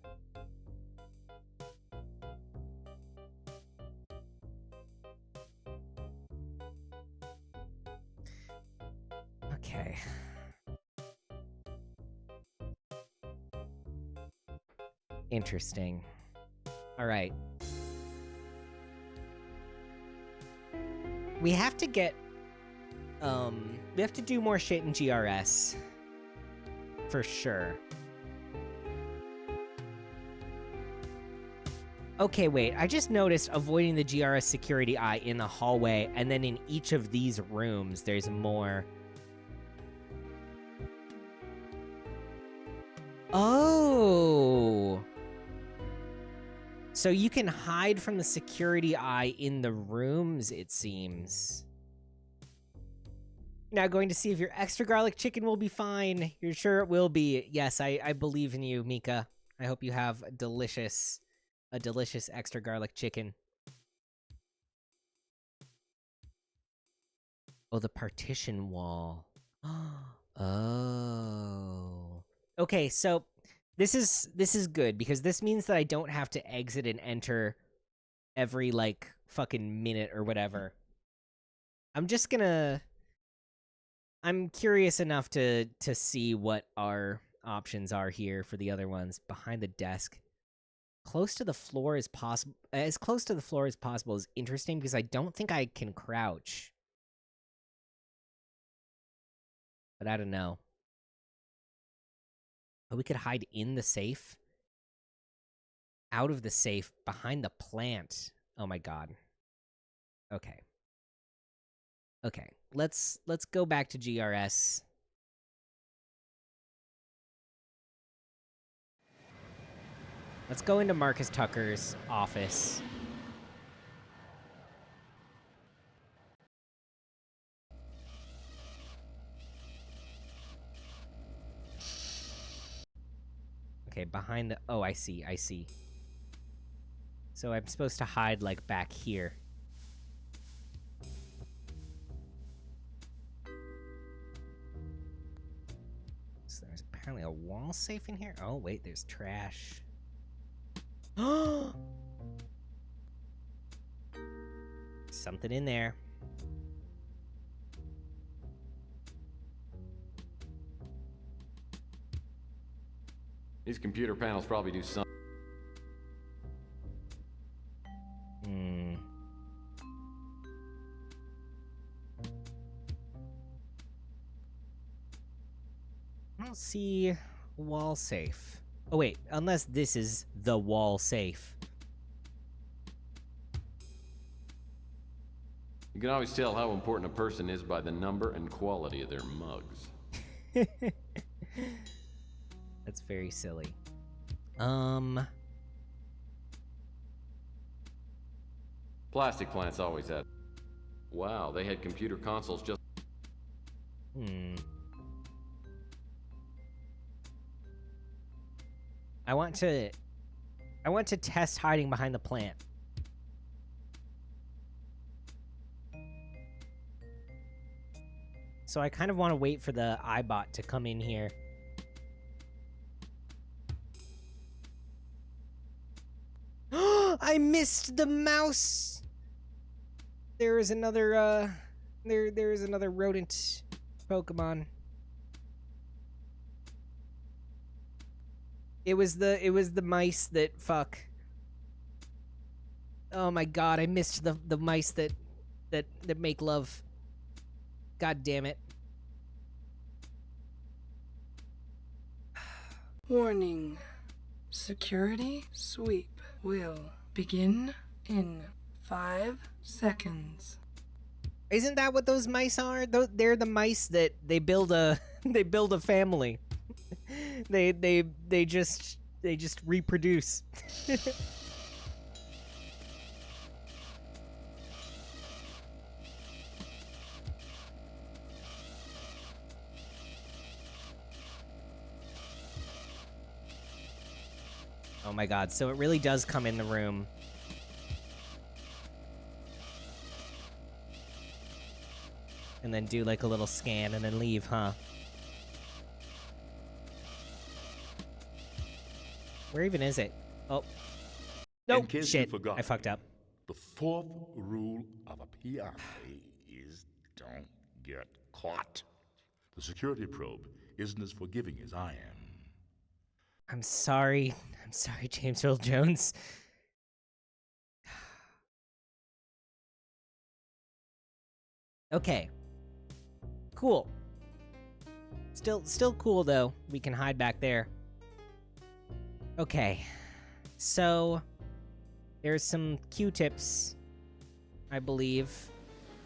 Okay. Interesting. All right. We have to get we have to do more shit in GRS. For sure. Okay, wait. I just noticed avoiding the GRS security eye in the hallway, and then in each of these rooms, there's more. Oh! So you can hide from the security eye in the rooms, it seems. Now going to see if your extra garlic chicken will be fine. You're sure it will be. Yes, I believe in you, Mika. I hope you have a delicious extra garlic chicken. Oh, the partition wall. Oh. Okay, so this is good because this means that I don't have to exit and enter every like fucking minute or whatever. I'm curious enough to see what our options are here for the other ones. Behind the desk. Close to the floor as possible. As close to the floor as possible is interesting because I don't think I can crouch. But I don't know. Oh, we could hide in the safe. Out of the safe, behind the plant. Oh my god. Okay. Okay, let's go back to GRS. Let's go into Marcus Tucker's office. Okay, behind the... Oh, I see. So I'm supposed to hide, like, back here. So there's a apparently a wall safe in here. Oh, wait, there's trash. Something in there. These computer panels probably do something. I don't see wall safe. Oh wait, unless this is the wall safe. You can always tell how important a person is by the number and quality of their mugs. That's very silly. Plastic plants always had. Wow, they had computer consoles just. I want to test hiding behind the plant. So I kind of want to wait for the iBot to come in here. I missed the mouse. There is another there is another rodent Pokemon. It was the mice that fuck. Oh my god, I missed the mice that make love. God damn it. Warning. Security sweep will begin in 5 seconds. Isn't that what those mice are? They're the mice that they build a they build a family. they just reproduce. Oh my god, so it really does come in the room. And then do like a little scan and then leave, huh? Where even is it? Oh. Nope, shit. I fucked up. The fourth rule of a PI is don't get caught. The security probe isn't as forgiving as I am. I'm sorry. I'm sorry, James Earl Jones. Okay. Cool. Still cool, though. We can hide back there. Okay. So, there's some Q-tips, I believe,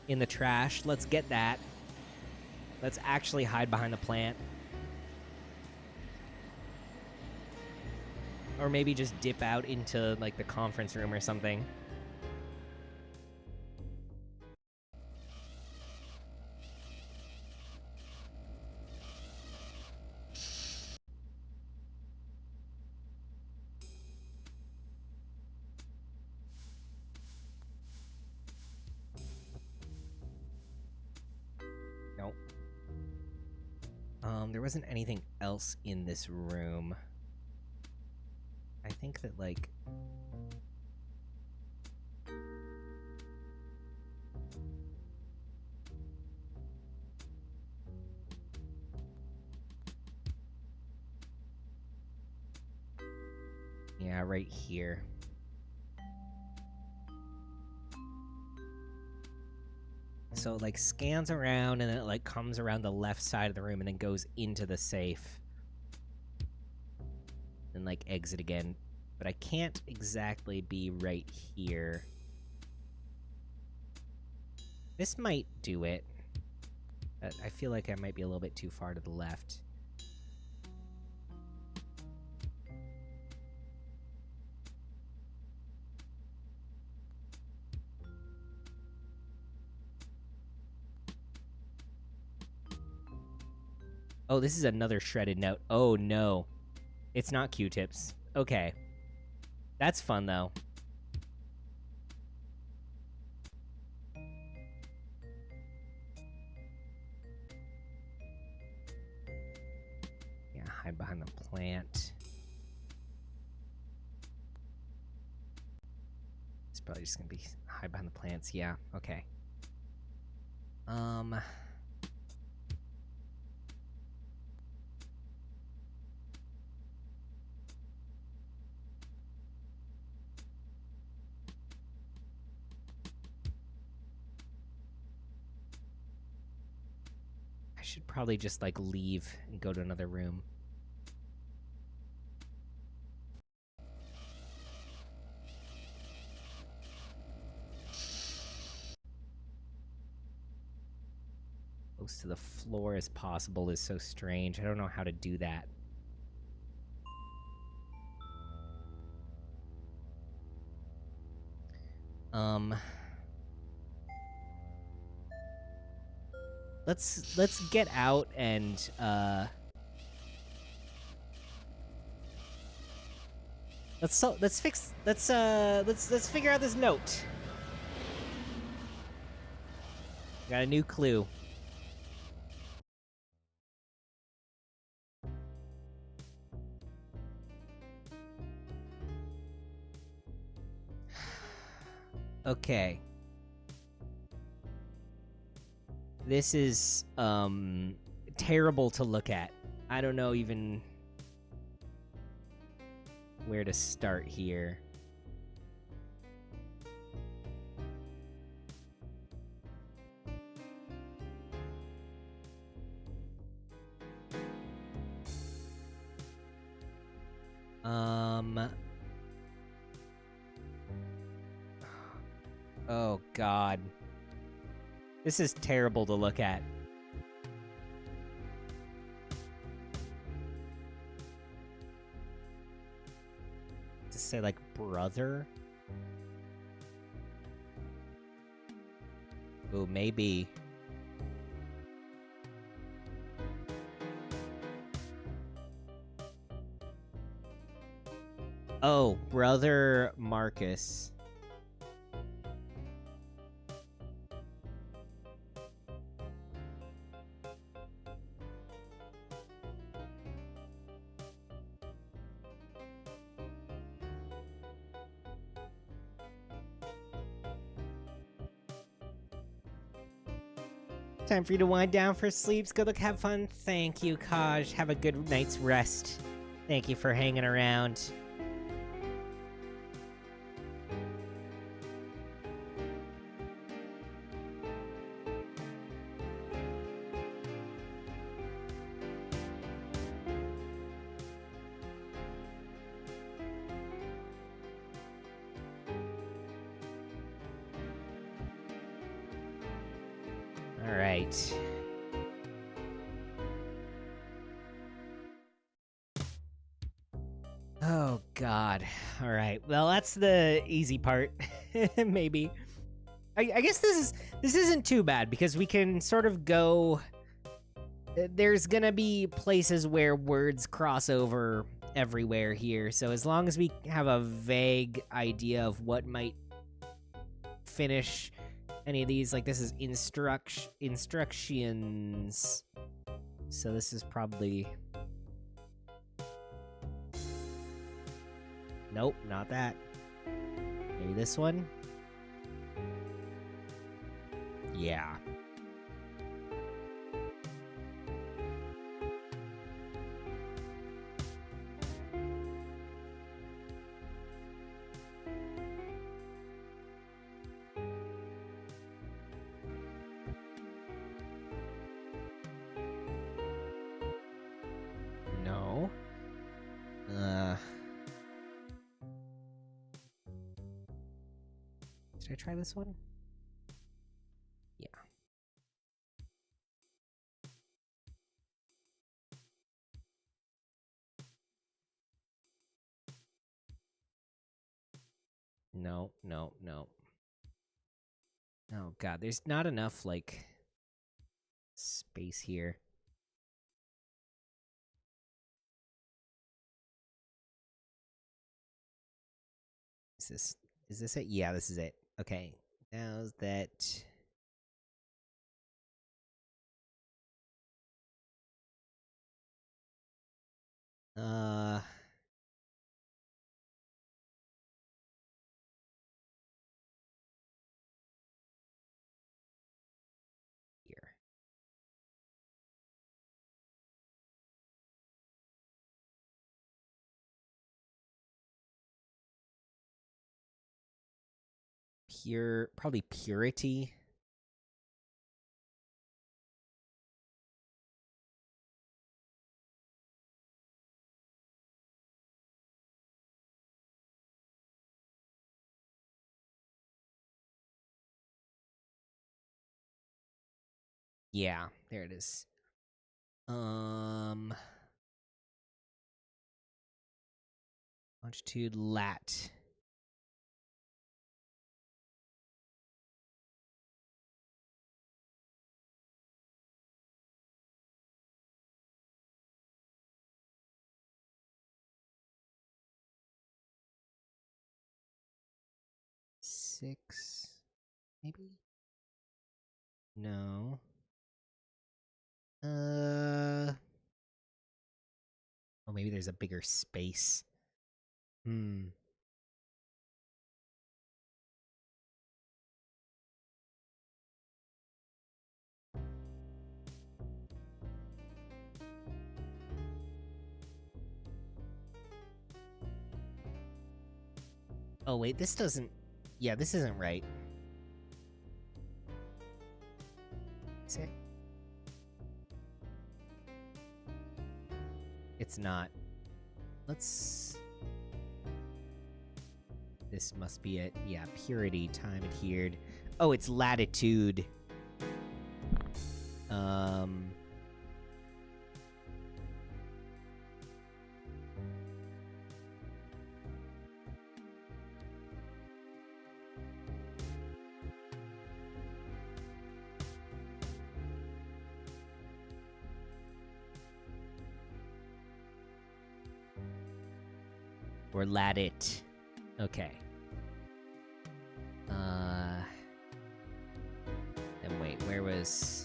in the trash. Let's get that. Let's actually hide behind the plant. Or maybe just dip out into, like, the conference room or something. Nope. There wasn't anything else in this room. I think that, like... Yeah, right here. So it, like, scans around, and then it, like, comes around the left side of the room and then goes into the safe. And, like, exit again. But I can't exactly be right here. This might do it. But I feel like I might be a little bit too far to the left. Oh, this is another shredded note. Oh, no. It's not Q-tips. Okay. That's fun, though. Yeah, hide behind the plant. It's probably just gonna be hide behind the plants. Yeah. Okay. I should probably just like leave and go to another room. Close to the floor as possible is so strange. I don't know how to do that. Let's get out and let's figure out this note. Got a new clue. Okay. This is terrible to look at. I don't know even where to start here. Oh God. This is terrible to look at. To say like brother? Oh, maybe. Oh, brother Marcus. Time for you to wind down for sleeps. Good luck, have fun. Thank you, Kaj. Have a good night's rest. Thank you for hanging around. All right. Oh God. All right. Well, that's the easy part. Maybe. I guess this isn't too bad because we can sort of go. There's gonna be places where words cross over everywhere here. So as long as we have a vague idea of what might finish any of these, like this is instructions. So this is probably. Nope, not that. Maybe this one? Yeah. No. Should I try this one? Yeah. No, no, no. Oh God, there's not enough, like, space here. Is this it? Yeah, this is it. Okay. Now that probably purity. Yeah, there it is. Longitude lat. Six, maybe? No. Oh, maybe there's a bigger space. Oh, wait, this doesn't... Yeah, this isn't right. Is it? It's not. Let's... This must be it. Yeah, purity, time adhered. Oh, it's latitude. Or lat-it. Okay. And wait, where was...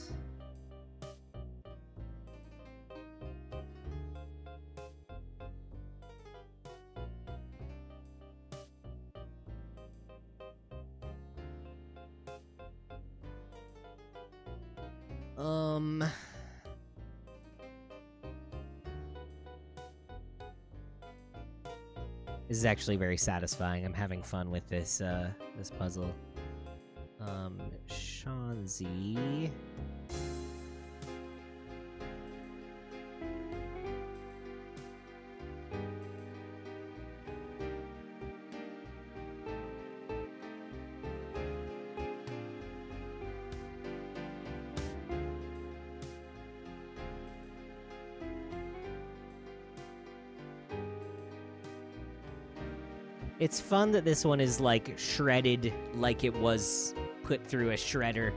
This is actually very satisfying. I'm having fun with this, this puzzle. Shanzi. It's fun that this one is, like, shredded like it was put through a shredder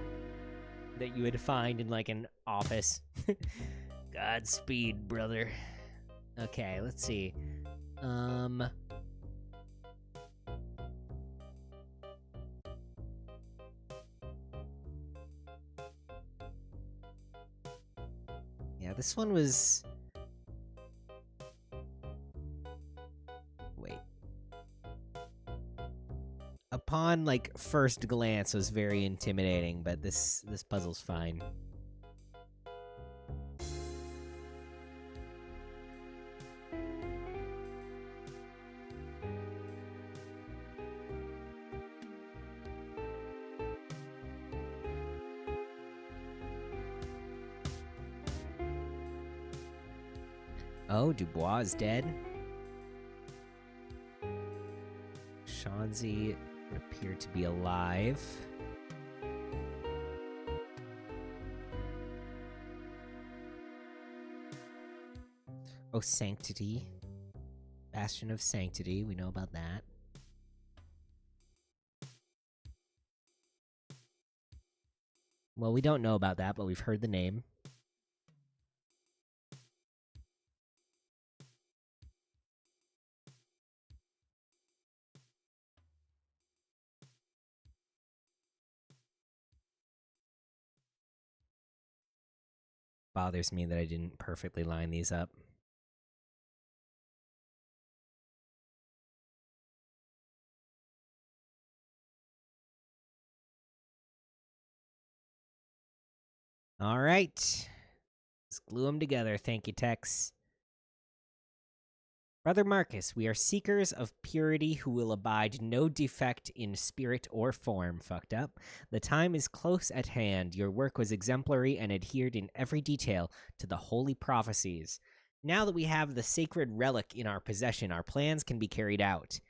that you would find in, like, an office. Godspeed, brother. Okay, let's see. Yeah, this one was... Wait. Upon, like, first glance was very intimidating, but this puzzle's fine. Oh, Dubois is dead. Shanzi would appear to be alive. Oh, Sanctity. Bastion of Sanctity, we know about that. Well, we don't know about that, but we've heard the name. Bothers me that I didn't perfectly line these up. All right. Let's glue them together. Thank you, Tex. Brother Marcus, we are seekers of purity who will abide no defect in spirit or form. Fucked up. The time is close at hand. Your work was exemplary and adhered in every detail to the holy prophecies. Now that we have the sacred relic in our possession, our plans can be carried out.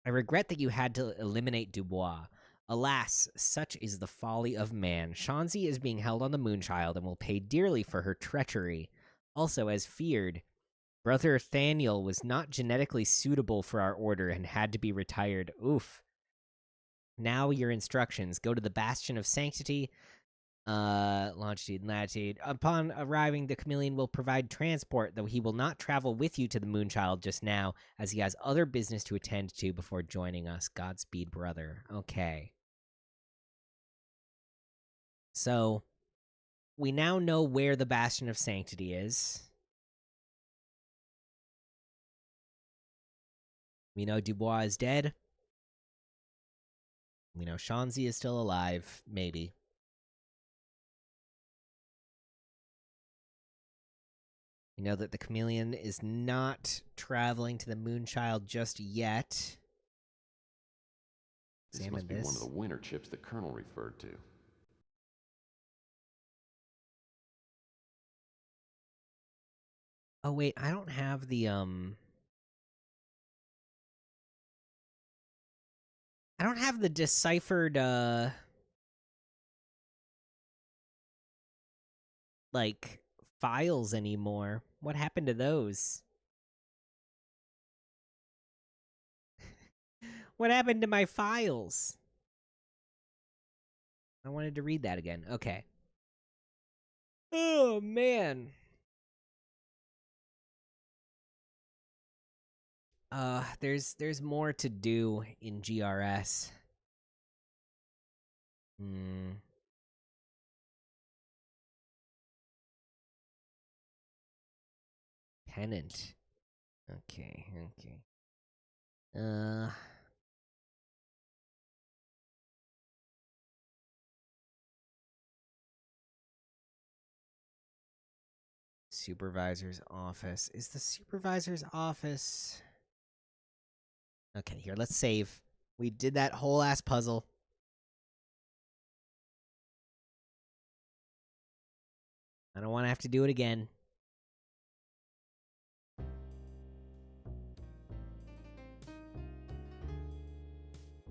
I regret that you had to eliminate Dubois. Alas, such is the folly of man. Shanzi is being held on the Moonchild and will pay dearly for her treachery. Also, as feared, Brother Thaniel was not genetically suitable for our order and had to be retired. Oof. Now your instructions. Go to the Bastion of Sanctity, longitude and latitude. Upon arriving, the chameleon will provide transport, though he will not travel with you to the Moonchild just now, as he has other business to attend to before joining us. Godspeed, brother. Okay. So, we now know where the Bastion of Sanctity is. We know Dubois is dead. We know Shanzi is still alive, maybe. We know that the chameleon is not traveling to the Moonchild just yet. This must be one of the winter chips the Colonel referred to. Oh wait, I don't have the I don't have the deciphered like files anymore. What happened to those? What happened to my files? I wanted to read that again. Okay. Oh man. There's more to do in GRS. Pennant. Okay. Supervisor's office. Is the supervisor's office... Okay, here, let's save. We did that whole ass puzzle. I don't want to have to do it again.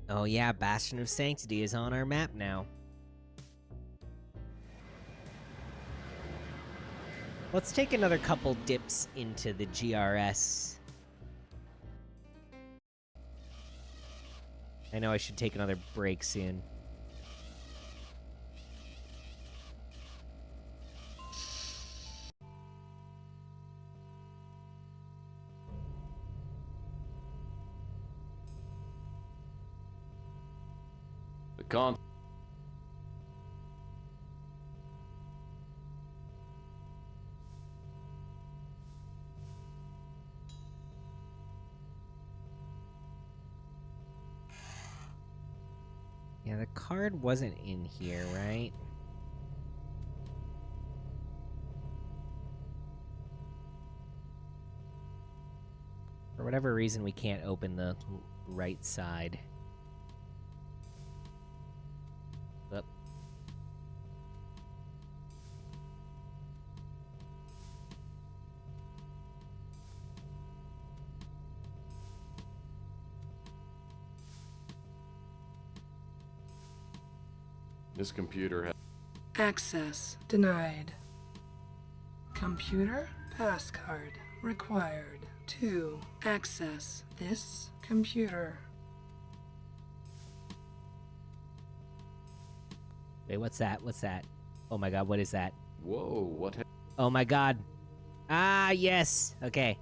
Oh yeah, Bastion of Sanctity is on our map now. Let's take another couple dips into the GRS. I know I should take another break soon. The con... Yeah, the card wasn't in here, right? For whatever reason, we can't open the right side. Oop. This computer has... Access denied. Computer passcard required to access this computer. Wait, what's that? What's that? Oh my god, what is that? Whoa, what... Oh my god. Ah, yes. Okay.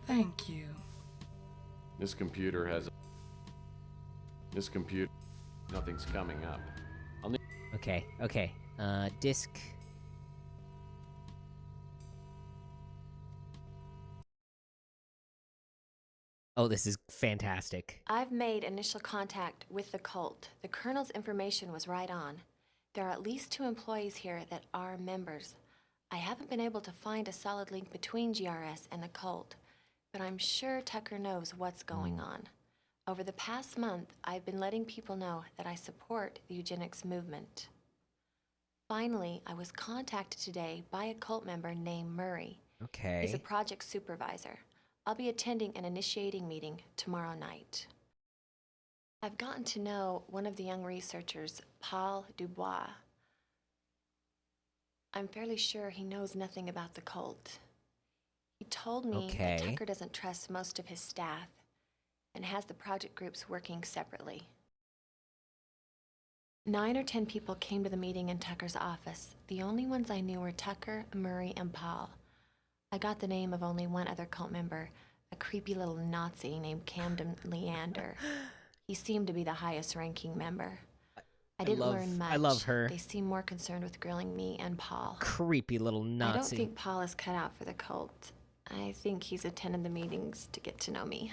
Thank you. This computer has... This computer... Nothing's coming up. I'll need... Okay. Disk. Oh, this is fantastic. I've made initial contact with the cult. The Colonel's information was right on. There are at least 2 employees here that are members I haven't been able to find a solid link between GRS and the cult, but I'm sure Tucker knows what's going on. Over the past month, I've been letting people know that I support the eugenics movement. Finally, I was contacted today by a cult member named Murray. Okay. He's a project supervisor. I'll be attending an initiating meeting tomorrow night. I've gotten to know one of the young researchers, Paul Dubois. I'm fairly sure he knows nothing about the cult. He told me that Tucker doesn't trust most of his staff and has the project groups working separately. 9 or 10 people came to the meeting in Tucker's office. The only ones I knew were Tucker, Murray, and Paul. I got the name of only one other cult member, a creepy little Nazi named Camden Leander. He seemed to be the highest ranking member. I didn't learn much. I love her. They seemed more concerned with grilling me and Paul. Creepy little Nazi. I don't think Paul is cut out for the cult. I think he's attended the meetings to get to know me.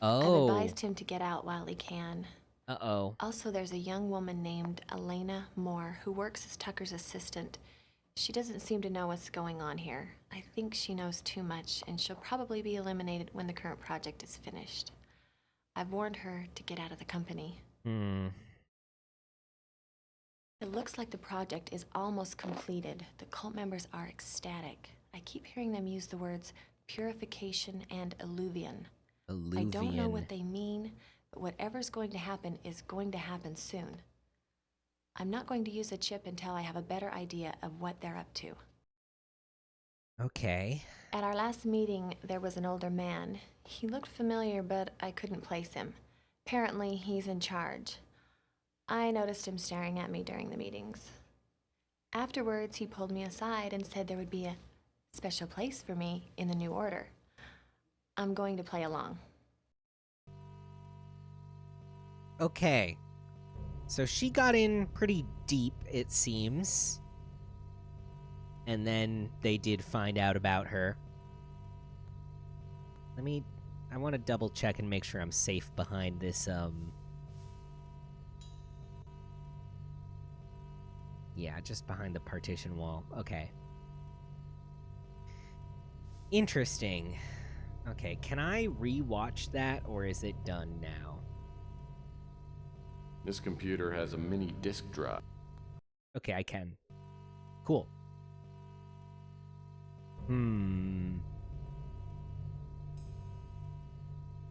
Oh. I've advised him to get out while he can. Uh-oh. Also, there's a young woman named Elena Moore who works as Tucker's assistant. She doesn't seem to know what's going on here. I think she knows too much, and she'll probably be eliminated when the current project is finished. I've warned her to get out of the company. It looks like the project is almost completed. The cult members are ecstatic. I keep hearing them use the words purification and illuvion. I don't know what they mean, but whatever's going to happen is going to happen soon. I'm not going to use a chip until I have a better idea of what they're up to. Okay. At our last meeting, there was an older man. He looked familiar, but I couldn't place him. Apparently, he's in charge. I noticed him staring at me during the meetings. Afterwards, he pulled me aside and said there would be a special place for me in the new order. I'm going to play along. Okay. So she got in pretty deep, it seems. And then they did find out about her. I want to double check and make sure I'm safe behind this, yeah, just behind the partition wall. Okay. Interesting. Okay, can I re-watch that, or is it done now? This computer has a mini disk drive. Okay, I can. Cool.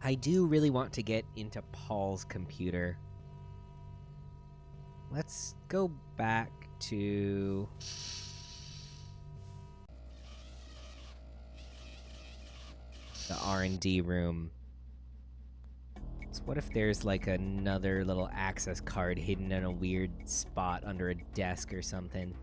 I do really want to get into Paul's computer. Let's go back to... the R&D room. So what if there's like another little access card hidden in a weird spot under a desk or something?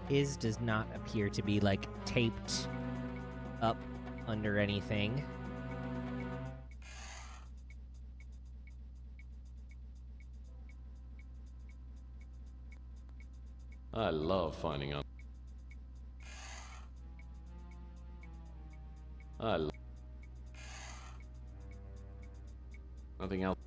His does not appear to be like taped up under anything. I love finding out. Nothing else.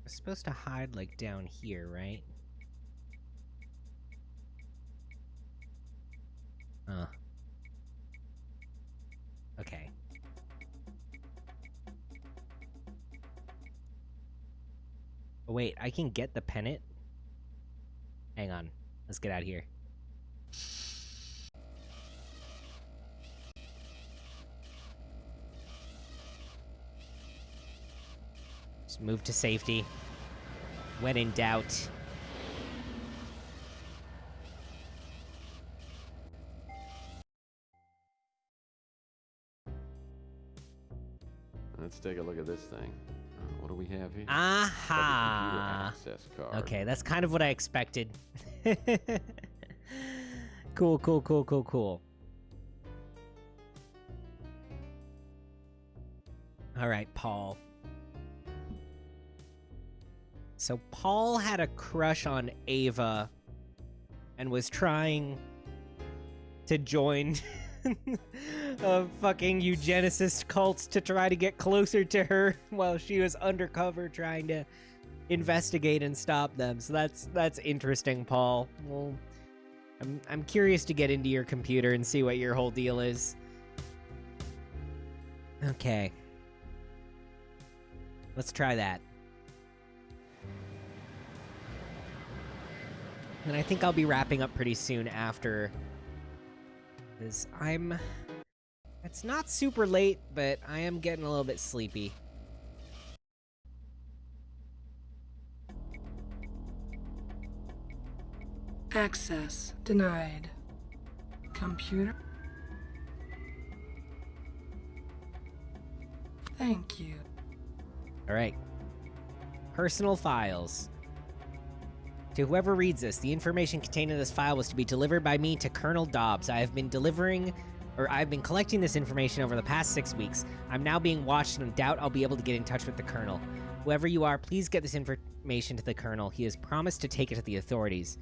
It's supposed to hide like down here, right? Okay. Oh, wait, I can get the pennant? Hang on. Let's get out of here. Just move to safety. When in doubt. Let's take a look at this thing. What do we have here? Aha! Computer access card. Okay, that's kind of what I expected. Cool. All right, Paul. So Paul had a crush on Ava and was trying to join a fucking eugenicist cult to try to get closer to her while she was undercover trying to investigate and stop them. So that's interesting, Paul. Well, I'm curious to get into your computer and see what your whole deal is. Okay. Let's try that. And I think I'll be wrapping up pretty soon after this. It's not super late, but I am getting a little bit sleepy. Access denied. Computer. Thank you. All right. Personal files. To whoever reads this, the information contained in this file was to be delivered by me to Colonel Dobbs. I've been collecting this information over the past 6 weeks. I'm now being watched and I doubt I'll be able to get in touch with the Colonel. Whoever you are, please get this information to the Colonel. He has promised to take it to the authorities.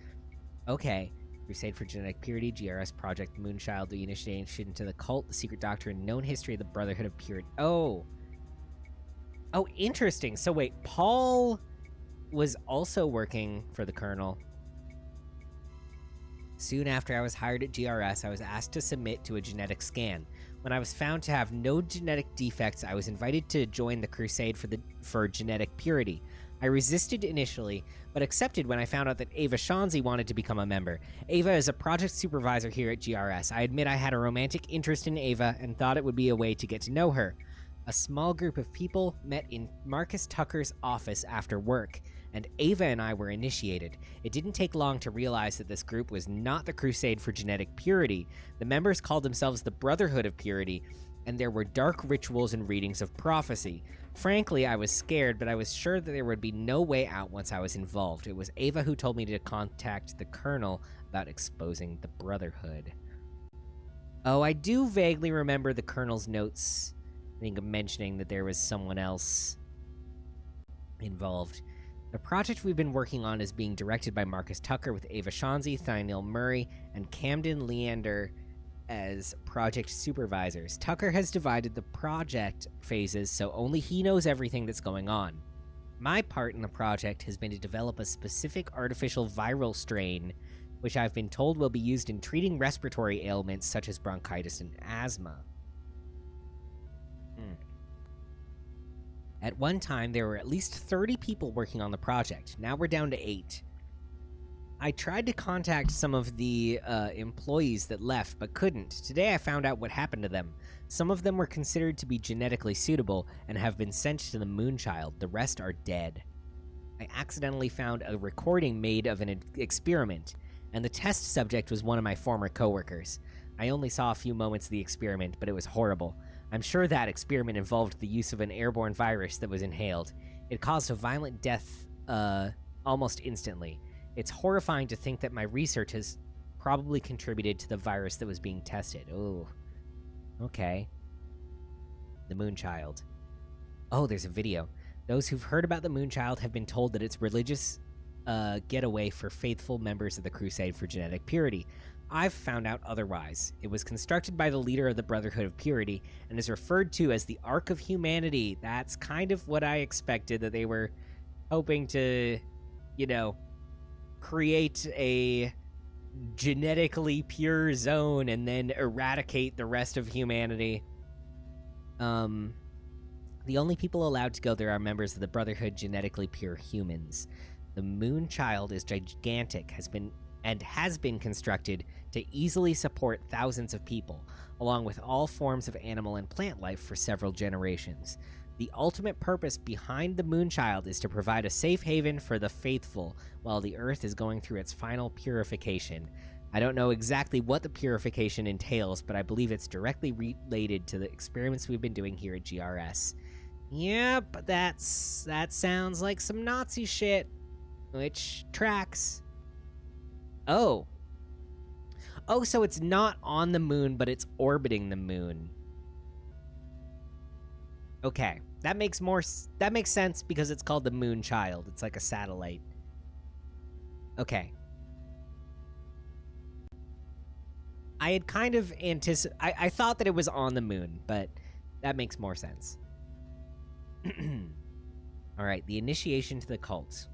Okay. Crusade for Genetic Purity, GRS Project Moonchild, the initiation into the cult, the secret doctrine, known history of the Brotherhood of Purity. Oh, interesting. So wait, Paul was also working for the Colonel. Soon after I was hired at GRS, I was asked to submit to a genetic scan. When I was found to have no genetic defects, I was invited to join the Crusade for Genetic Purity. I resisted initially, but accepted when I found out that Ava Shanzi wanted to become a member. Ava is a project supervisor here at GRS. I admit I had a romantic interest in Ava and thought it would be a way to get to know her. A small group of people met in Marcus Tucker's office after work, and Ava and I were initiated. It didn't take long to realize that this group was not the Crusade for Genetic Purity. The members called themselves the Brotherhood of Purity, and there were dark rituals and readings of prophecy. Frankly, I was scared, but I was sure that there would be no way out once I was involved. It was Ava who told me to contact the Colonel about exposing the Brotherhood. Oh, I do vaguely remember the Colonel's notes, I think, mentioning that there was someone else involved. The project we've been working on is being directed by Marcus Tucker with Ava Shanzi, Thynil Murray, and Camden Leander as project supervisors. Tucker has divided the project phases so only he knows everything that's going on. My part in the project has been to develop a specific artificial viral strain, which I've been told will be used in treating respiratory ailments such as bronchitis and asthma. At one time, there were at least 30 people working on the project. Now we're down to 8. I tried to contact some of the employees that left, but couldn't. Today I found out what happened to them. Some of them were considered to be genetically suitable and have been sent to the Moonchild. The rest are dead. I accidentally found a recording made of an experiment, and the test subject was one of my former coworkers. I only saw a few moments of the experiment, but it was horrible. I'm sure that experiment involved the use of an airborne virus that was inhaled. It caused a violent death almost instantly. It's horrifying to think that my research has probably contributed to the virus that was being tested. Oh, okay. The Moonchild. Oh, there's a video. Those who've heard about the Moonchild have been told that it's religious getaway for faithful members of the Crusade for Genetic Purity. I've found out otherwise. It was constructed by the leader of the Brotherhood of Purity and is referred to as the Ark of Humanity. That's kind of what I expected, that they were hoping to, create a genetically pure zone and then eradicate the rest of humanity. The only people allowed to go there are members of the Brotherhood Genetically Pure Humans. The Moonchild is gigantic, has been constructed to easily support thousands of people, along with all forms of animal and plant life for several generations. The ultimate purpose behind the Moonchild is to provide a safe haven for the faithful while the Earth is going through its final purification. I don't know exactly what the purification entails, but I believe it's directly related to the experiments we've been doing here at GRS. Yep, that sounds like some Nazi shit. Which tracks. Oh, so it's not on the moon, but it's orbiting the moon. Okay, that makes sense because it's called the Moon Child. It's like a satellite. Okay. I had kind of I thought that it was on the moon, but that makes more sense. All right, the initiation to the cult.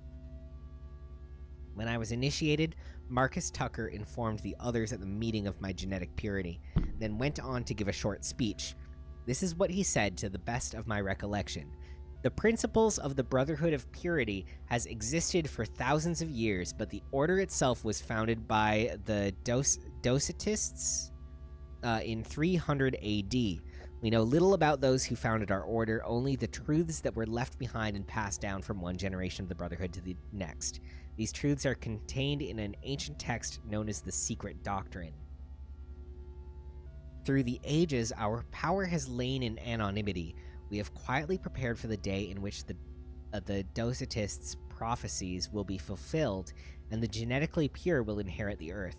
When I was initiated, Marcus Tucker informed the others at the meeting of my genetic purity, then went on to give a short speech. This is what he said to the best of my recollection. The principles of the Brotherhood of Purity has existed for thousands of years, but the order itself was founded by the Docetists in 300 AD. We know little about those who founded our order, only the truths that were left behind and passed down from one generation of the Brotherhood to the next. These truths are contained in an ancient text known as the Secret Doctrine. Through the ages, our power has lain in anonymity. We have quietly prepared for the day in which the Docetists' prophecies will be fulfilled, and the genetically pure will inherit the earth.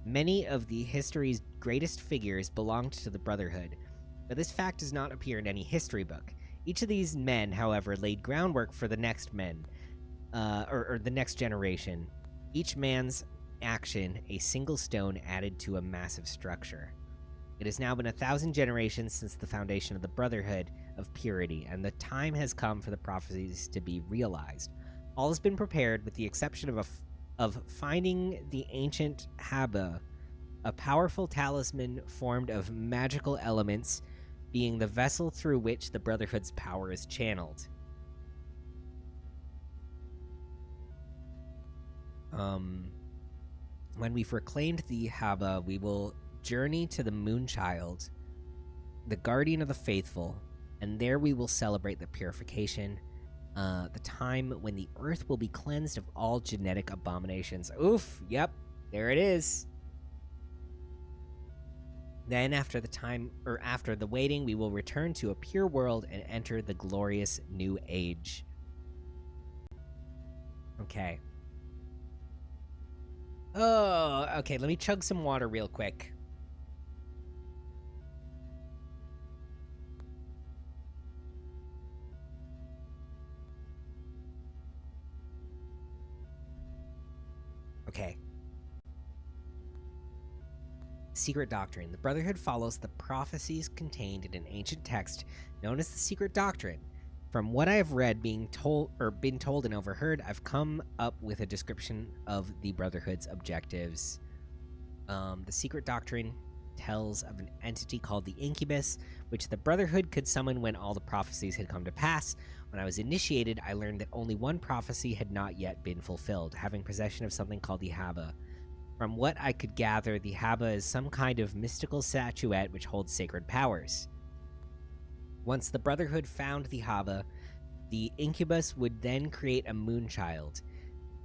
Many of the history's greatest figures belonged to the Brotherhood, but this fact does not appear in any history book. Each of these men, however, laid groundwork for the next men, or the next generation. Each man's action, a single stone added to a massive structure. It has now been 1,000 generations since the foundation of the Brotherhood of Purity, and the time has come for the prophecies to be realized. All has been prepared with the exception of finding the ancient Haba, a powerful talisman formed of magical elements, being the vessel through which the Brotherhood's power is channeled. When we've reclaimed the Haba, we will journey to the Moonchild, the guardian of the faithful, and there we will celebrate the purification, the time when the earth will be cleansed of all genetic abominations. Oof, yep, there it is. Then after the waiting, we will return to a pure world and enter the glorious new age. Okay. Oh, okay, let me chug some water real quick. Okay. Secret Doctrine. The Brotherhood follows the prophecies contained in an ancient text known as the Secret Doctrine. From what I have read, been told and overheard, I've come up with a description of the Brotherhood's objectives. The Secret Doctrine tells of an entity called the Incubus, which the Brotherhood could summon when all the prophecies had come to pass. When I was initiated, I learned that only one prophecy had not yet been fulfilled, having possession of something called the Haba. From what I could gather, the Haba is some kind of mystical statuette which holds sacred powers. Once the Brotherhood found the Haba, the Incubus would then create a Moonchild.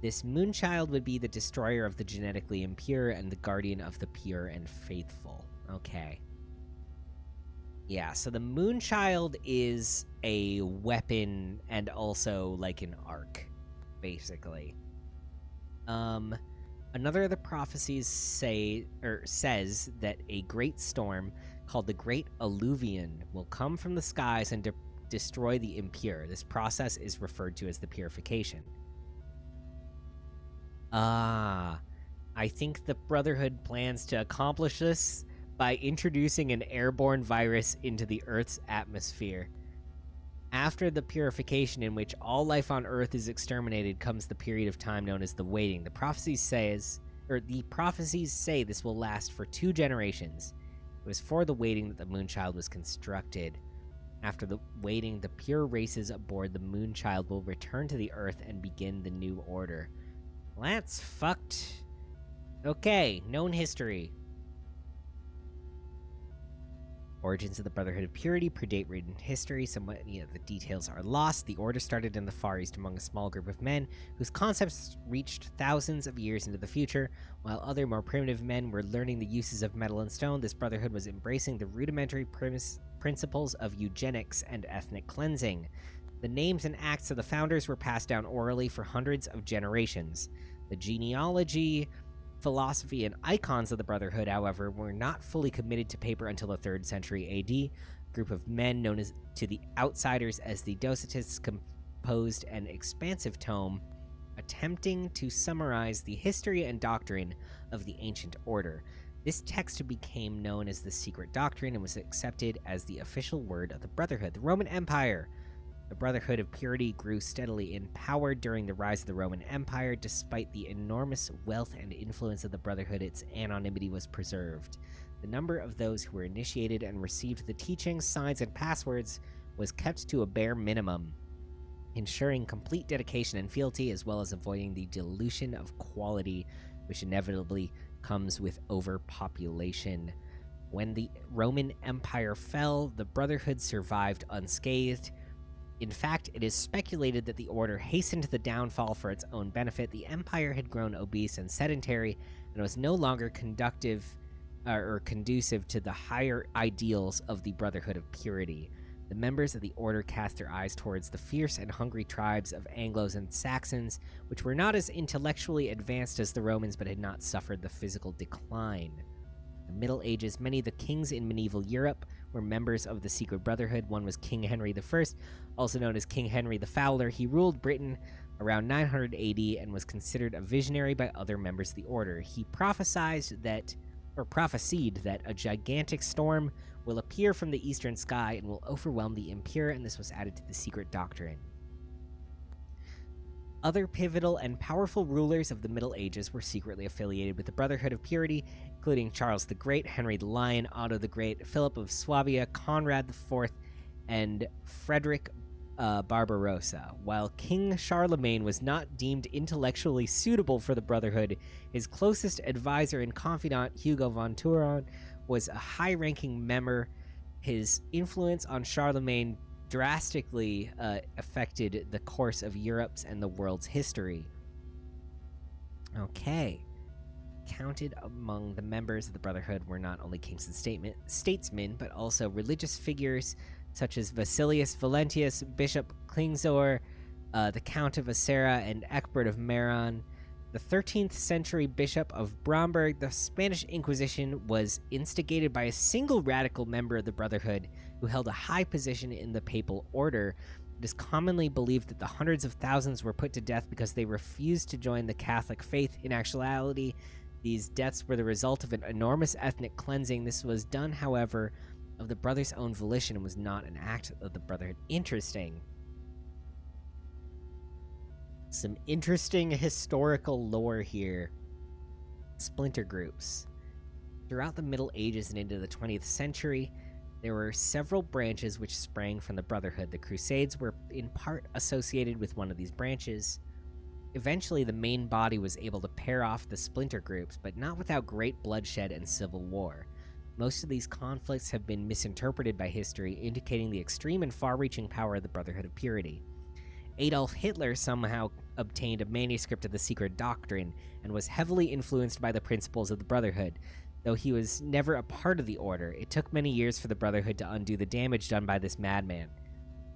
This Moonchild would be the destroyer of the genetically impure and the guardian of the pure and faithful. Okay. Yeah, so the Moonchild is a weapon and also like an arc, basically. Another of the prophecies says that a great storm called the Great Alluvion will come from the skies and destroy the impure. This process is referred to as the purification. I think the Brotherhood plans to accomplish this by introducing an airborne virus into the Earth's atmosphere. After the purification, in which all life on Earth is exterminated, comes the period of time known as the waiting. The prophecies say this will last for 2 generations. It was for the waiting that the Moonchild was constructed. After the waiting, the pure races aboard the Moonchild will return to the Earth and begin the new order. Well, that's fucked. Okay, known history. Origins of the Brotherhood of Purity predate written history. So many of the details are lost. The Order started in the Far East among a small group of men whose concepts reached thousands of years into the future. While other more primitive men were learning the uses of metal and stone, this Brotherhood was embracing the rudimentary principles of eugenics and ethnic cleansing. The names and acts of the founders were passed down orally for hundreds of generations. The genealogy, philosophy, and icons of the Brotherhood, however, were not fully committed to paper until the 3rd century AD. A group of men known to the outsiders as the Docetists composed an expansive tome attempting to summarize the history and doctrine of the ancient order. This text became known as the Secret Doctrine and was accepted as the official word of the Brotherhood. The Roman Empire. The Brotherhood of Purity grew steadily in power during the rise of the Roman Empire. Despite the enormous wealth and influence of the Brotherhood, its anonymity was preserved. The number of those who were initiated and received the teachings, signs, and passwords was kept to a bare minimum, ensuring complete dedication and fealty, as well as avoiding the dilution of quality, which inevitably comes with overpopulation. When the Roman Empire fell, the Brotherhood survived unscathed. In fact, it is speculated that the Order hastened the downfall for its own benefit. The Empire had grown obese and sedentary, and was no longer conducive to the higher ideals of the Brotherhood of Purity. The members of the Order cast their eyes towards the fierce and hungry tribes of Anglos and Saxons, which were not as intellectually advanced as the Romans but had not suffered the physical decline. In the Middle Ages, many of the kings in medieval Europe were members of the Secret Brotherhood. One was King Henry I, also known as King Henry the Fowler. He ruled Britain around 900 AD and was considered a visionary by other members of the Order. He prophesied that a gigantic storm will appear from the eastern sky and will overwhelm the impure, and this was added to the Secret Doctrine. Other pivotal and powerful rulers of the Middle Ages were secretly affiliated with the Brotherhood of Purity, including Charles the Great, Henry the Lion, Otto the Great, Philip of Swabia, Conrad IV, and Frederick Barbarossa. While King Charlemagne was not deemed intellectually suitable for the Brotherhood, his closest advisor and confidant, Hugo von Turenne, was a high-ranking member. His influence on Charlemagne drastically affected the course of Europe's and the world's history. Okay. Counted among the members of the Brotherhood were not only kings and statesmen, but also religious figures such as Basilius Valentius, Bishop Klingzor, the Count of Acera, and Ecbert of Meran. The 13th century Bishop of Bromberg. The Spanish Inquisition was instigated by a single radical member of the Brotherhood who held a high position in the papal order. It is commonly believed that the hundreds of thousands were put to death because they refused to join the Catholic faith. In actuality, these deaths were the result of an enormous ethnic cleansing. This was done, however, of the Brothers' own volition and was not an act of the Brotherhood. Interesting. Some interesting historical lore here. Splinter groups. Throughout the Middle Ages and into the 20th century, there were several branches which sprang from the Brotherhood. The Crusades were in part associated with one of these branches. Eventually, the main body was able to pair off the splinter groups, but not without great bloodshed and civil war. Most of these conflicts have been misinterpreted by history, indicating the extreme and far-reaching power of the Brotherhood of Purity. Adolf Hitler somehow obtained a manuscript of the Secret Doctrine and was heavily influenced by the principles of the Brotherhood. Though he was never a part of the Order, it took many years for the Brotherhood to undo the damage done by this madman.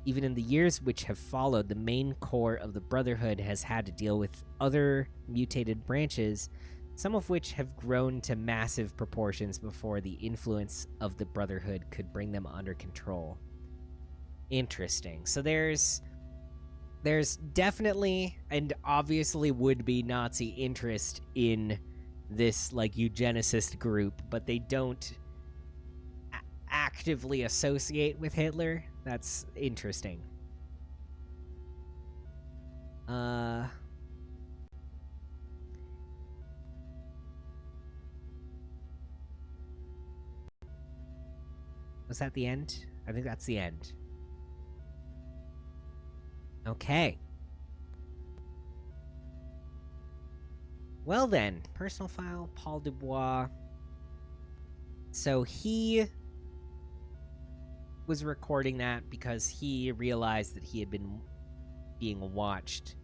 Even in the years which have followed, the main core of the Brotherhood has had to deal with other mutated branches, some of which have grown to massive proportions before the influence of the Brotherhood could bring them under control. Interesting. So there's definitely and obviously would be Nazi interest in this like eugenicist group, but they don't actively associate with Hitler. That's interesting. Was that the end? I think that's the end. Okay. Well then, personal file, Paul Dubois. So he was recording that because he realized that he had been being watched,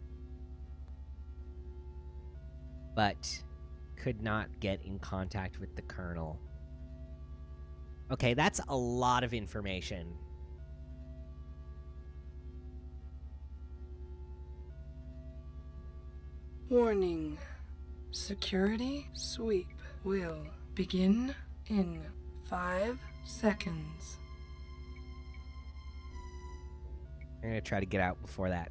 but could not get in contact with the Colonel. Okay, that's a lot of information. Warning. Security sweep will begin in 5 seconds. I'm gonna try to get out before that.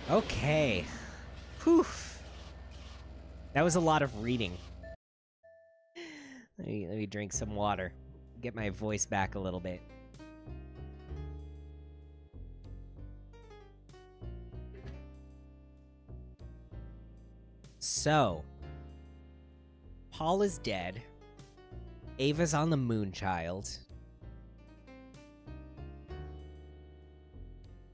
Okay. Poof. That was a lot of reading. Let me drink some water. Get my voice back a little bit. So, Paul is dead. Ava's on the Moonchild.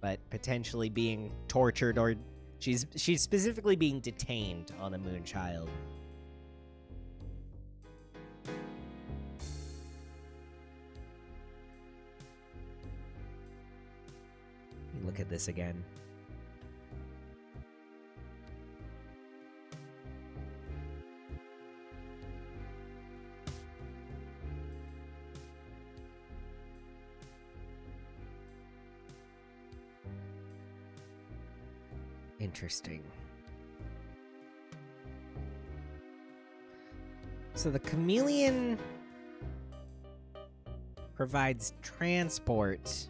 But potentially being tortured, or she's specifically being detained on the Moonchild. Look at this again. Interesting. So the chameleon provides transport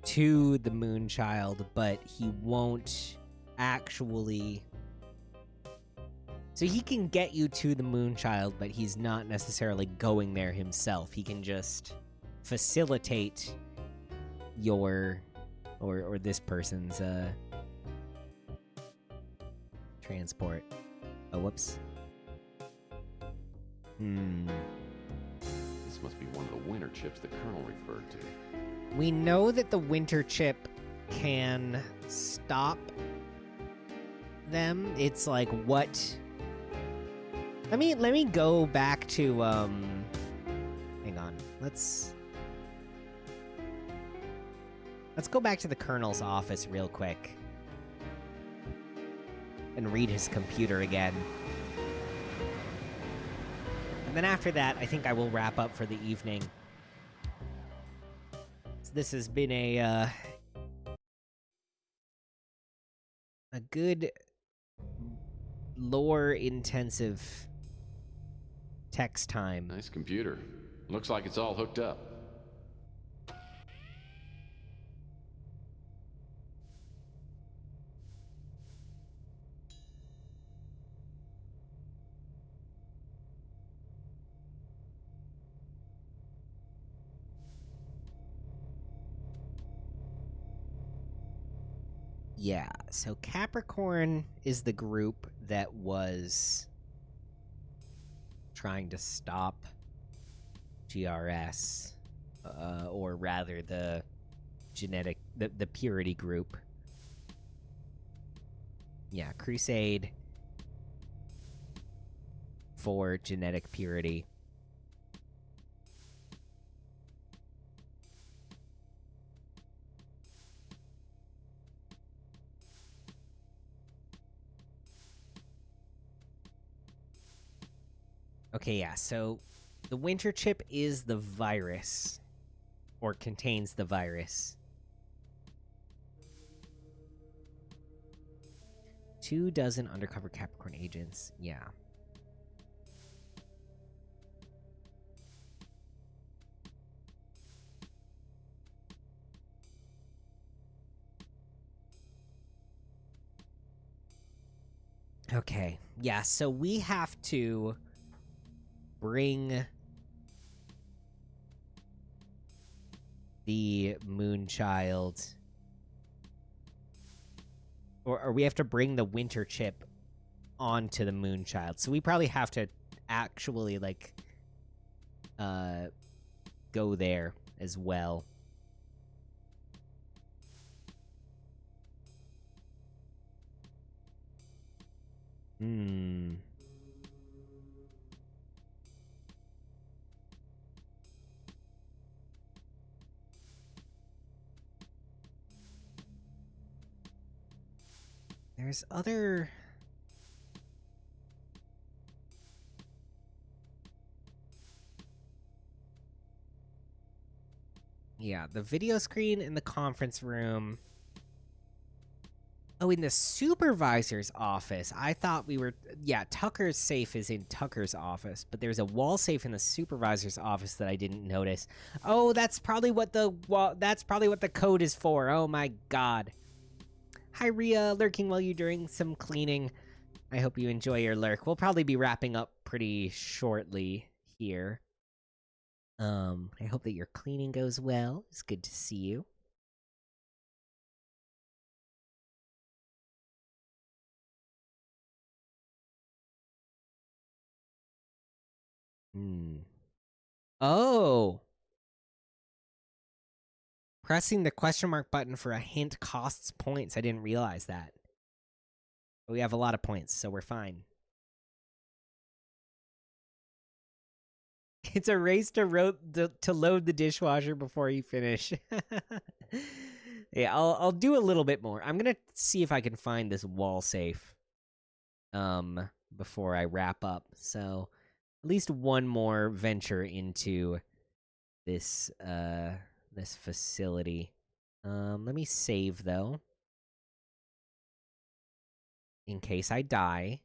to the Moonchild, but he won't actually... So he can get you to the Moonchild, but he's not necessarily going there himself. He can just facilitate your... or this person's, transport. Oh, whoops. This must be one of the winter chips the Colonel referred to. We know that the winter chip can stop them. It's like what... Let me go back to, hang on. Let's go back to the Colonel's office real quick. And read his computer again. And then after that, I think I will wrap up for the evening. So this has been a good lore-intensive text time. Nice computer. Looks like it's all hooked up. Yeah, so Capricorn is the group that was trying to stop GRS, or rather the Purity group. Yeah, Crusade for genetic purity. Okay, yeah, so the winter chip is the virus, or contains the virus. 24 undercover Capricorn agents, yeah. Okay, yeah, so we have to bring the Moonchild, or we have to bring the winter chip onto the Moonchild. So we probably have to actually, like, go there as well. There's other... Yeah, the video screen in the conference room. Oh, in the supervisor's office. I thought we were... Yeah, Tucker's safe is in Tucker's office, but there's a wall safe in the supervisor's office that I didn't notice. Oh, that's probably what the code is for. Oh my god. Hi, Rhea, lurking while you're doing some cleaning. I hope you enjoy your lurk. We'll probably be wrapping up pretty shortly here. I hope that your cleaning goes well. It's good to see you. Oh! Pressing the question mark button for a hint costs points. I didn't realize that. But we have a lot of points, so we're fine. It's a race to load the dishwasher before you finish. Yeah, I'll do a little bit more. I'm gonna see if I can find this wall safe before I wrap up. So at least one more venture into this this facility. Let me save though, in case I die.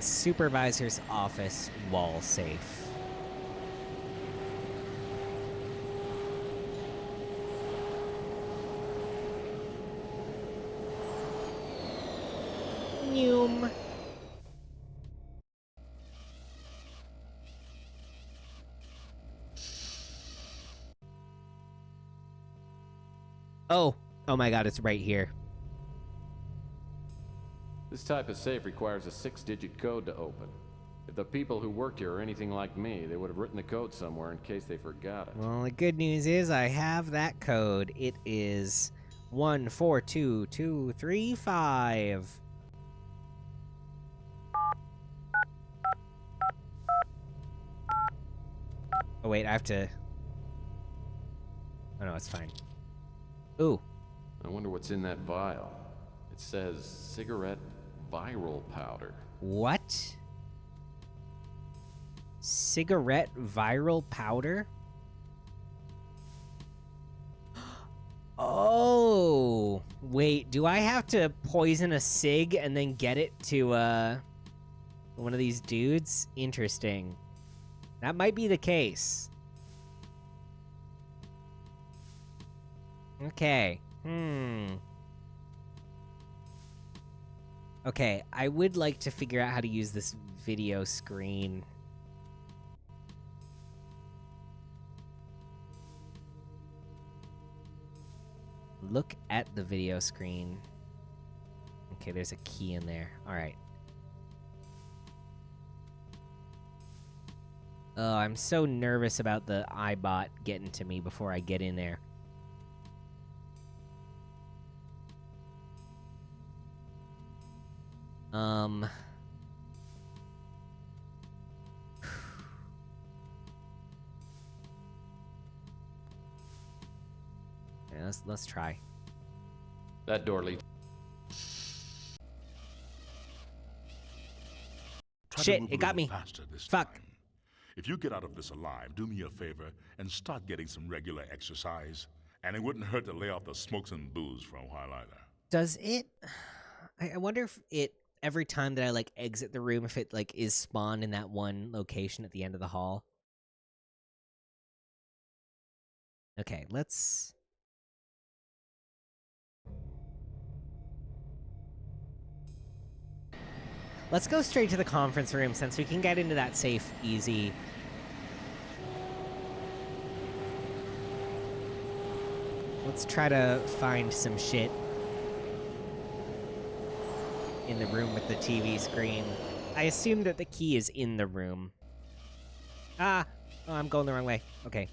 Supervisor's office wall safe. Noom. Oh my god, it's right here. This type of safe requires a 6-digit code to open. If the people who worked here are anything like me, they would have written the code somewhere in case they forgot it. Well, the good news is I have that code. It is 142235. Oh wait, I have to... Oh no, it's fine. Ooh. I wonder what's in that vial. It says cigarette viral powder. What? Cigarette viral powder? Oh, wait, do I have to poison a cig and then get it to one of these dudes? Interesting. That might be the case. Okay. Okay, I would like to figure out how to use this video screen. Look at the video screen. Okay, there's a key in there. Alright. Oh, I'm so nervous about the iBot getting to me before I get in there. Yeah, let's try. That door leads. Shit, it got me. Faster this Fuck. time. If you get out of this alive, do me a favor and start getting some regular exercise. And it wouldn't hurt to lay off the smokes and booze for a while either. Does it? I wonder if it, every time that I like exit the room, if it like is spawned in that one location at the end of the hall. Okay, let's go straight to the conference room since we can get into that safe easy. Let's try to find some shit in the room with the TV screen. I assume that the key is in the room. Ah! Oh, I'm going the wrong way. Okay.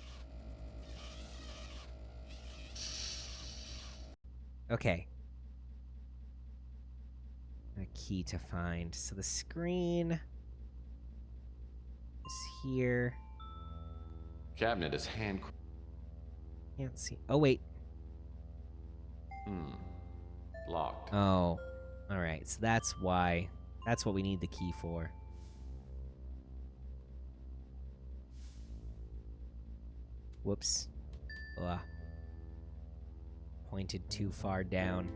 Okay. A key to find. So the screen is here. Cabinet is hand. Can't see. Oh, wait. Locked. Oh. Alright, so that's why. That's what we need the key for. Whoops. Ugh. Pointed too far down.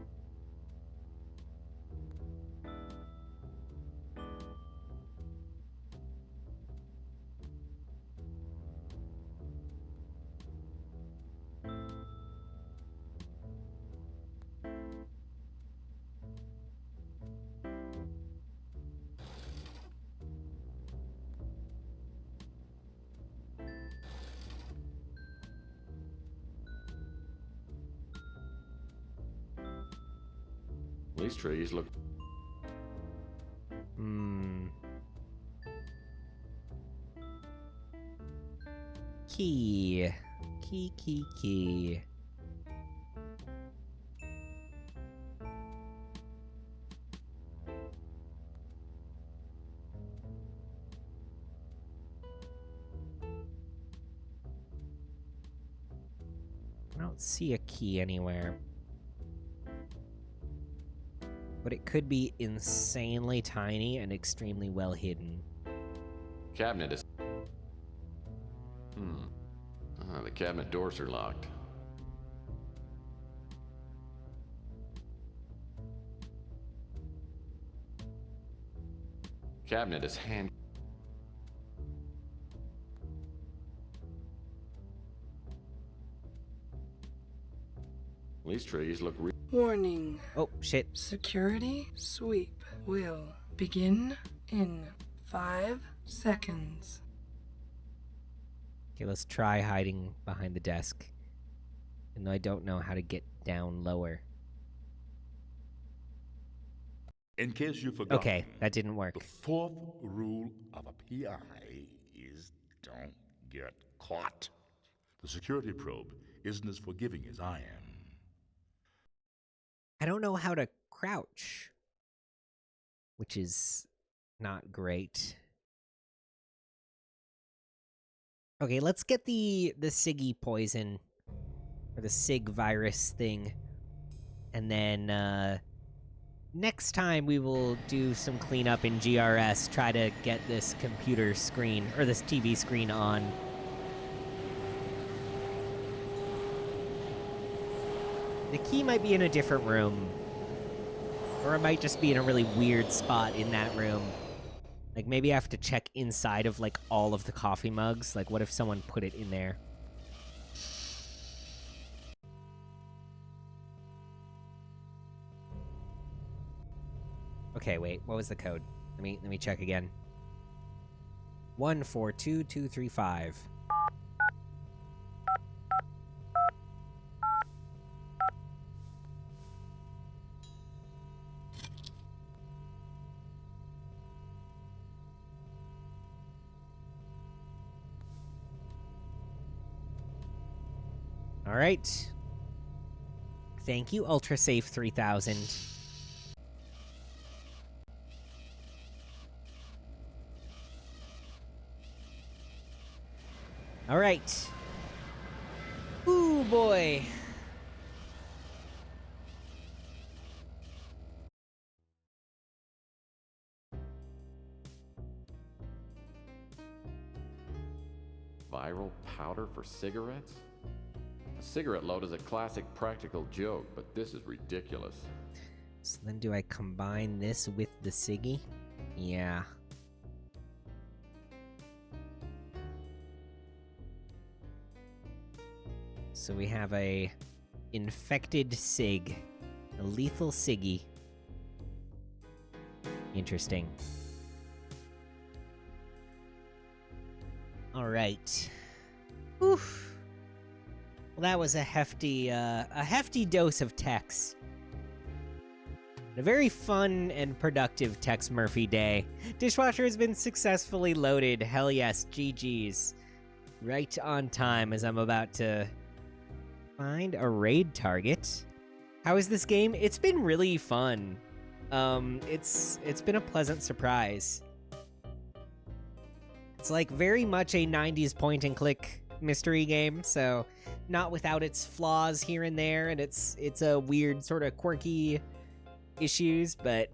These trees look. Key. Key. I don't see a key anywhere. But it could be insanely tiny and extremely well hidden. Cabinet is. The cabinet doors are locked. Cabinet is hand. These trees look. Warning. Oh, shit. Security sweep will begin in 5 seconds. Okay, let's try hiding behind the desk. Even though I don't know how to get down lower. In case you forgot. Okay, that didn't work. The fourth rule of a PI is don't get caught. The security probe isn't as forgiving as I am. I don't know how to crouch, which is not great. Okay, let's get the Siggy poison, or the Sig virus thing, and then next time we will do some cleanup in GRS, try to get this computer screen, or this TV screen on. The key might be in a different room. Or it might just be in a really weird spot in that room. Like, maybe I have to check inside of, like, all of the coffee mugs. Like, what if someone put it in there? Okay, wait. What was the code? Let me check again. 142235. All right. Thank you, UltraSafe 3000. All right. Ooh, boy. Viral powder for cigarettes? A cigarette load is a classic practical joke, but this is ridiculous. So then do I combine this with the Siggy? Yeah. So we have a infected Sig. A lethal Siggy. Interesting. Alright. Oof. Well, that was a hefty dose of Tex. A very fun and productive Tex Murphy day. Dishwasher has been successfully loaded. Hell yes, GG's. Right on time as I'm about to find a raid target. How is this game? It's been really fun. It's been a pleasant surprise. It's like very much a 90s point and click mystery game, so not without its flaws here and there, and it's a weird sort of quirky issues, but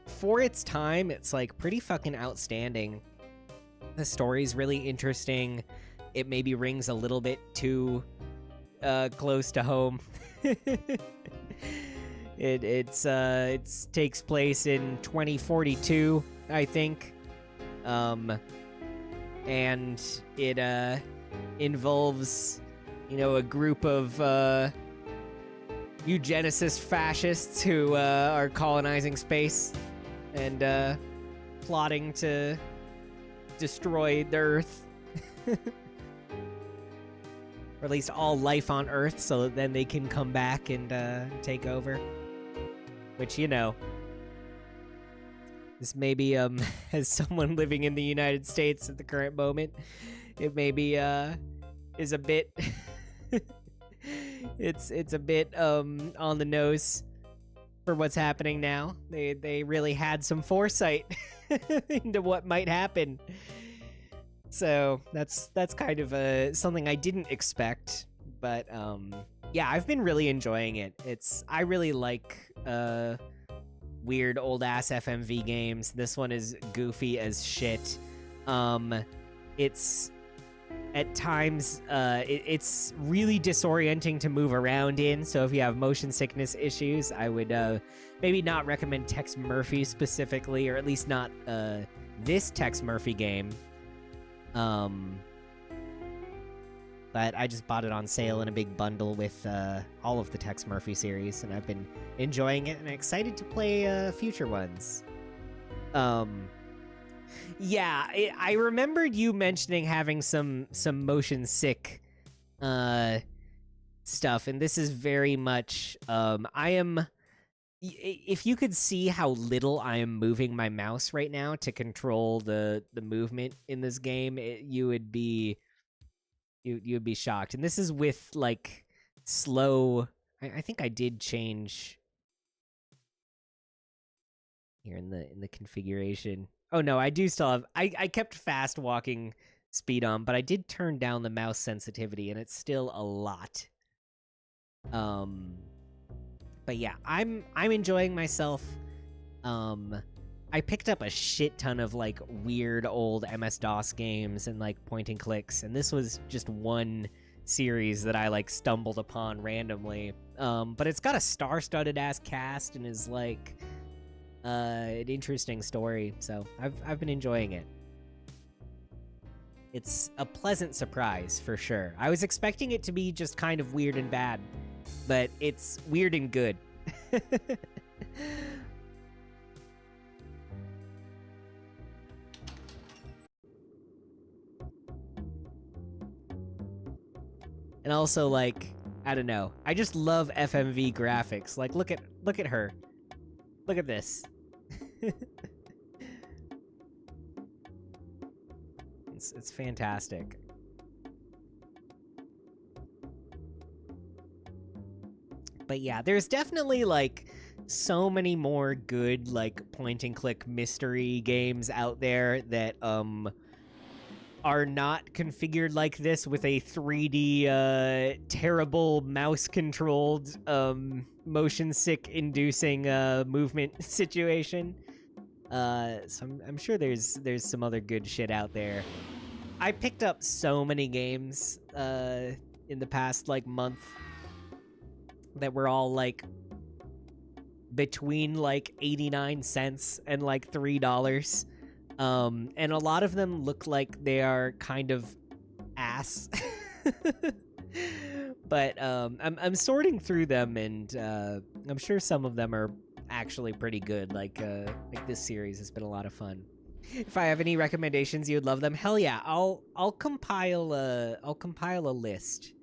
for its time, it's like pretty fucking outstanding. The story's really interesting. It maybe rings a little bit too close to home. It takes place in 2042, I think, and it involves, you know, a group of eugenicist fascists who are colonizing space and plotting to destroy the Earth. Or at least all life on Earth, so that then they can come back and take over. Which, you know, this may be, as someone living in the United States at the current moment, it maybe is a bit it's a bit on the nose for what's happening now. They really had some foresight into what might happen. So that's kind of something I didn't expect, but yeah, I've been really enjoying it. I really like weird old ass FMV games. This one is goofy as shit. It's at times it's really disorienting to move around in, so if you have motion sickness issues, I would maybe not recommend Tex Murphy specifically, or at least not this Tex Murphy game. But I just bought it on sale in a big bundle with all of the Tex Murphy series, and I've been enjoying it and excited to play future ones. Yeah, I remembered you mentioning having some motion sick stuff, and this is very much if you could see how little I am moving my mouse right now to control the movement in this game, you would be shocked. And this is with like slow. I think I did change here in the configuration. Oh no, I do still have. I kept fast walking speed on, but I did turn down the mouse sensitivity, and it's still a lot. But yeah, I'm enjoying myself. I picked up a shit ton of like weird old MS-DOS games and like point and clicks, and this was just one series that I like stumbled upon randomly. But it's got a star-studded ass cast and is like an interesting story, so I've been enjoying it. It's a pleasant surprise for sure. I was expecting it to be just kind of weird and bad, but it's weird and good. And also, like, I don't know, I just love FMV graphics. Like, look at her. Look at this. It's fantastic. But yeah, there's definitely like so many more good like point and click mystery games out there that are not configured like this with a 3D terrible mouse controlled motion sick inducing movement situation. So I'm sure there's some other good shit out there. I picked up so many games in the past like month that were all like between like 89 cents and like $3. And a lot of them look like they are kind of ass. But I'm sorting through them, and I'm sure some of them are actually pretty good. Like this series has been a lot of fun. If I have any recommendations, you would love them. Hell yeah, I'll compile a list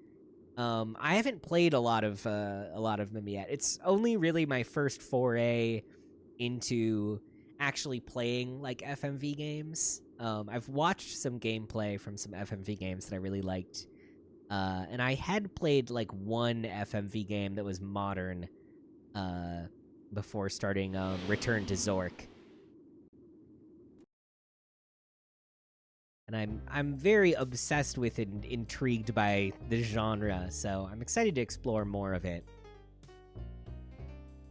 I haven't played a lot of them yet. It's only really my first foray into actually playing like FMV games. I've watched some gameplay from some FMV games that I really liked. And I had played like one FMV game that was modern before starting Return to Zork. And I'm very obsessed with and intrigued by the genre, so I'm excited to explore more of it.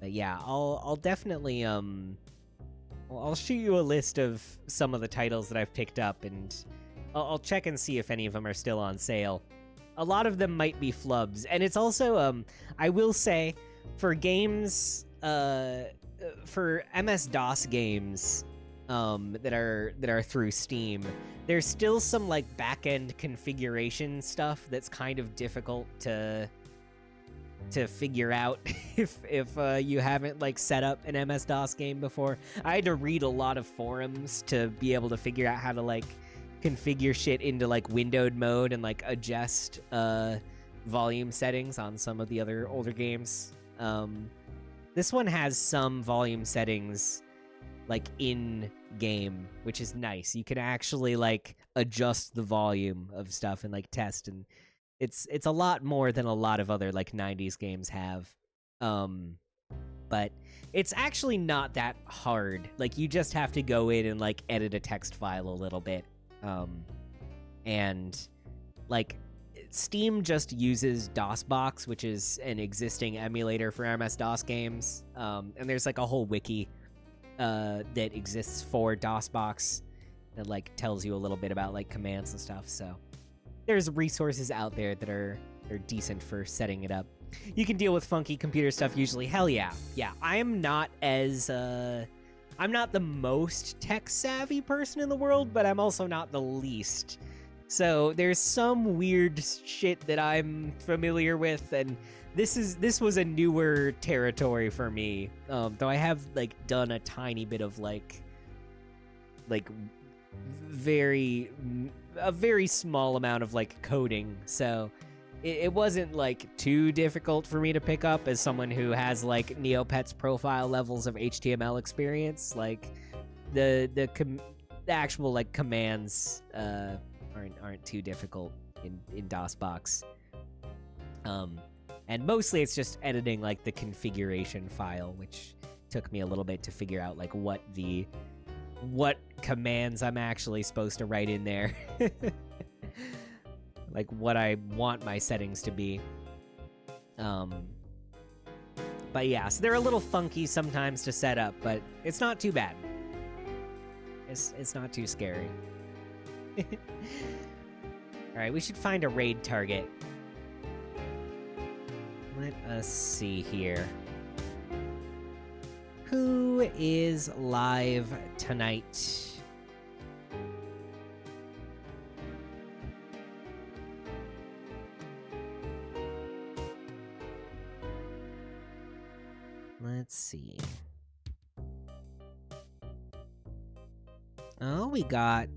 But yeah, I'll definitely I'll shoot you a list of some of the titles that I've picked up, and I'll check and see if any of them are still on sale. A lot of them might be flubs, and it's also I will say for games for MS-DOS games that are through Steam, there's still some like back-end configuration stuff that's kind of difficult to figure out if you haven't like set up an MS-DOS game before. I had to read a lot of forums to be able to figure out how to like configure shit into like windowed mode and like adjust volume settings on some of the other older games. This one has some volume settings like in game, which is nice. You can actually like adjust the volume of stuff and like test, and it's a lot more than a lot of other like 90s games have. But it's actually not that hard. Like you just have to go in and like edit a text file a little bit. And like Steam just uses DOSBox, which is an existing emulator for MS-DOS games. And there's like a whole wiki that exists for DOSBox that like tells you a little bit about like commands and stuff. So there's resources out there that are decent for setting it up. You can deal with funky computer stuff usually. Hell yeah. Yeah, I am not as I'm not the most tech savvy person in the world, but I'm also not the least. So there's some weird shit that I'm familiar with, and this was a newer territory for me. Though I have like done a tiny bit of like a very small amount of like coding, so it wasn't like too difficult for me to pick up as someone who has like Neopets profile levels of HTML experience. Like the actual like commands aren't too difficult in DOSBox. And mostly it's just editing like the configuration file, which took me a little bit to figure out like what commands I'm actually supposed to write in there. Like what I want my settings to be. But yeah, so they're a little funky sometimes to set up, but it's not too bad. It's not too scary. Alright, we should find a raid target. Let us see here. Who is live tonight? Let's see. Oh, we got...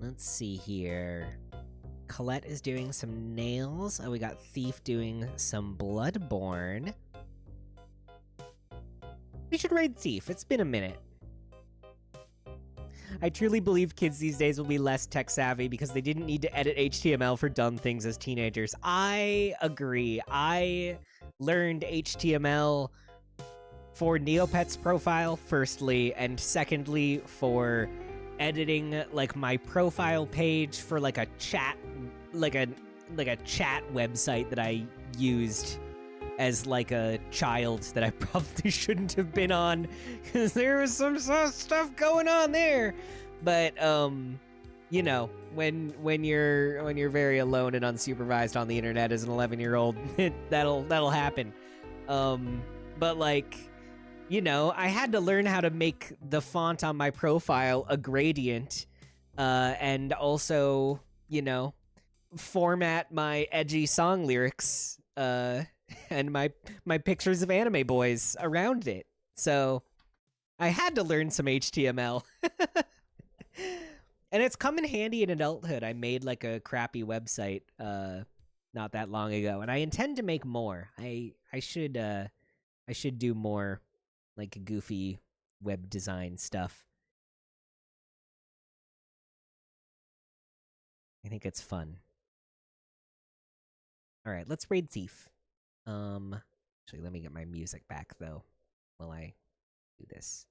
Let's see here. Colette is doing some nails. Oh, we got Thief doing some Bloodborne. We should raid Thief. It's been a minute. I truly believe kids these days will be less tech savvy because they didn't need to edit HTML for dumb things as teenagers. I agree. I learned HTML for Neopets profile, firstly, and secondly for editing like my profile page for like a chat chat website that I used as like a child that I probably shouldn't have been on because there was some stuff going on there. But you know, when you're very alone and unsupervised on the internet as an 11-year-old, that'll happen. But like, you know, I had to learn how to make the font on my profile a gradient, and also, you know, format my edgy song lyrics, and my pictures of anime boys around it. So I had to learn some HTML. And it's come in handy in adulthood. I made like a crappy website not that long ago, and I intend to make more. I should do more like goofy web design stuff. I think it's fun. All right, let's raid Thief. Actually, let me get my music back though while I do this.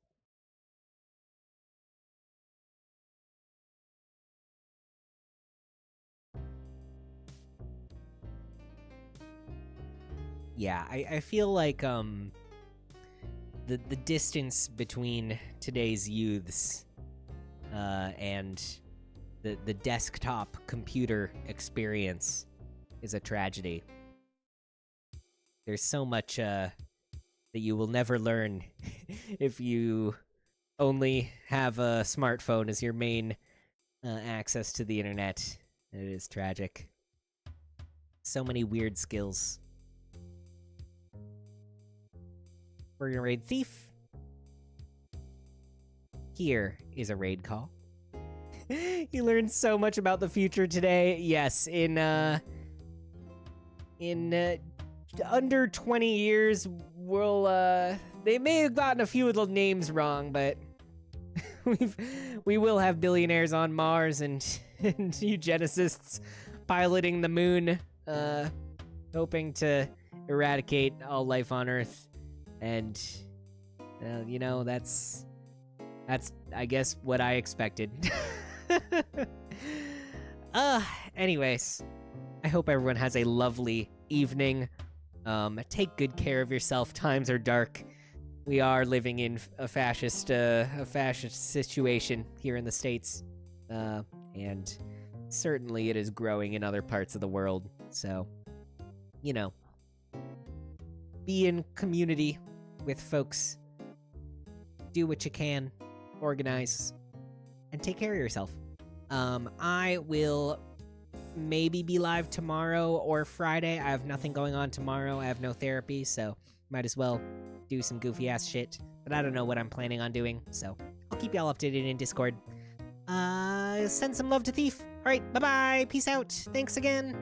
Yeah, I feel like the distance between today's youths and the desktop computer experience is a tragedy. There's so much that you will never learn if you only have a smartphone as your main access to the internet. It is tragic. So many weird skills. We're gonna raid Thief. Here is a raid call. You learned so much about the future today. Yes, in under 20 years, we'll they may have gotten a few of the names wrong, but we will have billionaires on Mars and eugenicists piloting the moon, hoping to eradicate all life on Earth. And, you know, that's I guess what I expected. Anyways, I hope everyone has a lovely evening. Take good care of yourself. Times are dark. We are living in a fascist situation here in the States. And certainly it is growing in other parts of the world. So, you know, be in community with folks. Do what you can. Organize. And take care of yourself. I will maybe be live tomorrow or Friday. I have nothing going on tomorrow. I have no therapy, so might as well do some goofy ass shit. But I don't know what I'm planning on doing, so I'll keep y'all updated in Discord. Send some love to Thief. Alright, bye-bye. Peace out. Thanks again.